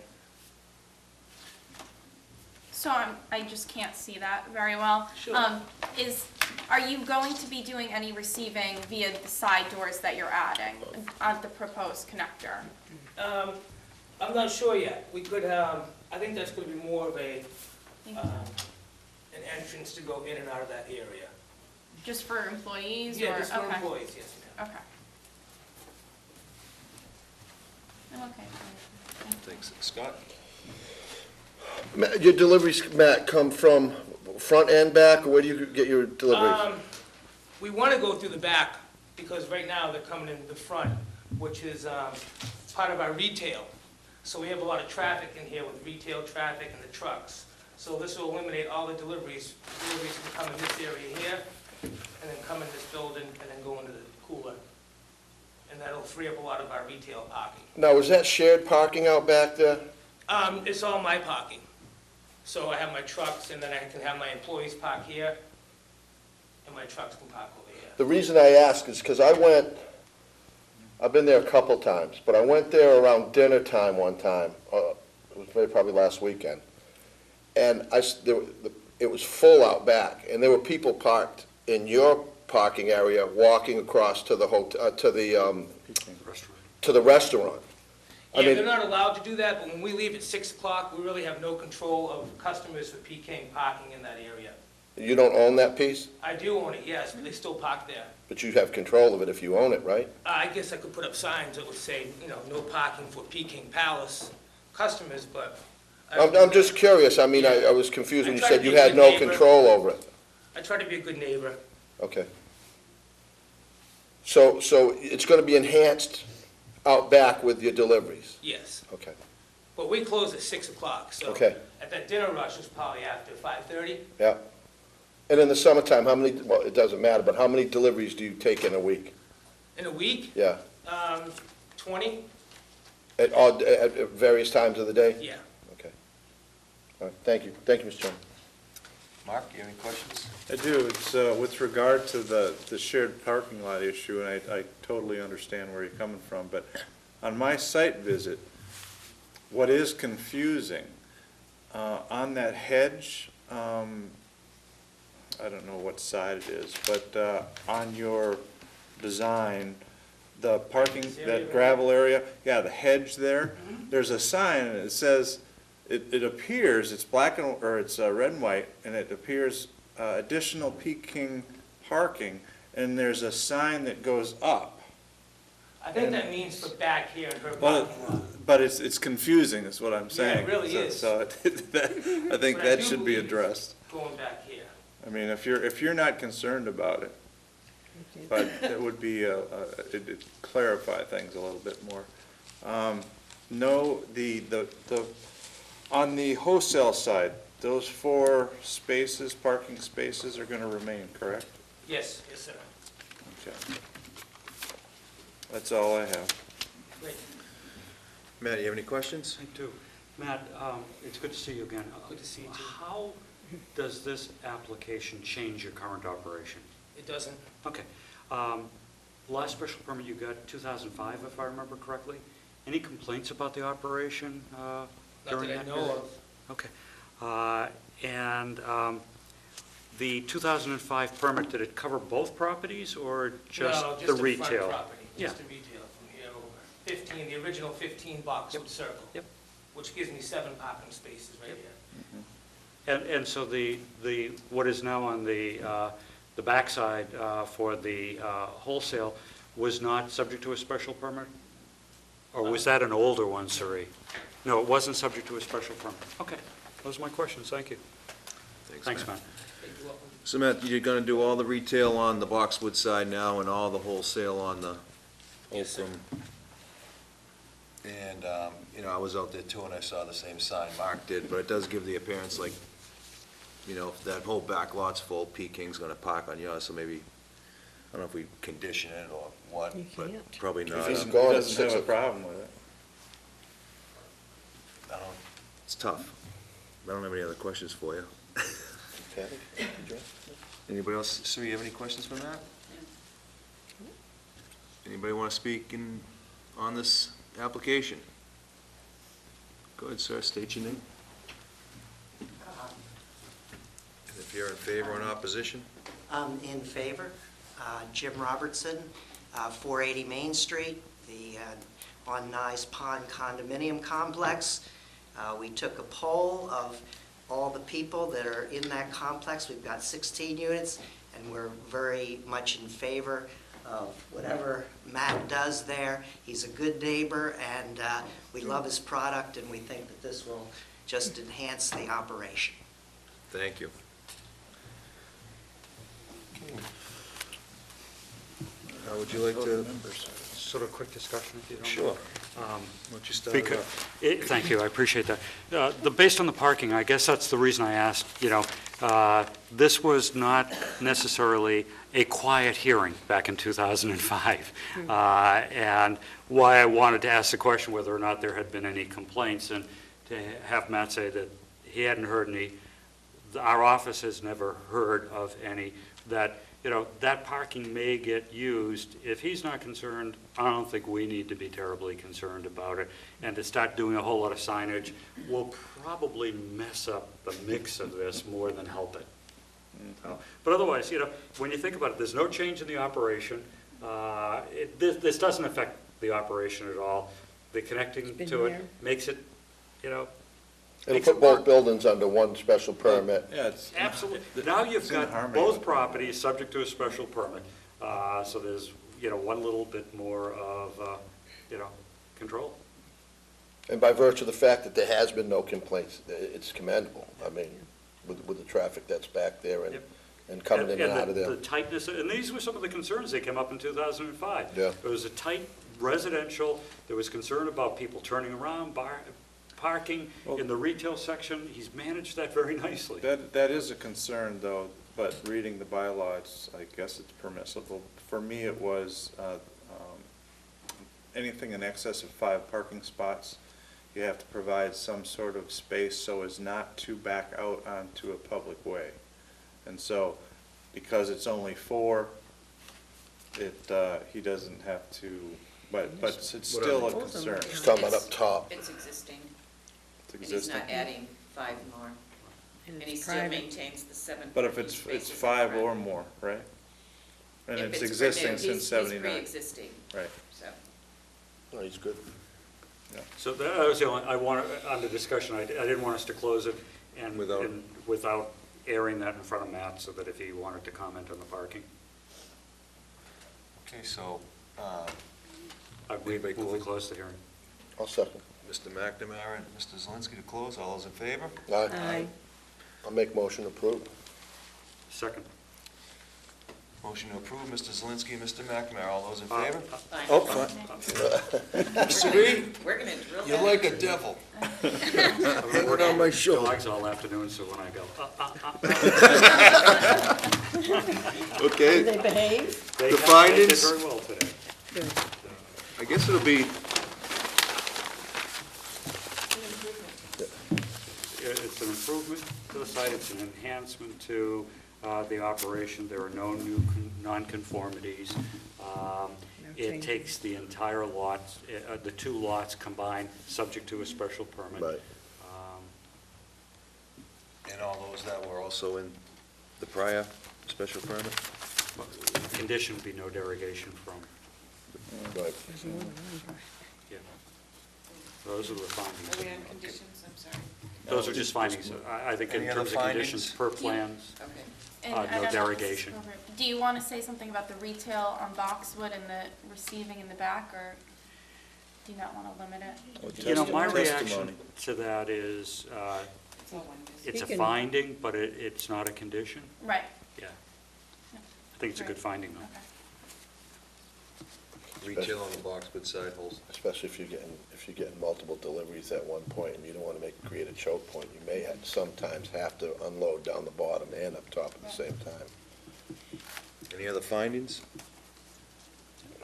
So I just can't see that very well. Sure. Are you going to be doing any receiving via the side doors that you're adding on the proposed connector? I'm not sure yet. We could, I think that's going to be more of a, an entrance to go in and out of that area. Just for employees? Yeah, or- just for okay. employees, yes, ma'am. Okay. Okay. Thanks. Scott? Your deliveries, Matt, come from front and back, or where do you get your deliveries? We want to go through the back, because right now they're coming in the front, which is part of our retail. So we have a lot of traffic in here with retail traffic and the trucks. So this will eliminate all the deliveries. Deliveries can come in this area here, and then come in this building, and then go into the cooler. And that'll free up a lot of our retail parking. Now, is that shared parking out back there? It's all my parking. So I have my trucks, and then I can have my employees park here, and my trucks can park over here. The reason I ask is because I've been there a couple times, but I went there around dinner time one time, it was probably last weekend. And it was full out back, and there were people parked in your parking area, walking across to the hotel, to the restaurant. I Yeah, mean, they're not allowed to do that, but when we leave at 6 o'clock, we really have no control of customers for PKing parking in that area. You don't own that piece, I do own it, yes, but they still park there. but you have control of it if you own it, right? I guess I could put up signs that would say, no parking for Peking Palace customers, but. I'm just curious, I mean, I was confused when I you try to said you be a had good no neighbor. control over it. I try to be a good neighbor. Okay. So it's gonna be enhanced out back with your deliveries? Yes, Okay, but we close at 6 o'clock, so. Okay. At that dinner rush is probably after 5:30. yeah. And in the summertime, how many, well, it doesn't matter, but how many deliveries do you take in a week? In a week, Yeah, 20, at various times of the day? yeah. Okay. All right, thank you, Mr. Chairman. Mark, you have any questions? I do. It's with regard to the shared parking lot issue, and I totally understand where you're coming from, but on my site visit, what is confusing, on that hedge, I don't know what side it is, but on your design, the parking, that gravel area, yeah, the hedge there, there's a sign, and it says, it appears, it's black and, or it's red and white, and it appears additional Peking parking, and there's a sign that goes up. I think that means for back here in her Well, parking lot. but it's confusing, is what I'm saying. really So- is. So I think But I that do should be believe addressed. Going back here. I mean, if you're not concerned about it, but it would be, it'd clarify things a little bit more. No, on the wholesale side, those 4 spaces, parking spaces are gonna remain, correct? Yes, sir. Okay. That's all I have. Great. Matt, you have any questions? I do. Matt, it's good to see you again. Good to see you too. How does this application change your current operation? It doesn't. Okay. Last special permit you got, 2005, if I remember correctly. Any complaints about the operation during that Not that I period? know of. Okay. And the 2005 permit, did it cover both properties or just No, the just the retail? front property, Yeah. just the retail from here over. 15, the original 15 Boxwood Circle. Yep. Which gives me 7 parking spaces right Yep. here. And so the what is now on the backside for the wholesale was not subject to a special permit? Or was that an older one, Suri? No, it wasn't subject to a special permit. Okay, those are my questions, thank you. Thanks, Matt. You're welcome. So Matt, you're gonna do all the retail on the Boxwood side now and all the wholesale on the Yes, sir. Oakland? And, I was out there too and I saw the same sign Mark did, but it does give the appearance like, if that whole back lot's full, Peking's gonna park on yours, so maybe, I don't know if we condition it or what, You but can't. probably not. If he's He gone at doesn't 6 have a o'clock. problem with it. I don't, it's tough. I don't have any other questions for you. Kathy, did you? Anybody else? Sue, you have any questions for Matt? Anybody want to speak on this application? Go ahead, sir, state your name. And if you're in favor or in opposition? In favor. Jim Robertson, 480 Main Street, the on Nye Pond condominium complex. We took a poll of all the people that are in that complex. We've got 16 units, and we're very much in favor of whatever Matt does there. He's a good neighbor, and we love his product, and we think that this will just enhance the operation. Thank you. Would you like to? Sort of a quick discussion, if you don't mind. Sure. Why don't you start it Because, off? thank you, I appreciate that. Based on the parking, I guess that's the reason I asked, this was not necessarily a quiet hearing back in 2005. And why I wanted to ask the question whether or not there had been any complaints, and to have Matt say that he hadn't heard any, our office has never heard of any, that that parking may get used. If he's not concerned, I don't think we need to be terribly concerned about it. And to start doing a whole lot of signage will probably mess up the mix of this more than help it. But otherwise, when you think about it, there's no change in the operation. This doesn't affect the operation at all. The connecting to it makes it, It'll Makes it put both work. buildings under one special permit. Yeah, it's. Absolutely. Now you've it's in got harmony both with- properties subject to a special permit. So there's, one little bit more of, control. And by virtue of the fact that there has been no complaints, it's commendable. I mean, with the traffic that's back there and, Yep. and coming in and out of the there. tightness, and these were some of the concerns that came up in 2005. Yeah. There was a tight residential, there was concern about people turning around, parking in the retail section. He's managed that very nicely. That is a concern, though, but reading the bylaw, I guess it's permissible. For me, it was anything in excess of 5 parking spots, you have to provide some sort of space so as not to back out onto a public way. And so, because it's only 4, he doesn't have to, but it's still a concern. He's talking about up top. It's existing, It's and he's existing. not adding 5 more. And he still maintains the 7 But if parking it's spaces in 5 front. or more, right? And If it's it's existing permitted, since he's 79. pre-existing, Right. so. No, he's good. So that was the only, under discussion, I didn't want us to close it and without airing that in front of Matt, so that if he wanted to comment on the parking. Okay, so, I move we close the hearing. I'll second. Mr. McNamara and Mr. Zelinski to close, all those in favor? Aye. I'll make motion approved. Second. Motion to approve, Mr. Zelinski and Mr. McNamara, all those in favor? Fine. Oh, fine. Sri, We're gonna drill you're that like a into- devil. Hang it on my shoulder. Dogs all afternoon, so when I go, Okay, They behave? They The did findings? very well today. I guess it'll be, It's an improvement to the site, it's an enhancement to the operation. There are no new nonconformities. It takes the entire lot, the 2 lots combined, subject to a special permit. right. And all those that were also in the prior special permit? Condition would be no derogation from, Right. yeah. Those are the Are findings. we on conditions? I'm sorry. Those are just findings. I think in Any other terms of conditions findings? per plans, Okay. And no I don't know if derogation. it's over- Do you want to say something about the retail on Boxwood and the receiving in the back, or do you not want to limit it? My reaction Testimony. to that is, It's all one business. it's a He can- finding, but it's not a condition. Right. Yeah. I think it's a good finding, though. Okay. Retail on the Boxwood side holds. Especially if you're getting multiple deliveries at one point, and you don't want to create a choke point. You may sometimes have to unload down the bottom and up top at the same time. Any other findings?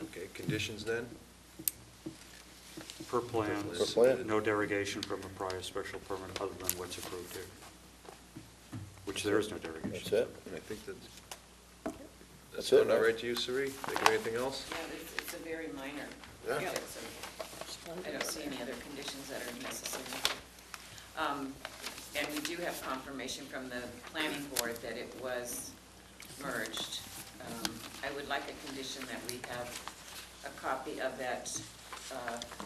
Okay, conditions then? Per plans. Per plan. No derogation from a prior special permit other than what's approved here. Which there is no derogation. That's it? And I think that's That's it, sound all right? right to you, Sari? Think of anything else? Yeah, it's a very minor Yeah. project, so I don't see any other conditions that are necessary. And we do have confirmation from the planning board that it was merged. I would like a condition that we have a copy of that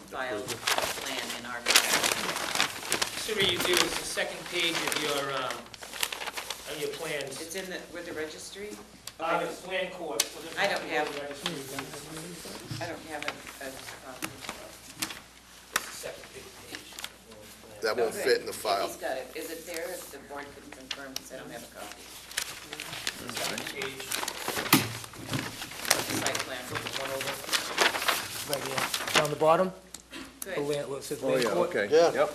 filed plan in our file. Siri, there was the second page of your plans. It's in with the registry? It's land court. I don't have a copy. It's the second big page. That won't Okay. fit in the If file. he's got it. Is it there? If the board can confirm, because I don't have a copy. Second page. Site plan. One over. Right here. On the bottom, the Good. land, well, it says Oh, land yeah, court. okay. Yeah. Yep.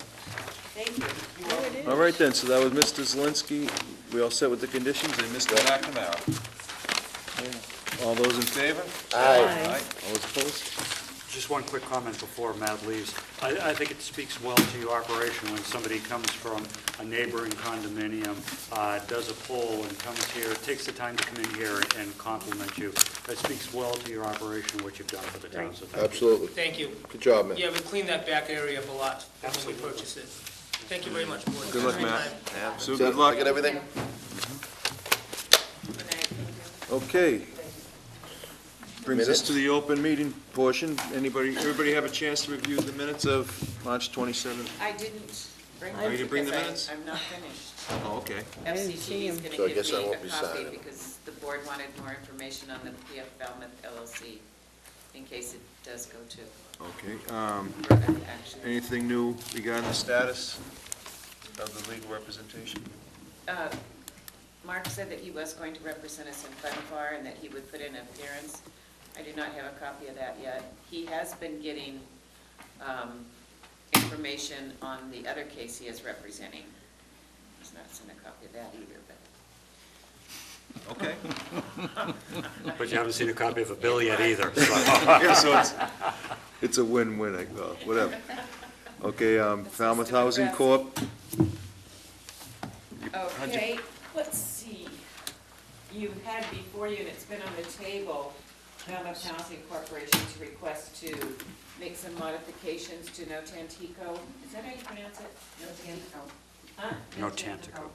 Thank you. All right then, so that was Mr. Zelinski. We all set with the conditions, and Mr. McNamara. All those in favor? Aye. All those opposed? Just one quick comment before Matt leaves. I think it speaks well to your operation when somebody comes from a neighboring condominium, does a poll and comes here, takes the time to come in here and compliment you. That speaks well to your operation, what you've done for the town, so thank you. Absolutely. Thank you. Good job, man. Yeah, we cleaned that back area up a lot when we purchased it. Thank you very much, board. Good luck, Have a Matt. time. Yeah, Sue, Is that- good luck. I get everything? Good night. Thank you. Okay. Brings us Minutes? to the open meeting portion. Everybody have a chance to review the minutes of March 27th? I didn't bring Oh, you didn't bring the because minutes? I'm not finished. Oh, okay. FCC is So I gonna guess I give me won't a be copy signing. because the board wanted more information on the PF Falmouth LLC in case it does go to Okay, action. anything new regarding the status of the legal representation? Mark said that he was going to represent us in Funbar and that he would put in an appearance. I do not have a copy of that yet. He has been getting information on the other case he is representing. He's not sent a copy of that either, but Okay. But you haven't seen a copy of a bill yet either, so. Yeah, so it's a win-win, whatever. Okay, Falmouth Housing Corp. okay, let's see. You had before you, and it's been on the table, Falmouth Housing Corporation to request to make some modifications to No Tantico. Is that how you pronounce it? No Tantico? Huh? No Tantico.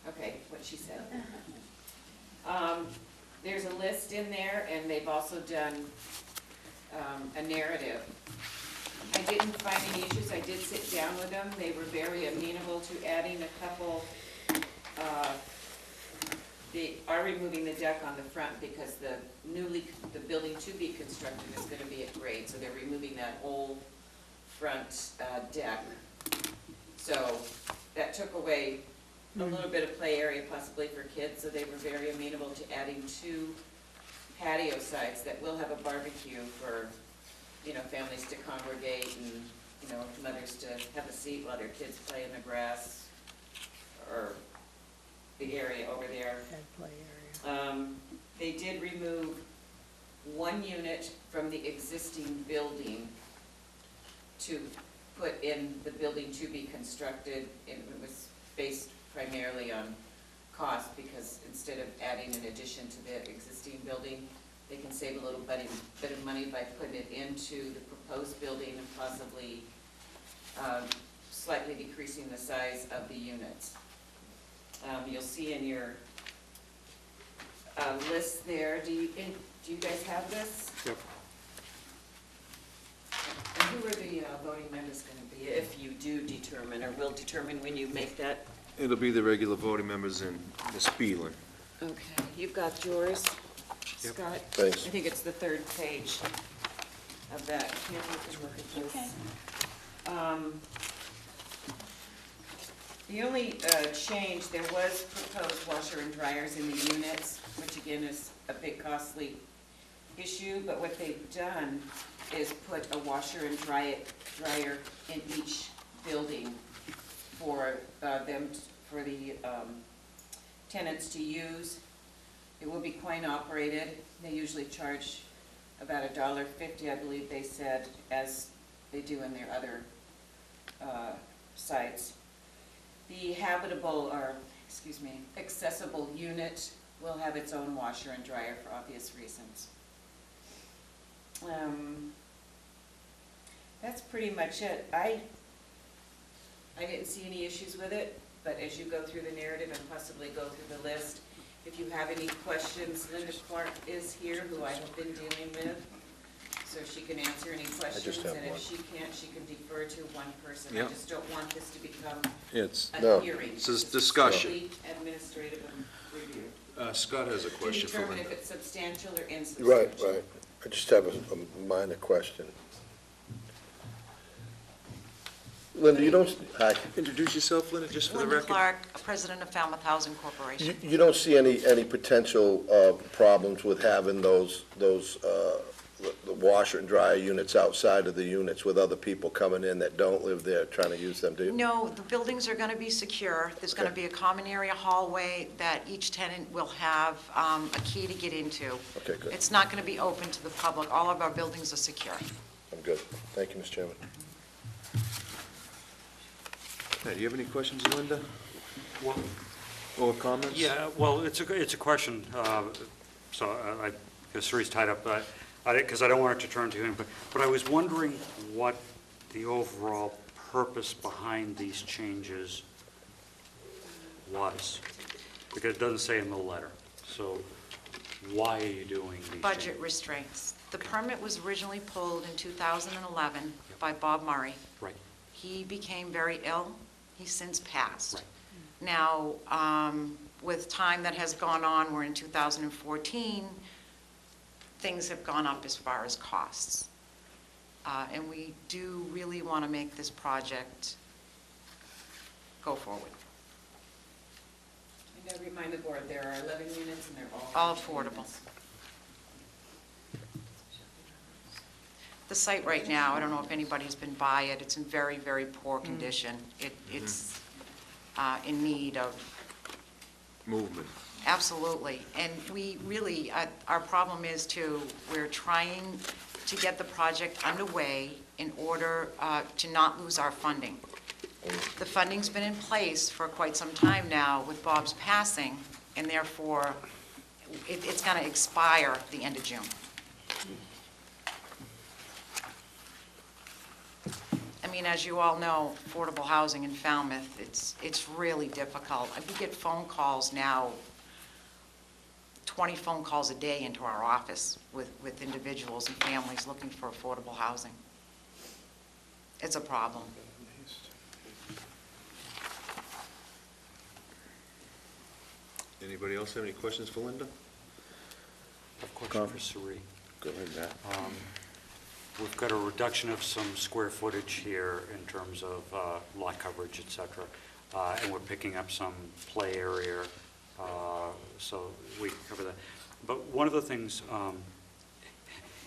Okay, what she said. There's a list in there, and they've also done a narrative. I didn't find any issues. I did sit down with them. They were very amenable to adding a couple. They are removing the deck on the front because the building to be constructed is gonna be at grade, so they're removing that whole front deck. So that took away a little bit of play area possibly for kids, so they were very amenable to adding 2 patio sites that will have a barbecue for, you know, families to congregate and, you know, mothers to have a seat while their kids play in the grass or the area over there. They did remove 1 unit from the existing building to put in the building to be constructed. It was based primarily on cost, because instead of adding an addition to the existing building, they can save a little bit of money by putting it into the proposed building and possibly slightly decreasing the size of the units. You'll see in your list there, do you guys have this? Yep. And who are the voting members going to be, if you do determine, or will determine when you make that? It'll be the regular voting members and Ms. Spieler. Okay, you've got yours, Yep. Scott? Thanks. I think it's the 3rd page of that. Here, we can look at this. Okay. The only change, there was proposed washer and dryers in the units, which again is a big costly issue, but what they've done is put a washer and dryer in each building for for the tenants to use. It will be coin operated. They usually charge about $1.50, I believe they said, as they do in their other sites. The accessible unit will have its own washer and dryer for obvious reasons. That's pretty much it. I didn't see any issues with it, but as you go through the narrative and possibly go through the list, if you have any questions, Linda Clark is here, who I have been dealing with, so she can answer any questions, have and one. if she can't, she can defer to one person. Yep. I just don't want this to become It's, No. a hearing. This is discussion. It's a administrative review. Scott has a To question for determine if Linda. it's substantial or insubstantial. Right. I just have a minor question. Linda, you don't, hi. Introduce yourself, Linda, just for the Linda record. Clark, President of Falmouth Housing Corporation. You don't see any potential problems with having those the washer and dryer units outside of the units with other people coming in that don't live there trying to use them, do you? No, the buildings are going to be secure. There's going to Okay. be a common area hallway that each tenant will have a key to get into. Okay, good. It's not going to be open to the public. All of our buildings are secure. I'm good. Thank you, Mr. Chairman. Hey, do you have any questions, Linda, Well, or comments? yeah, well, it's a question, so I guess Sari's tied up, because I don't want it to turn to him, but I was wondering what the overall purpose behind these changes was, because it doesn't say in the letter. So why are you doing these changes? Budget restraints. The permit was originally pulled in 2011 by Bob Murray. Right. he became very ill. He's since passed. Now, with time that has gone on, we're in 2014, things have gone up as far as costs. And we do really want to make this project go forward. I'm going to remind the board, there are 11 units and they're All affordable. The site right now, I don't know if anybody's been by it, it's in very, very poor condition. It's in need of... Movement. Absolutely. And we really, our problem is we're trying to get the project underway in order to not lose our funding. The funding's been in place for quite some time now with Bob's passing, and therefore, it's going to expire at the end of June. I mean, as you all know, affordable housing in Falmouth, it's really difficult. We get phone calls now, 20 phone calls a day into our office with individuals and families looking for affordable housing. It's a problem. Anybody else have any questions for Linda? Of course, for Sari. Go ahead, Matt. We've got a reduction of some square footage here in terms of lot coverage, et cetera, and we're picking up some play area, so we can cover that. But one of the things,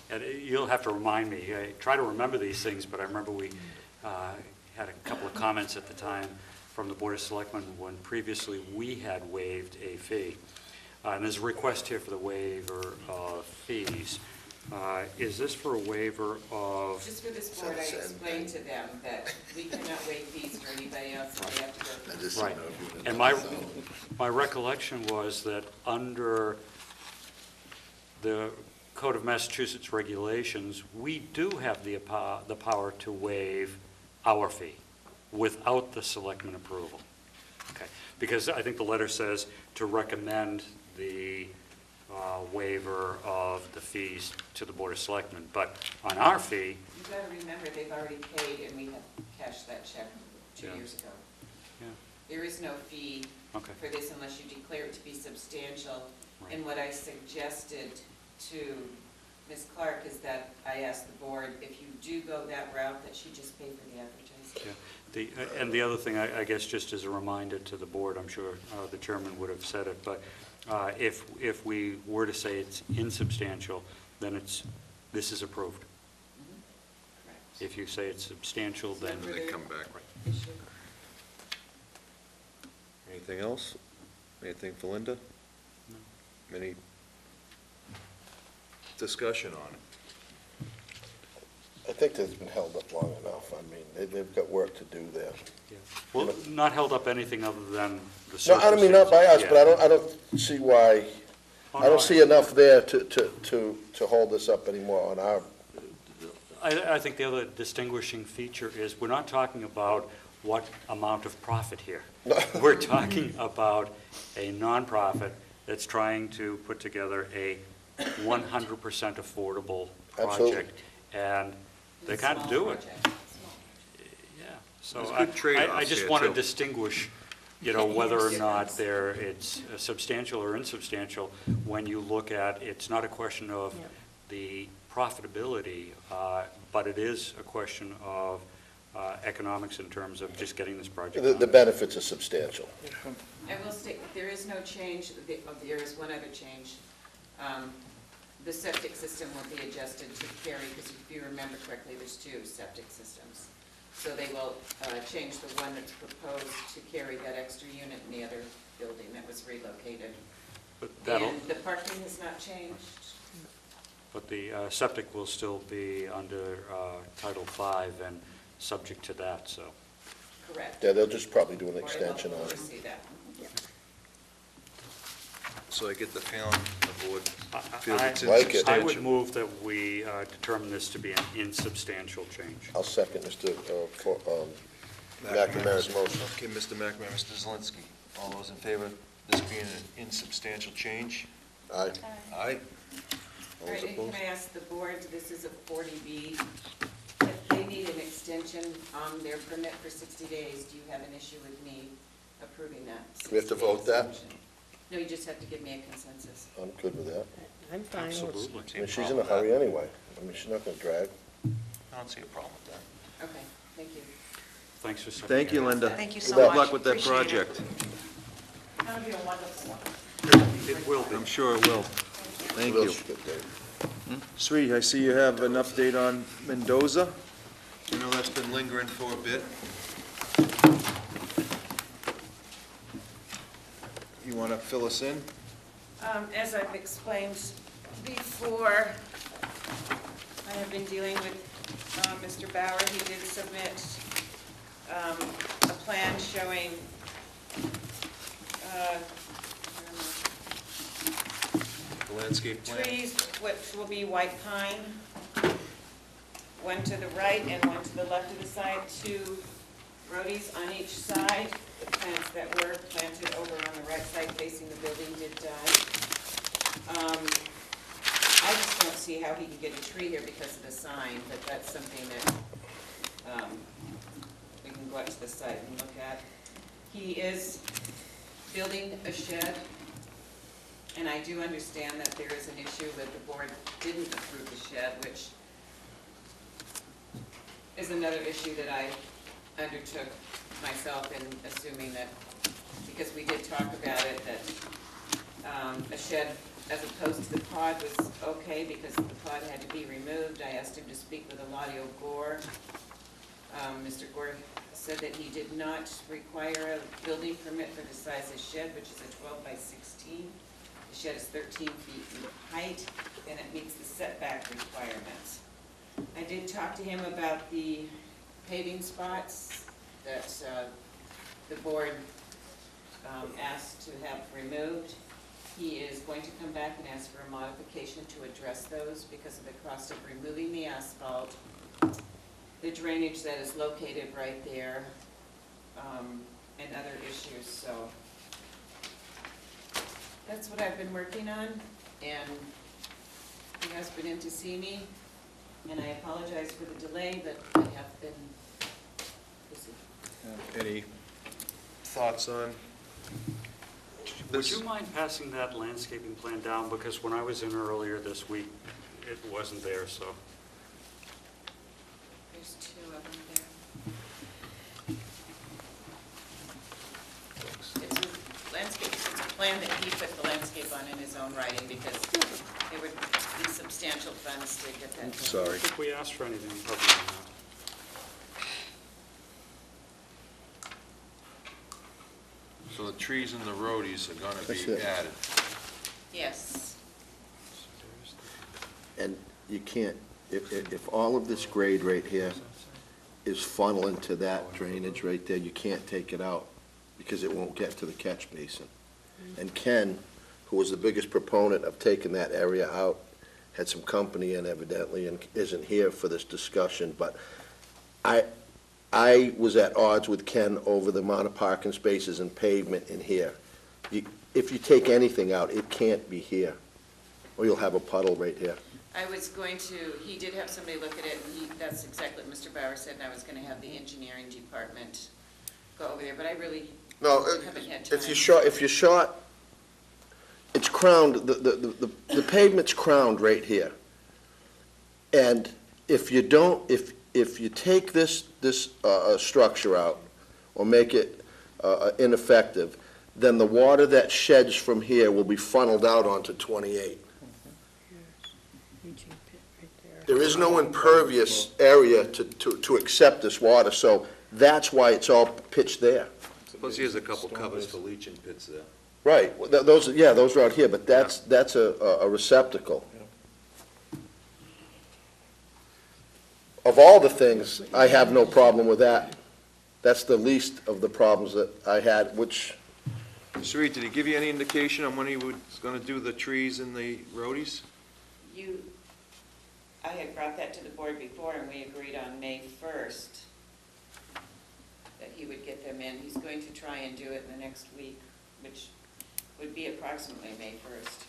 and you'll have to remind me, I try to remember these things, but I remember we had a couple of comments at the time from the Board of Selectmen when previously we had waived a fee. And there's a request here for the waiver of fees. Is this for a waiver of? Just for this board, I explained to them that we cannot waive fees for anybody else, so they have to go through. Right. And my recollection was that under the Code of Massachusetts regulations, we do have the power to waive our fee without the selectmen approval. Okay. Because I think the letter says to recommend the waiver of the fees to the Board of Selectmen. But on our fee... You've got to remember, they've already paid, and we have cashed that check 2 years ago. Yeah. There is no fee Okay. for this unless you declare it to be substantial. Right. And what I suggested to Ms. Clark is that I asked the board, if you do go that route, that she just pay for the advertising. Yeah. And the other thing, I guess, just as a reminder to the board, I'm sure the chairman would have said it, but if we were to say it's insubstantial, then this is approved. Correct. If you say it's substantial, then They come back. Issue. Anything else? Anything for Linda? No. Any discussion on it? I think that's been held up long enough. I mean, they've got work to do there. Yeah. Well, not held up anything other than the No, I don't mean not by us, circumstances. but I don't see why, Oh, I no, don't see enough there to hold this up anymore on our, I think the other distinguishing feature is we're not talking about what amount of profit here. We're talking about a nonprofit that's trying to put together a 100% affordable Absolutely. project. And they can't do it. Yeah, so There's good trade-offs I just here, want to too. distinguish, whether or not it's substantial or insubstantial. When you look at, it's not a question of the profitability, but it is a question of economics in terms of just getting this project the done. benefits are substantial. I will state, there is no change, there is one other change. The septic system will be adjusted to carry, because if you remember correctly, there's 2 septic systems. So they will change the one that's proposed to carry that extra unit in the other building that was relocated. But And the parking has not changed. But the septic will still be under Title V and subject to that, so. Correct. Yeah, they'll just probably do an Or they'll extension on it. oversee that. So I get the feeling the board feels it's Like it. I would insubstantial. move that we determine this to be an insubstantial change. I'll second Mr. McNamara's motion. Okay, Mr. McNamara, Mr. Zelinski, all those in favor of this being an insubstantial change? Aye. Aye. All right, and can I ask the board, this is a 40B, if they need an extension extension on their permit for 60 days, do you have an issue with me approving that? We have to vote that? extension? No, you just have to give me a consensus. I'm good with that. I'm fine. Absolutely. I mean, she's in a hurry anyway. I mean, she's not gonna drag. I don't see a problem with that. Okay, thank you. Thanks for stepping Thank you, in. Linda. Thank you so Good much. luck with that Appreciate it. project. That'll be a wonderful one. It will be. I'm sure it will. Thank What you. else got there? Sweet, I see you have an update on Mendoza. I know that's been lingering for a bit. You want to fill us in? As I've explained before, I have been dealing with Mr. Bauer. He did submit a plan showing The landscape plan? trees, which will be white pine, one to the right and one to the left of the side, 2 roadies on each side. The plants that were planted over on the right side facing the building did die. I just don't see how he can get a tree here because of the sign, but that's something that we can go out to the site and look at. He is building a shed, and I do understand that there is an issue that the board didn't approve the shed, which is another issue that I undertook myself in assuming that, because we did talk about it, that a shed as opposed to the pod was okay because the pod had to be removed. I asked him to speak with Eladio Gore. Mr. Gore said that he did not require a building permit for the size of shed, which is a 12 by 16. The shed is 13 feet in height, and it meets the setback requirements. I did talk to him about the paving spots that the board asked to have removed. He is going to come back and ask for a modification to address those because of the cost of removing the asphalt, the drainage that is located right there, and other issues. So that's what I've been working on, and he has been in to see me, and I apologize for the delay, but I have been busy. Any thoughts on Would this? you mind passing that landscaping plan down, because when I was in earlier this week, it wasn't there, so. There's 2 of them there. It's a landscape, it's a plan that he put the landscape on in his own writing because there would be substantial funds to get that done. I Sorry. don't think we asked for anything other than that. So the trees and the roadies are gonna That's be it. added. Yes. And you can't, if all of this grade right here is funneling to that drainage right there, you can't take it out because it won't get to the catch basin. And Ken, who was the biggest proponent of taking that area out, had some company in evidently and isn't here for this discussion, but I was at odds with Ken over the amount of parking spaces and pavement in here. If you take anything out, it can't be here, or you'll have a puddle right here. I was going to, he did have somebody look at it, and that's exactly what Mr. Bauer said, and I was going to have the engineering department go over there, but I really No, haven't had time. if you're short, it's crowned, the pavement's crowned right here. And if you don't, if you take this structure out or make it ineffective, then the water that sheds from here will be funneled out onto 28. There is no impervious area to accept this water, so that's why it's all pitched there. Plus he has a couple covers for leaching pits there. Right, well, those are out here, but that's a receptacle. Of all the things, I have no problem with that. That's the least of the problems that I had, which, Mr. Reed, did he give you any indication on when he was gonna do the trees and the roadies? I had brought that to the board before, and we agreed on May 1st that he would get them in. He's going to try and do it in the next week, which would be approximately May 1st.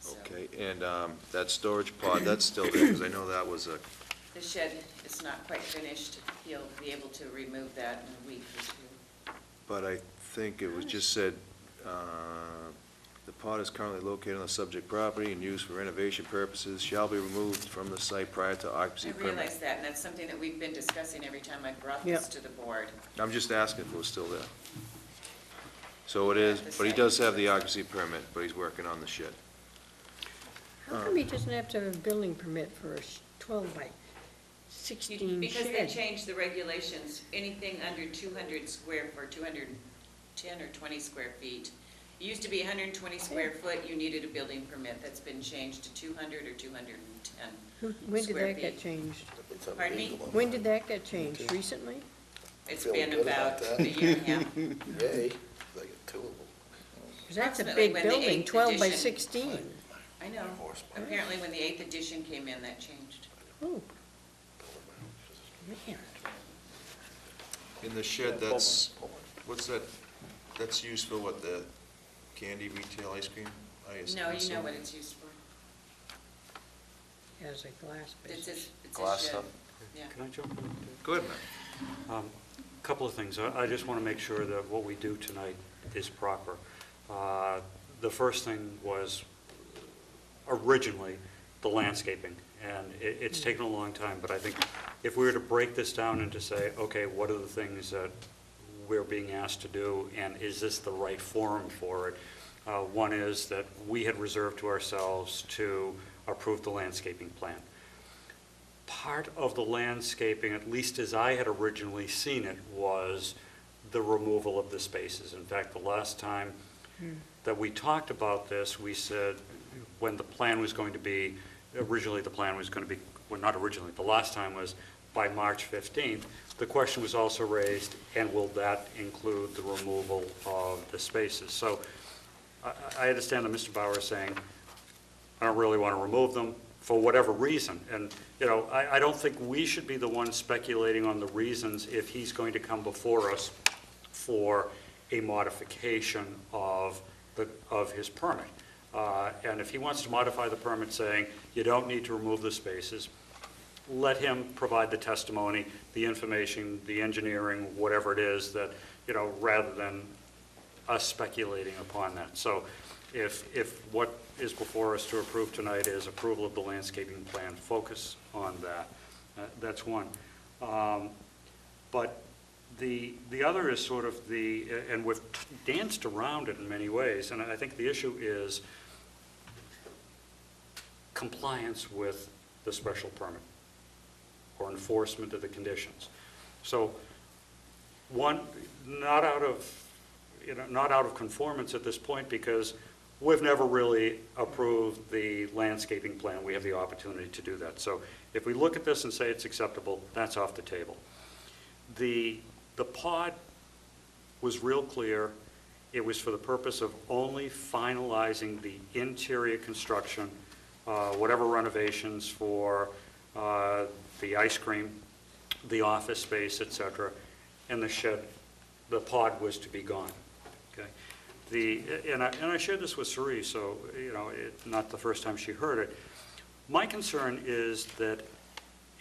So. Okay, and that storage pod, that's still there, because I know that was a the shed is not quite finished, he'll be able to remove that in a week or two. But I think it was just said, the pod is currently located on the subject property and used for renovation purposes, shall be removed from the site prior to occupancy I permit. realize that, and that's something that we've been discussing every time I brought this to the board. I'm just asking if it was still there. So it is, but he does have the occupancy permit, but he's working on the shed. How come he doesn't have to have a building permit for a 12 by 16 shed? Because they changed the regulations, anything under 200 square, for 210 or 20 square feet. It used to be 120 square foot, you needed a building permit. That's been changed to 200 or 210 When did square that get feet. changed? Pardon me? When did that get changed? Recently? It's Feeling been good about about that. a year and a half. Yay, I get two of them. 'Cause that's a Approximately big when the building, 8th 12 by edition- 16. I know. Apparently, when the 8th edition came in, that changed. Oh. Man. In the shed, what's that, that's used for what, the candy retail ice cream? No, you know what it's used for. Has a glass It's business. a Glass shed. stuff? Yeah. Can I jump in? Go ahead, Matt. Couple of things. I just want to make sure that what we do tonight is proper. The first thing was originally the landscaping, and it's taken a long time, but I think if we were to break this down and to say, okay, what are the things that we're being asked to do, and is this the right forum for it? One is that we had reserved to ourselves to approve the landscaping plan. Part of the landscaping, at least as I had originally seen it, was the removal of the spaces. In fact, the last time that we talked about this, we said when the plan was going to be, originally the plan was going to be, well, not originally, the last time was by March 15th. The question was also raised, and will that include the removal of the spaces? So I understand that Mr. Bauer is saying, I don't really want to remove them for whatever reason. And, you know, I don't think we should be the ones speculating on the reasons if he's going to come before us for a modification of his permit. And if he wants to modify the permit saying, you don't need to remove the spaces, let him provide the testimony, the information, the engineering, whatever it is that, you know, rather than us speculating upon that. So if what is before us to approve tonight is approval of the landscaping plan, focus on that. That's one. But the other is sort of and we've danced around it in many ways, and I think the issue is compliance with the special permit or enforcement of the conditions. So one, not out of conformance at this point, because we've never really approved the landscaping plan. We have the opportunity to do that. So if we look at this and say it's acceptable, that's off the table. The pod was real clear. It was for the purpose of only finalizing the interior construction, whatever renovations for the ice cream, the office space, et cetera, and the shed. The pod was to be gone. Okay. And I shared this with Suri, so, you know, not the first time she heard it. My concern is that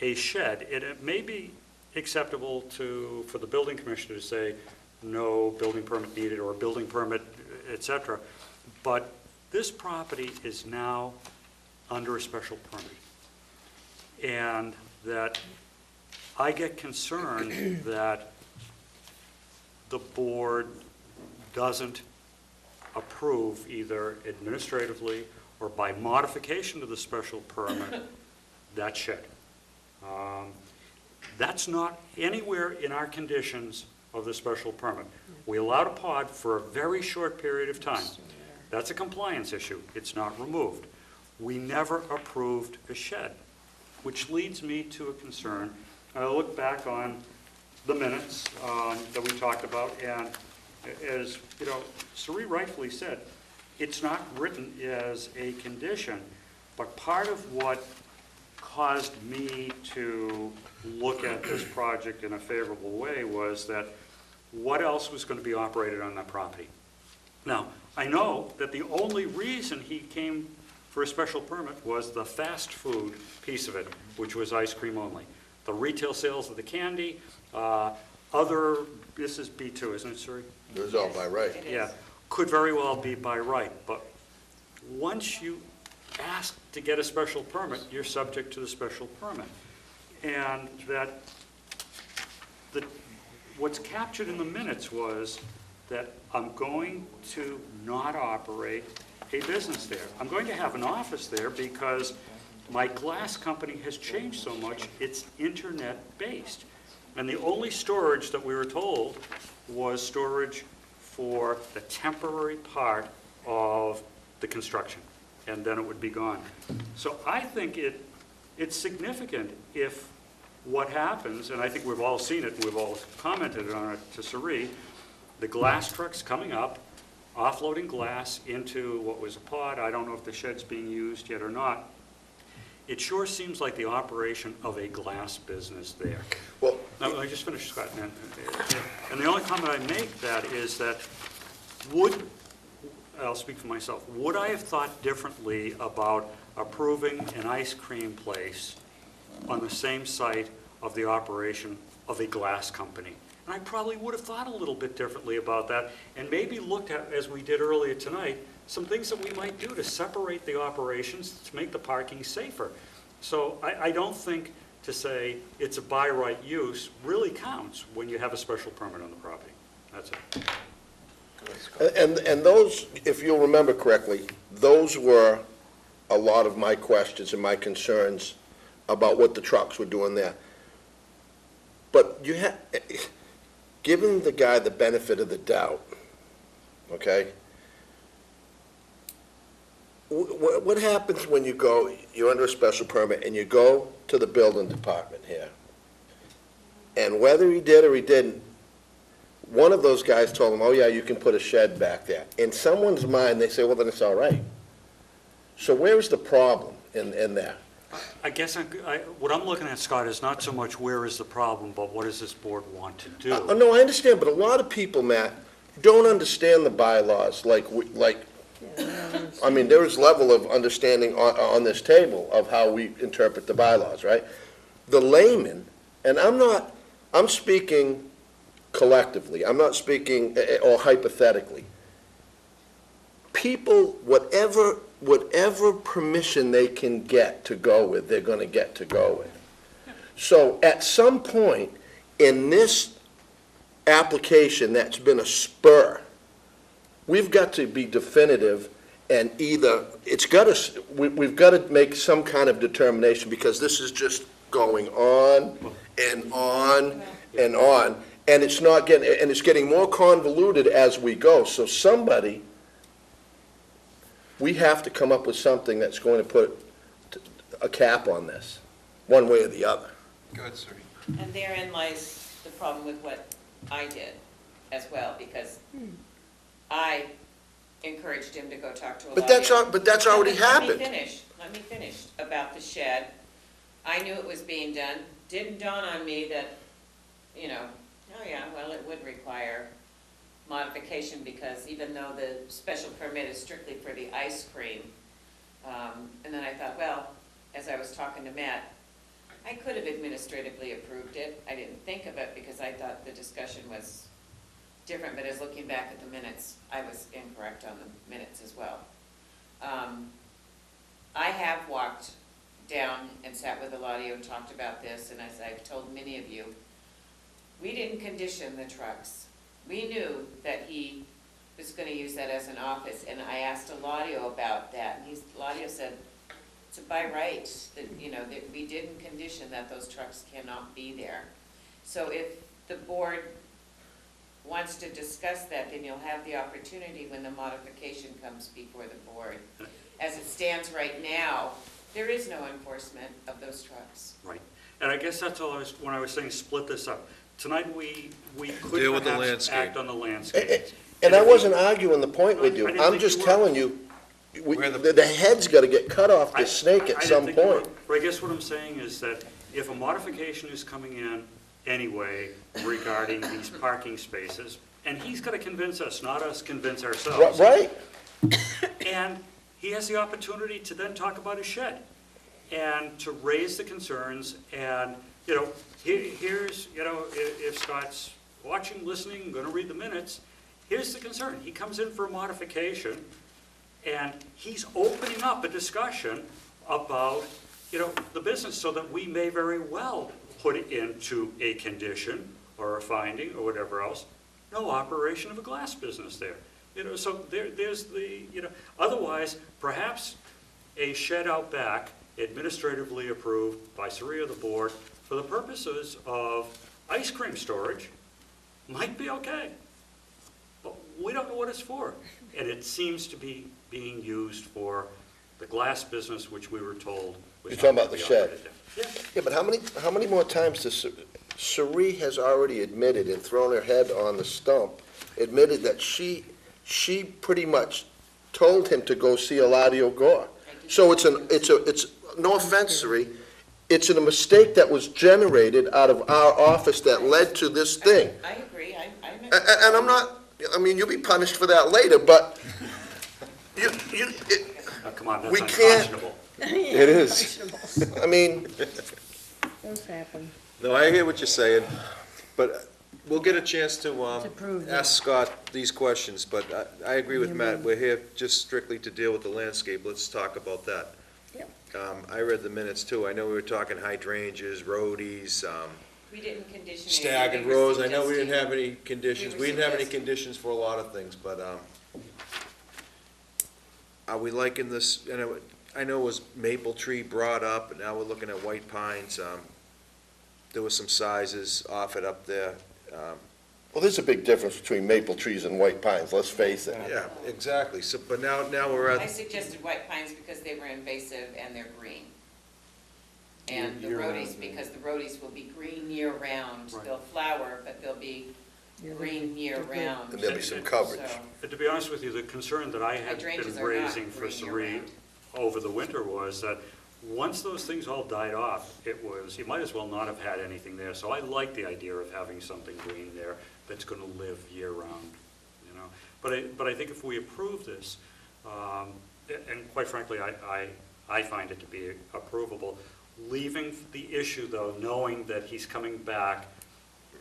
a shed, it may be acceptable for the building commissioner to say no building permit needed or a building permit, et cetera, but this property is now under a special permit. And that I get concerned that the board doesn't approve either administratively or by modification to the special permit that shed. That's not anywhere in our conditions of the special permit. We allowed a pod for a very short period of time. That's a compliance issue. It's not removed. We never approved a shed, which leads me to a concern. I look back on the minutes that we talked about, and as you know, Suri rightfully said, it's not written as a condition, but part of what caused me to look at this project in a favorable way was that what else was going to be operated on that property? Now, I know that the only reason he came for a special permit was the fast food piece of it, which was ice cream only. The retail sales of the candy, this is B2, isn't it, Suri? It was all by right. It is. Yeah, could very well be by right, but once you ask to get a special permit, you're subject to the special permit. And what's captured in the minutes was that I'm going to not operate a business there. I'm going to have an office there because my glass company has changed so much, it's internet-based. And the only storage that we were told was storage for the temporary part of the construction, and then it would be gone. So I think it's significant if what happens, and I think we've all seen it, and we've all commented on it to Sari, the glass trucks coming up, offloading glass into what was a pod. I don't know if the shed's being used yet or not. It sure seems like the operation of a glass business there. Well, Now, I just finished, Scott. And the only comment I make that is that I'll speak for myself, would I have thought differently about approving an ice cream place on the same site of the operation of a glass company? And I probably would have thought a little bit differently about that, and maybe looked at, as we did earlier tonight, some things that we might do to separate the operations to make the parking safer. So I don't think to say it's a by right use really counts when you have a special permit on the property. That's it. And those, if you'll remember correctly, those were a lot of my questions and my concerns about what the trucks were doing there. But giving the guy the benefit of the doubt, okay? What happens when you're under a special permit and you go to the building department here? And whether he did or he didn't, one of those guys told him, oh yeah, you can put a shed back there. In someone's mind, they say, well, then it's all right. So where's the problem in there? I guess what I'm looking at, Scott, is not so much where is the problem, but what does this board want to do? No, I understand, but a lot of people, Matt, don't understand the bylaws I mean, there is level of understanding on this table of how we interpret the bylaws, right? The layman, and I'm speaking collectively, I'm not speaking or hypothetically. People, whatever permission they can get to go with, they're going to get to go with. So at some point in this application that's been a spur, we've got to be definitive, and either we've got to make some kind of determination, because this is just going on and on and on, and it's getting more convoluted as we go. So we have to come up with something that's going to put a cap on this, one way or the other. Go ahead, sir. And therein lies the problem with what I did as well, because I encouraged him to go talk to a lawyer. But that's already happened. Let me finish about the shed. I knew it was being done. Didn't dawn on me that, oh yeah, well, it would require modification, because even though the special permit is strictly for the ice cream, and then I thought, well, as I was talking to Matt, I could have administratively approved it. I didn't think of it because I thought the discussion was different, but as looking back at the minutes, I was incorrect on the minutes as well. I have walked down and sat with Eladio and talked about this, and as I've told many of you, we didn't condition the trucks. We knew that he was going to use that as an office, and I asked Eladio about that, and Eladio said, it's by right that, that we didn't condition that those trucks cannot be there. So if the board wants to discuss that, then you'll have the opportunity when the modification comes before the board. As it stands right now, there is no enforcement of those trucks. Right. And I guess that's all when I was saying split this up. Tonight, we could Deal with the perhaps landscape. act on the landscape. And I wasn't arguing the point with you. I didn't I'm think just you were. telling you, the head's got to get cut off this snake at some point. But I guess what I'm saying is that if a modification is coming in anyway regarding these parking spaces, and he's got to convince us, not us convince ourselves. Right. And he has the opportunity to then talk about his shed and to raise the concerns. And, you know, here's, you know, if Scott's watching, listening, going to read the minutes, here's the concern. He comes in for a modification, and he's opening up a discussion about, you know, the business, so that we may very well put it into a condition or a finding or whatever else, no operation of a glass business there. You know, so there's the, you know, otherwise, perhaps a shed out back, administratively approved by Suri or the board, for the purposes of ice cream storage, might be okay. But we don't know what it's for. And it seems to be being used for the glass business, which we were told was. You're talking about the not shed? operated there. Yeah. Yeah, but how many more times does, Suri has already admitted and thrown her head on the stump, admitted that she pretty much told him to go see Eladio Gore. So it's no offense, Suri, it's a mistake that was generated out of our office that led to this thing. I agree, And I'm not, I mean, you'll be punished for that later, but Come on, we that's can't. unconscionable. It is. I mean, Those happen. No, I hear what you're saying, but we'll get a chance to prove that. ask Scott these questions, but I agree with Matt. We're here just strictly to deal with the landscape. Let's talk about that. Yep. I read the minutes too. I know we were talking hydrangeas, roadies, We didn't condition. stag and anything. We were rose. I know we didn't have suggesting- any conditions. We didn't have any conditions for a lot of things, but are we liking this? And I know it was maple tree brought up, and now we're looking at white pines. There was some sizes offered up there. well, there's a big difference between maple trees and white pines, let's face it. Yeah, exactly. So, but now we're I at, suggested white pines because they were invasive and they're green. And the Year-round, roadies, because the roadies will be green year-round. Right. They'll flower, but they'll be green year-round. And there'll be some coverage. So, And to be honest with you, the concern that I had been Hydrangeas are not raising for green Suri year-round. over the winter was that once those things all died off, it was, you might as well not have had anything there. So I like the idea of having something green there that's going to live year-round, you know. But I think if we approve this, and quite frankly, I find it to be approvable, leaving the issue, though, knowing that he's coming back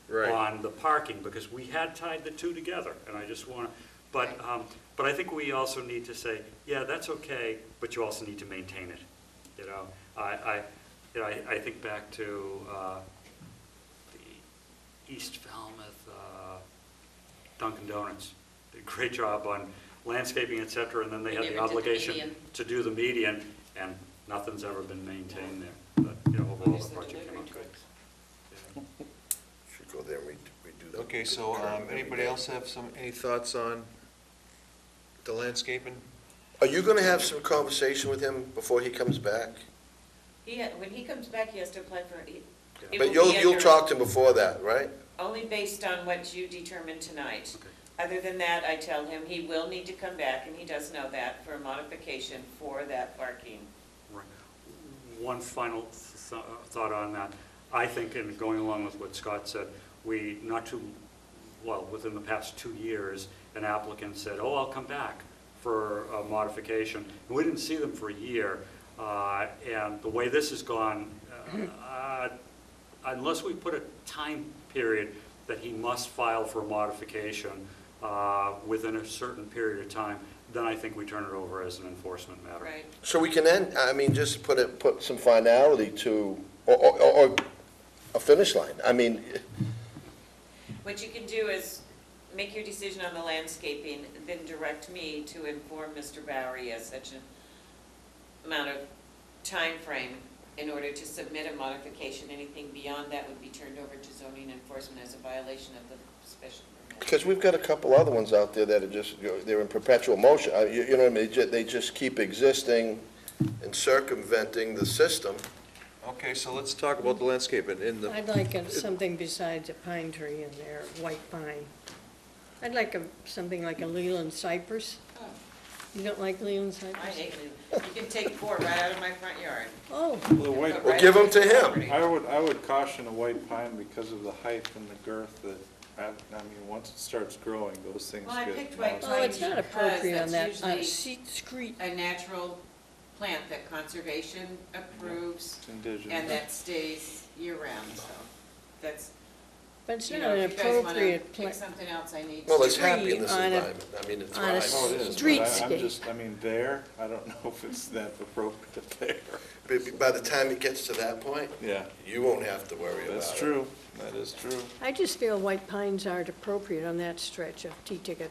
right. on the parking, because we had tied the two together, and I just want to, but I think we also need to say, yeah, that's okay, but you also need to maintain it, you know? I think back to the East Falmouth Dunkin' Donuts. Did a great job on landscaping, et cetera, and then they had They the never did the obligation median. to do the median, and nothing's ever been maintained there. But, you know, overall, There's the the project came delivery out good. Should go there and redo that. Okay, so anybody else have any thoughts on the landscaping? Are you gonna have some conversation with him before he comes back? when he comes back, he has to apply for, it But will be you'll under- talk to him before that, right? Only based on what you determine tonight. Okay. Other than that, I tell him he will need to come back, and he does know that, for a modification for that parking. Right. One final thought on that. I think, in going along with what Scott said, within the past 2 years, an applicant said, oh, I'll come back for a modification. And we didn't see them for a year. And the way this has gone, unless we put a time period that he must file for a modification within a certain period of time, then I think we turn it over as an enforcement matter. Right. So we can end, I mean, just put some finality to, or a finish line. I mean, What you can do is make your decision on the landscaping, then direct me to inform Mr. Bowery as such an amount of time frame in order to submit a modification. Anything beyond that would be turned over to zoning enforcement as a violation of the special permit. because we've got a couple other ones out there that are just, they're in perpetual motion. You know what I mean? They just keep existing and circumventing the system. Okay, so let's talk about the landscaping in the. I'd like something besides a pine tree in there, white pine. I'd like something like a Leland cypress. Oh, You don't like Leland I cypress? hate it. You can take 4 right out of my front yard. Oh, The white, Put Well, right give on 'em to the him. property. I would caution a white pine because of the height and the girth that once it starts growing, those things Well, I get. picked white Oh, pine it's not because appropriate on that's that, on a usually street. a natural plant that conservation approves It's indigenous. and that stays year-round, so that's, But it's you not know, an if you guys wanna appropriate pick plant. something else, I need to. Well, it's happy in Tree this on a- environment. I mean, it on a thrives. Oh, it is, but Streetscape. I mean, there, I don't know if it's that appropriate there. But by the time it gets to that point, Yeah, you won't have to worry about it. that's true, that is true. I just feel white pines aren't appropriate on that stretch of T-ticket.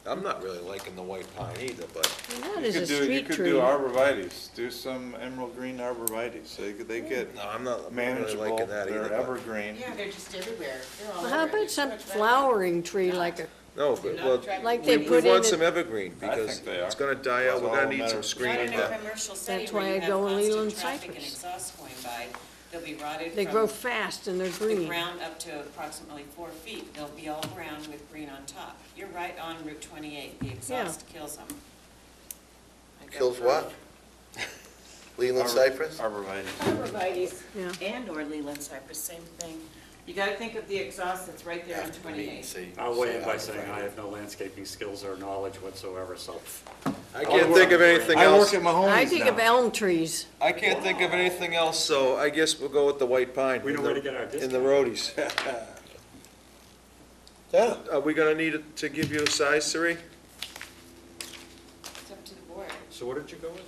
I'm not really liking the white pine either, but Not You as a could do, you street could tree. do arborvitaes, do some emerald green arborvitaes, they get no, I'm not really manageable, liking that either. they're but- evergreen. Yeah, they're just everywhere. They're all Well, how over. about There's so some much flowering tree like a, No, but, well, like we they we put in want it- some evergreen, I because think they are. it's gonna die out, we're It's all gonna a need matter some of screening. Not in a done. commercial setting That's where why you I have go constant Leland traffic and cypress. exhaust going by. They'll be rotted they grow from fast and they're the green. ground up to approximately 4 feet. They'll be all brown with green on top. You're right on Route 28. The exhaust kills them. I go Kills for what? Leland cypress? Arborvitae. Arborvitaes Yeah. and/or Leland cypress, same thing. You gotta think of the exhaust that's right there on After the meeting, 28. see? I'll weigh in by See, saying I have no landscaping skills or knowledge whatsoever, so. I can't think of anything I work else, at Mahoney's now. I think of elm trees. I can't think of anything else, so I guess we'll go with the white pine. We know in where the- to get our In the roadies. Yeah. Are we gonna need it to give you a size, Siri? It's up to the board. So what did you go with?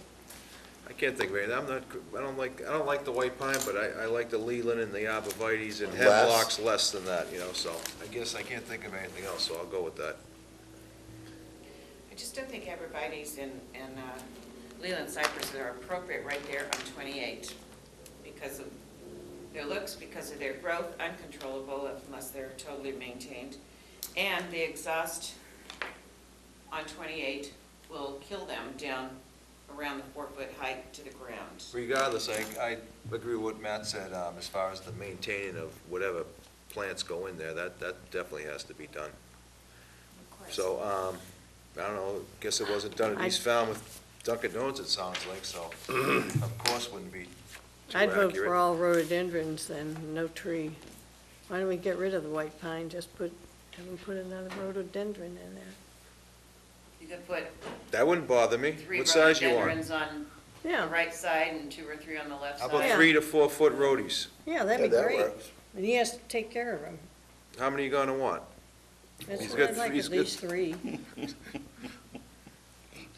I can't think of anything, I don't like the white pine, but I like the Leland and the arborvitaes and Less? hemlocks less than that, so I guess I can't think of anything else, so I'll go with that. I just don't think arborvitaes and Leland cypress are appropriate right there on 28 because of their looks, because of their growth, uncontrollable unless they're totally maintained. And the exhaust on 28 will kill them down around the 4-foot height to the ground. Regardless, I agree with what Matt said, as far as the maintaining of whatever plants go in there, that definitely has to be done. Of course. So, I don't know, guess it wasn't done in East Falmouth, Dunkin' Donuts, it sounds like, so, of course wouldn't be too I'd vote accurate. for all rhododendrons then, no tree. Why don't we get rid of the white pine, just have them put another rhododendron in there? You could put That wouldn't bother me. 3 What size you want? rhododendrons on the Yeah, right side and 2 or 3 on the left How side. about Yeah. 3 to 4 foot roadies? yeah, that'd be Yeah, that great. works. And he has to take care of them. How many you gonna want? That's He's what got I'd like, he's at got- least 3.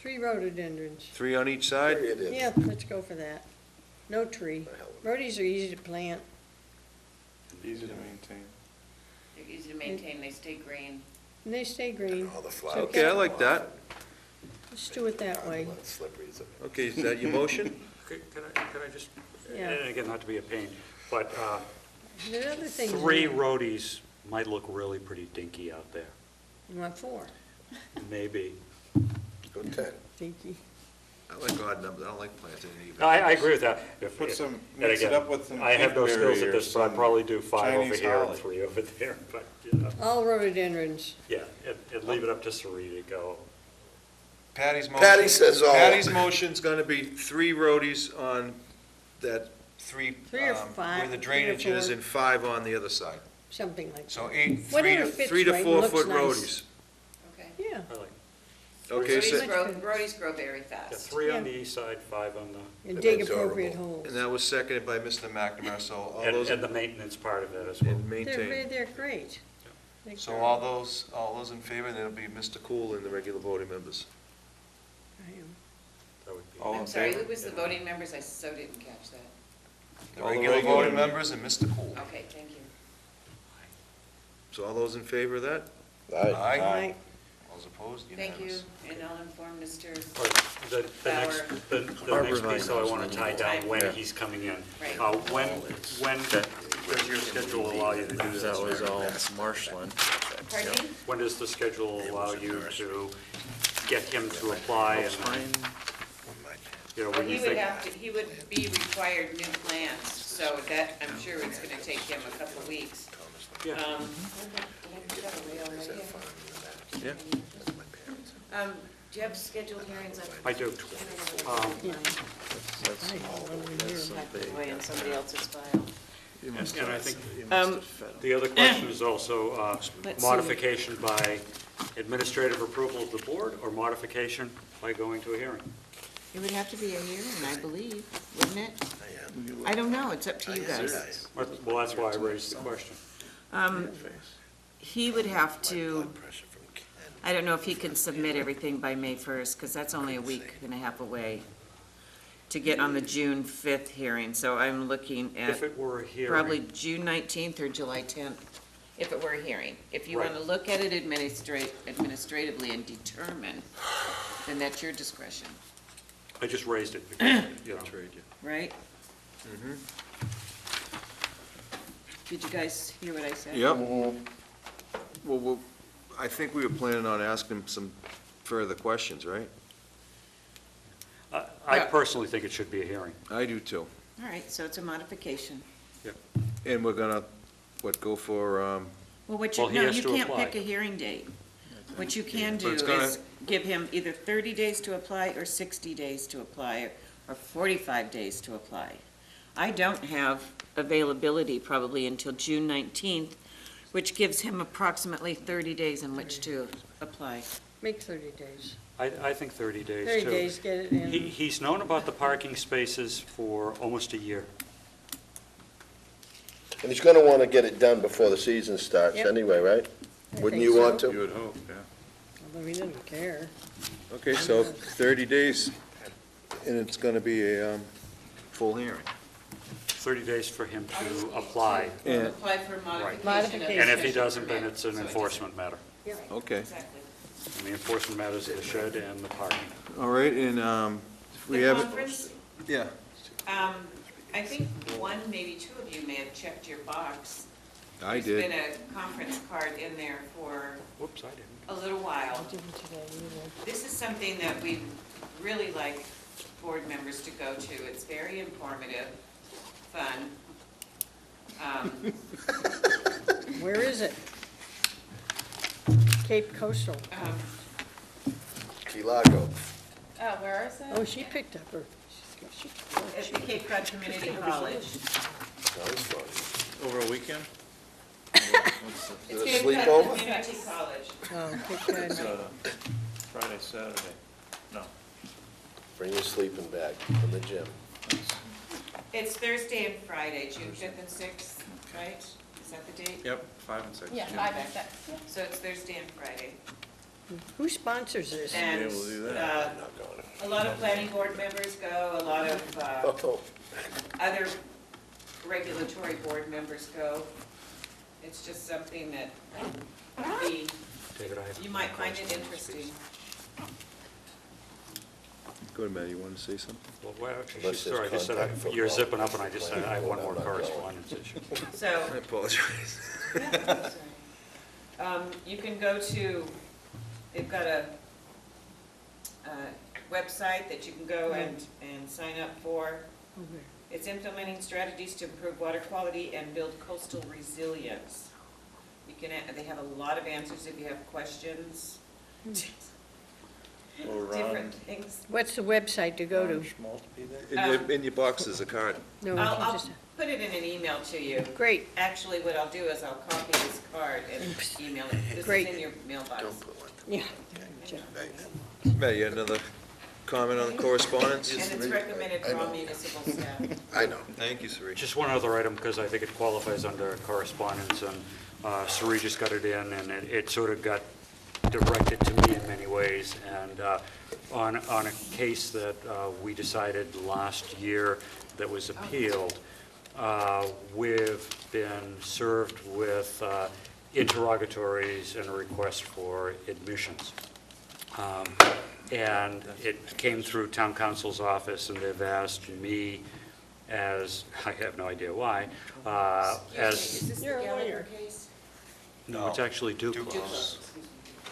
3 rhododendrons. 3 on each side? There it is. Yeah, let's go for that. No tree. Rhodies are easy to plant. Easy to maintain. They're easy to maintain, they stay green. And they stay green. All the flowers. Okay, I like that. Let's do it that way. It's slippery, isn't it? Okay, is that your motion? Can I just, Yeah. and again, not to be a pain, but There are other things. in 3 there. roadies might look really pretty dinky out there, You want 4, maybe. Go 10. Dinky. I like odd numbers, I don't like planting even. No, I agree with that. Put some, And mix it again, up with some I have no skills kinkberry at or this, but I'd some probably do 5 over Chinese here and holly. 3 over there, but, All rhododendrons. yeah, and leave it up to Sari to go. Patty's motion. Patty says all. Patty's motion's gonna be 3 roadies on that 3, 3 or 5, where the 3 or drainage is, 4. and 5 on the other side. Something like that. So 3 Whatever fits 3 to right and 4 looks foot nice. roadies. Okay. Yeah, I like, Okay, so, Rhododies grow very yeah, fast. 3 on Yeah. the east side, 5 on the, and dig absorbable. appropriate holes. and that was seconded by Mr. McNamara, so all and those, the maintenance part of it as well. and maintain. They're great. They So grow. all those in favor, and it'll be Mr. Cool and the regular voting members. I am. That would be. All in I'm sorry, favor? who was the voting members? I so didn't catch that. The All the regular regular voting members and Mr. Cool. Okay, thank you. So all those in favor of that? Aye. Aye. All those opposed? Thank you, Unanimous. and I'll inform Mr. All right, the next piece, so I want to tie down when he's coming in. Right. When does your schedule allow you to do this? That was all marshland. Pardon me? When does the schedule allow you to get him to apply and, you know, Well, when you he would think? have to, he would be required new plans, so that, I'm sure it's gonna take him a couple of weeks. Yeah. Did I put that away already? Yeah. Do you have scheduled hearings on? I do. Yeah. Tucked away in somebody else's file. And I think Um, the other question is also Let's see. modification by administrative approval of the board or modification by going to a hearing. It would have to be a hearing, I believe, wouldn't it? I don't know, it's up to you guys. Well, that's why I raised the question. He would have to, I don't know if he can submit everything by May 1st, because that's only a week and a half away to get on the June 5th hearing, so I'm looking at If it were a hearing. probably June 19th or July 10th, if it were a hearing. If you want to Right. look at it administratively and determine, then that's your discretion, I just raised it because, you know. right? Did you guys hear what I said? Yep. Well, I think we were planning on asking some further questions, right? I Yeah. personally think it should be a hearing. I do too. All right, so it's a modification. And we're gonna, go for, Well, what you, Well, he no, has you to can't apply. pick a hearing date. What you can do But it's gonna- is give him either 30 days to apply, or 60 days to apply, or 45 days to apply. I don't have availability probably until June 19th, which gives him approximately 30 days in which to apply. Make 30 days. I think 30 days, 30 too. days, get it in. He's known about the parking spaces for almost a year. And he's gonna wanna get it done before the season starts Yep. anyway, right? I Wouldn't think you want so. to? would hope, yeah. Although he doesn't care. Okay, so 30 days, and it's gonna be a, full hearing. 30 days for him to apply. And- Apply for modification. Modification. And if he doesn't, then it's an enforcement matter. Okay, Exactly. And the enforcement matters are the shed and the parking. all right, and, we The have. conference, Yeah. I think one, maybe two of you may have checked your box. I There's did. been a conference card in there for Whoops, I didn't. a little while. I didn't today either. This is something that we really like board members to go to. It's very informative, fun. Where is it? Cape Coastal. Key Largo. Oh, where is it? Oh, she picked up her. At the Cape Cod Community College. Over a weekend? It's Cape Cod Sleepover? Community College. Oh, Cape Cod. Friday, Saturday. No. Bring your sleeping bag from the gym. It's Thursday and Friday, June 5th and 6th, right? Is that the date? Yep, 5 and 6. Yeah, 5 and 6. So it's Thursday and Friday. Who sponsors this? And we'll do a lot of planning board members go, a lot of Oh, other regulatory board members go. It's just something that David, I have. you might find it interesting. Go ahead, Matt, you wanted to say something? Well, actually, Unless sorry, I there's just said, contact football. you're zipping up, and I just said, I have one more correspondence issue. So, I apologize. you can go to, they've got a website that you can go and sign up for. It's implementing strategies to improve water quality and build coastal resilience. You can, they have a lot of answers if you have questions. Different things. What's the website to go to? In your box is a card. No, I'll just, put it in an email to you. great. Actually, what I'll do is I'll copy this card and email it. This is Great. in your mailbox. Yeah. Matt, you had another comment on the correspondence? And it's recommended for all municipal staff. I know. Thank you, Sari. Just one other item, because I think it qualifies under correspondence, and Sari just got it in, and it sort of got directed to me in many ways, and on a case that we decided last year that was appealed, we've been served with interrogatories and a request for admissions. And it came through town council's office, and they've asked me as, I have no idea why, as, Is this the You're a Gallagher lawyer. case? no, it's actually Duclos. Duclos.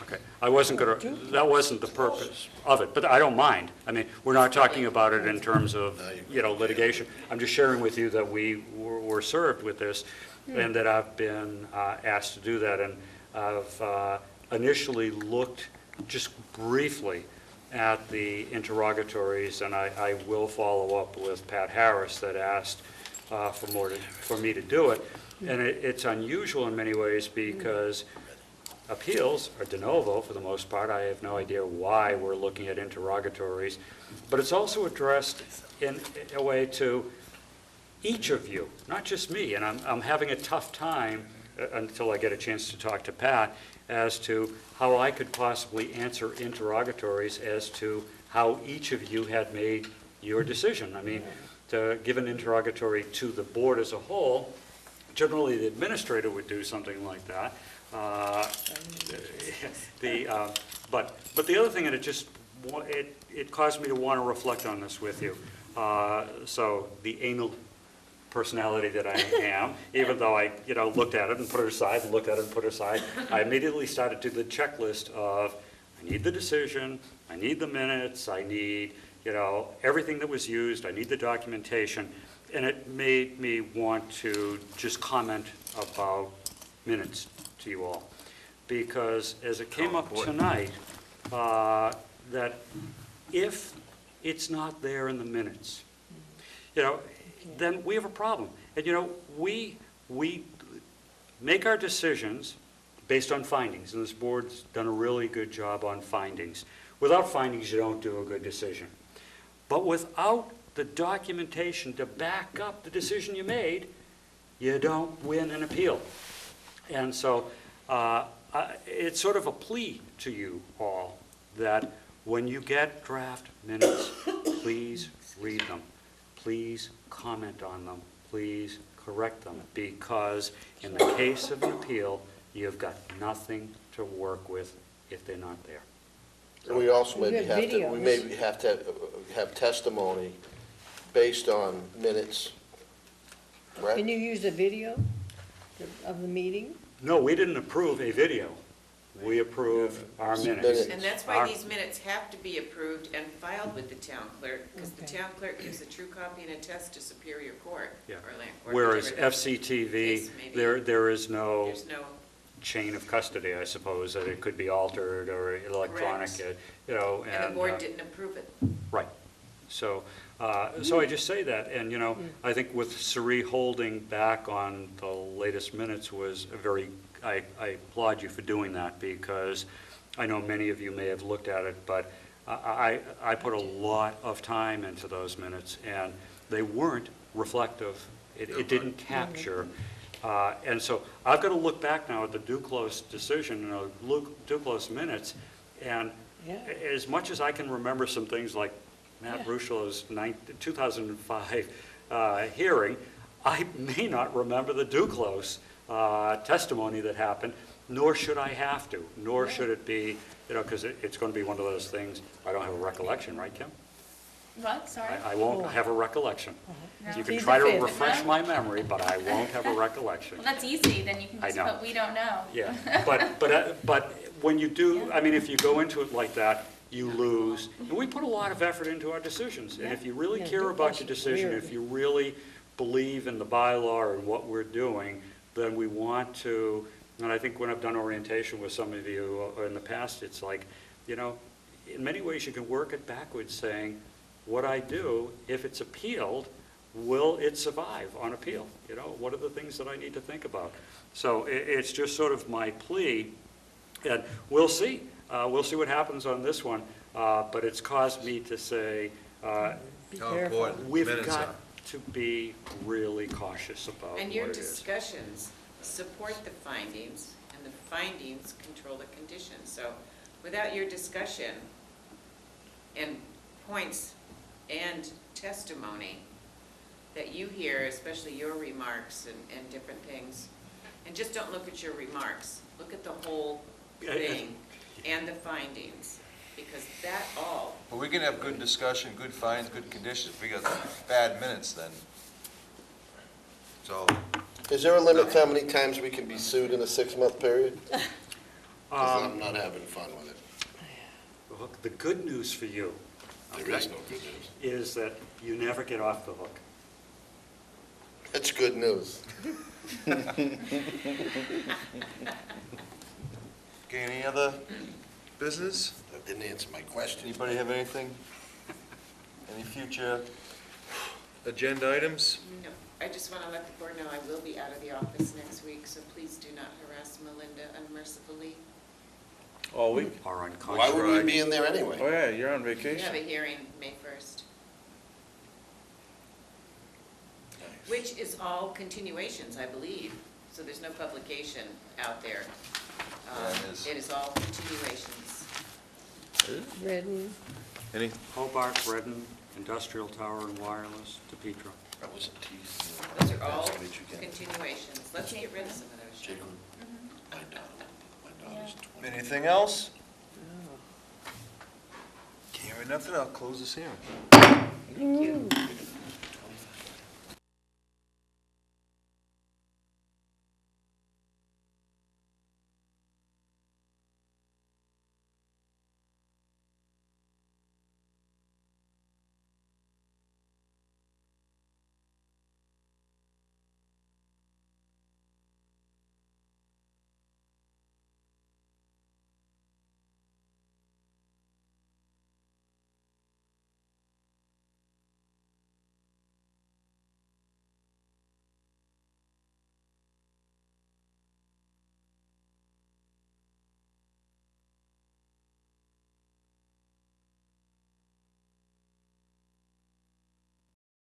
Okay, I wasn't gonna, that wasn't the purpose of it, but I don't mind. I mean, we're not talking about it in terms of, litigation. I'm just sharing with you that we were served with this, and that I've been asked to do that, and I've initially looked just briefly at the interrogatories, and I will follow up with Pat Harris that asked for me to do it. And it's unusual in many ways because appeals are de novo for the most part. I have no idea why we're looking at interrogatories. But it's also addressed in a way to each of you, not just me. And I'm having a tough time until I get a chance to talk to Pat as to how I could possibly answer interrogatories as to how each of you had made your decision. I mean, to give an interrogatory to the board as a whole, generally the administrator would do something like that. But the other thing, and it caused me to want to reflect on this with you. So the anal personality that I am, even though I, looked at it and put it aside and looked at it and put it aside, I immediately started to do the checklist of, I need the decision, I need the minutes, I need, everything that was used, I need the documentation, and it made me want to just comment about minutes to you all. Because as it came up tonight, that if it's not there in the minutes, then we have a problem. And we make our decisions based on findings, and this board's done a really good job on findings. Without findings, you don't do a good decision. But without the documentation to back up the decision you made, you don't win an appeal. And so it's sort of a plea to you all that when you get draft minutes, please read them. Please comment on them. Please correct them. Because in the case of an appeal, you've got nothing to work with if they're not there. And we also maybe have to have testimony based on minutes, right? Can you use a video of the meeting? No, we didn't approve a video. We approved our minutes. And that's why these minutes have to be approved and filed with the town clerk, because the town clerk gives a true copy and attest to Superior Court. Yeah. Or Whereas whatever FCTV, case may be. there is no There's no, chain of custody, I suppose, that it could be altered or electronic, Correct. And the board didn't approve it. right. So I just say that, and, I think with Sari holding back on the latest minutes was a very, I applaud you for doing that, because I know many of you may have looked at it, but I put a lot of time into those minutes, and they weren't reflective. It didn't capture. And so I've got to look back now at the Duclos decision, Duclos minutes, and as much as I can remember some things like Matt Rushell's 2005 hearing, I may not remember the Duclos testimony that happened, nor should I have to, nor should it be, because it's going to be one of those things, I don't have a recollection, right, Kim? What, sorry? I won't have a recollection. No. You can try to refresh my memory, but I won't have a recollection. Well, that's easy, then you can just put, we don't know. Yeah, but when you do, I mean, if you go into it like that, you lose. And we put a lot of effort into our decisions. And if you really care about your decision, if you really believe in the bylaw and what we're doing, then we want to, and I think when I've done orientation with some of you in the past, it's like, in many ways you can work it backwards, saying, what I do, if it's appealed, will it survive on appeal? What are the things that I need to think about? So it's just sort of my plea, and we'll see. We'll see what happens on this one, but it's caused me to say, we've got to be really cautious about what it is. And your discussions support the findings, and the findings control the conditions. So without your discussion and points and testimony that you hear, especially your remarks and different things, and just don't look at your remarks, look at the whole thing and the findings, because that all. But we can have good discussion, good finds, good conditions. If we got bad minutes, then it's all. Is there a limit to how many times we can be sued in a 6-month period? Because I'm not having fun with it. Look, the good news for you, There is no good news. is that you never get off the hook. It's good news. Okay, any other business? That didn't answer my question. Anybody have anything? Any future agenda items? No. I just want to let the board know I will be out of the office next week, so please do not harass Melinda unmercifully. All week? Or on Why would we contract. be in there anyway? Oh, yeah, you're on We have vacation. a hearing May 1st, which is all continuations, I believe, so there's no publication out there. It is all continuations. Redden. Any, Hobart, Redden, Industrial Tower and Wireless, DePietro. That was a tease. Those are all Nice to meet you again. continuations. Let's get rid of some of those. shall we? My daughter's 20. Anything else? Hearing nothing, I'll close this hearing. Thank you.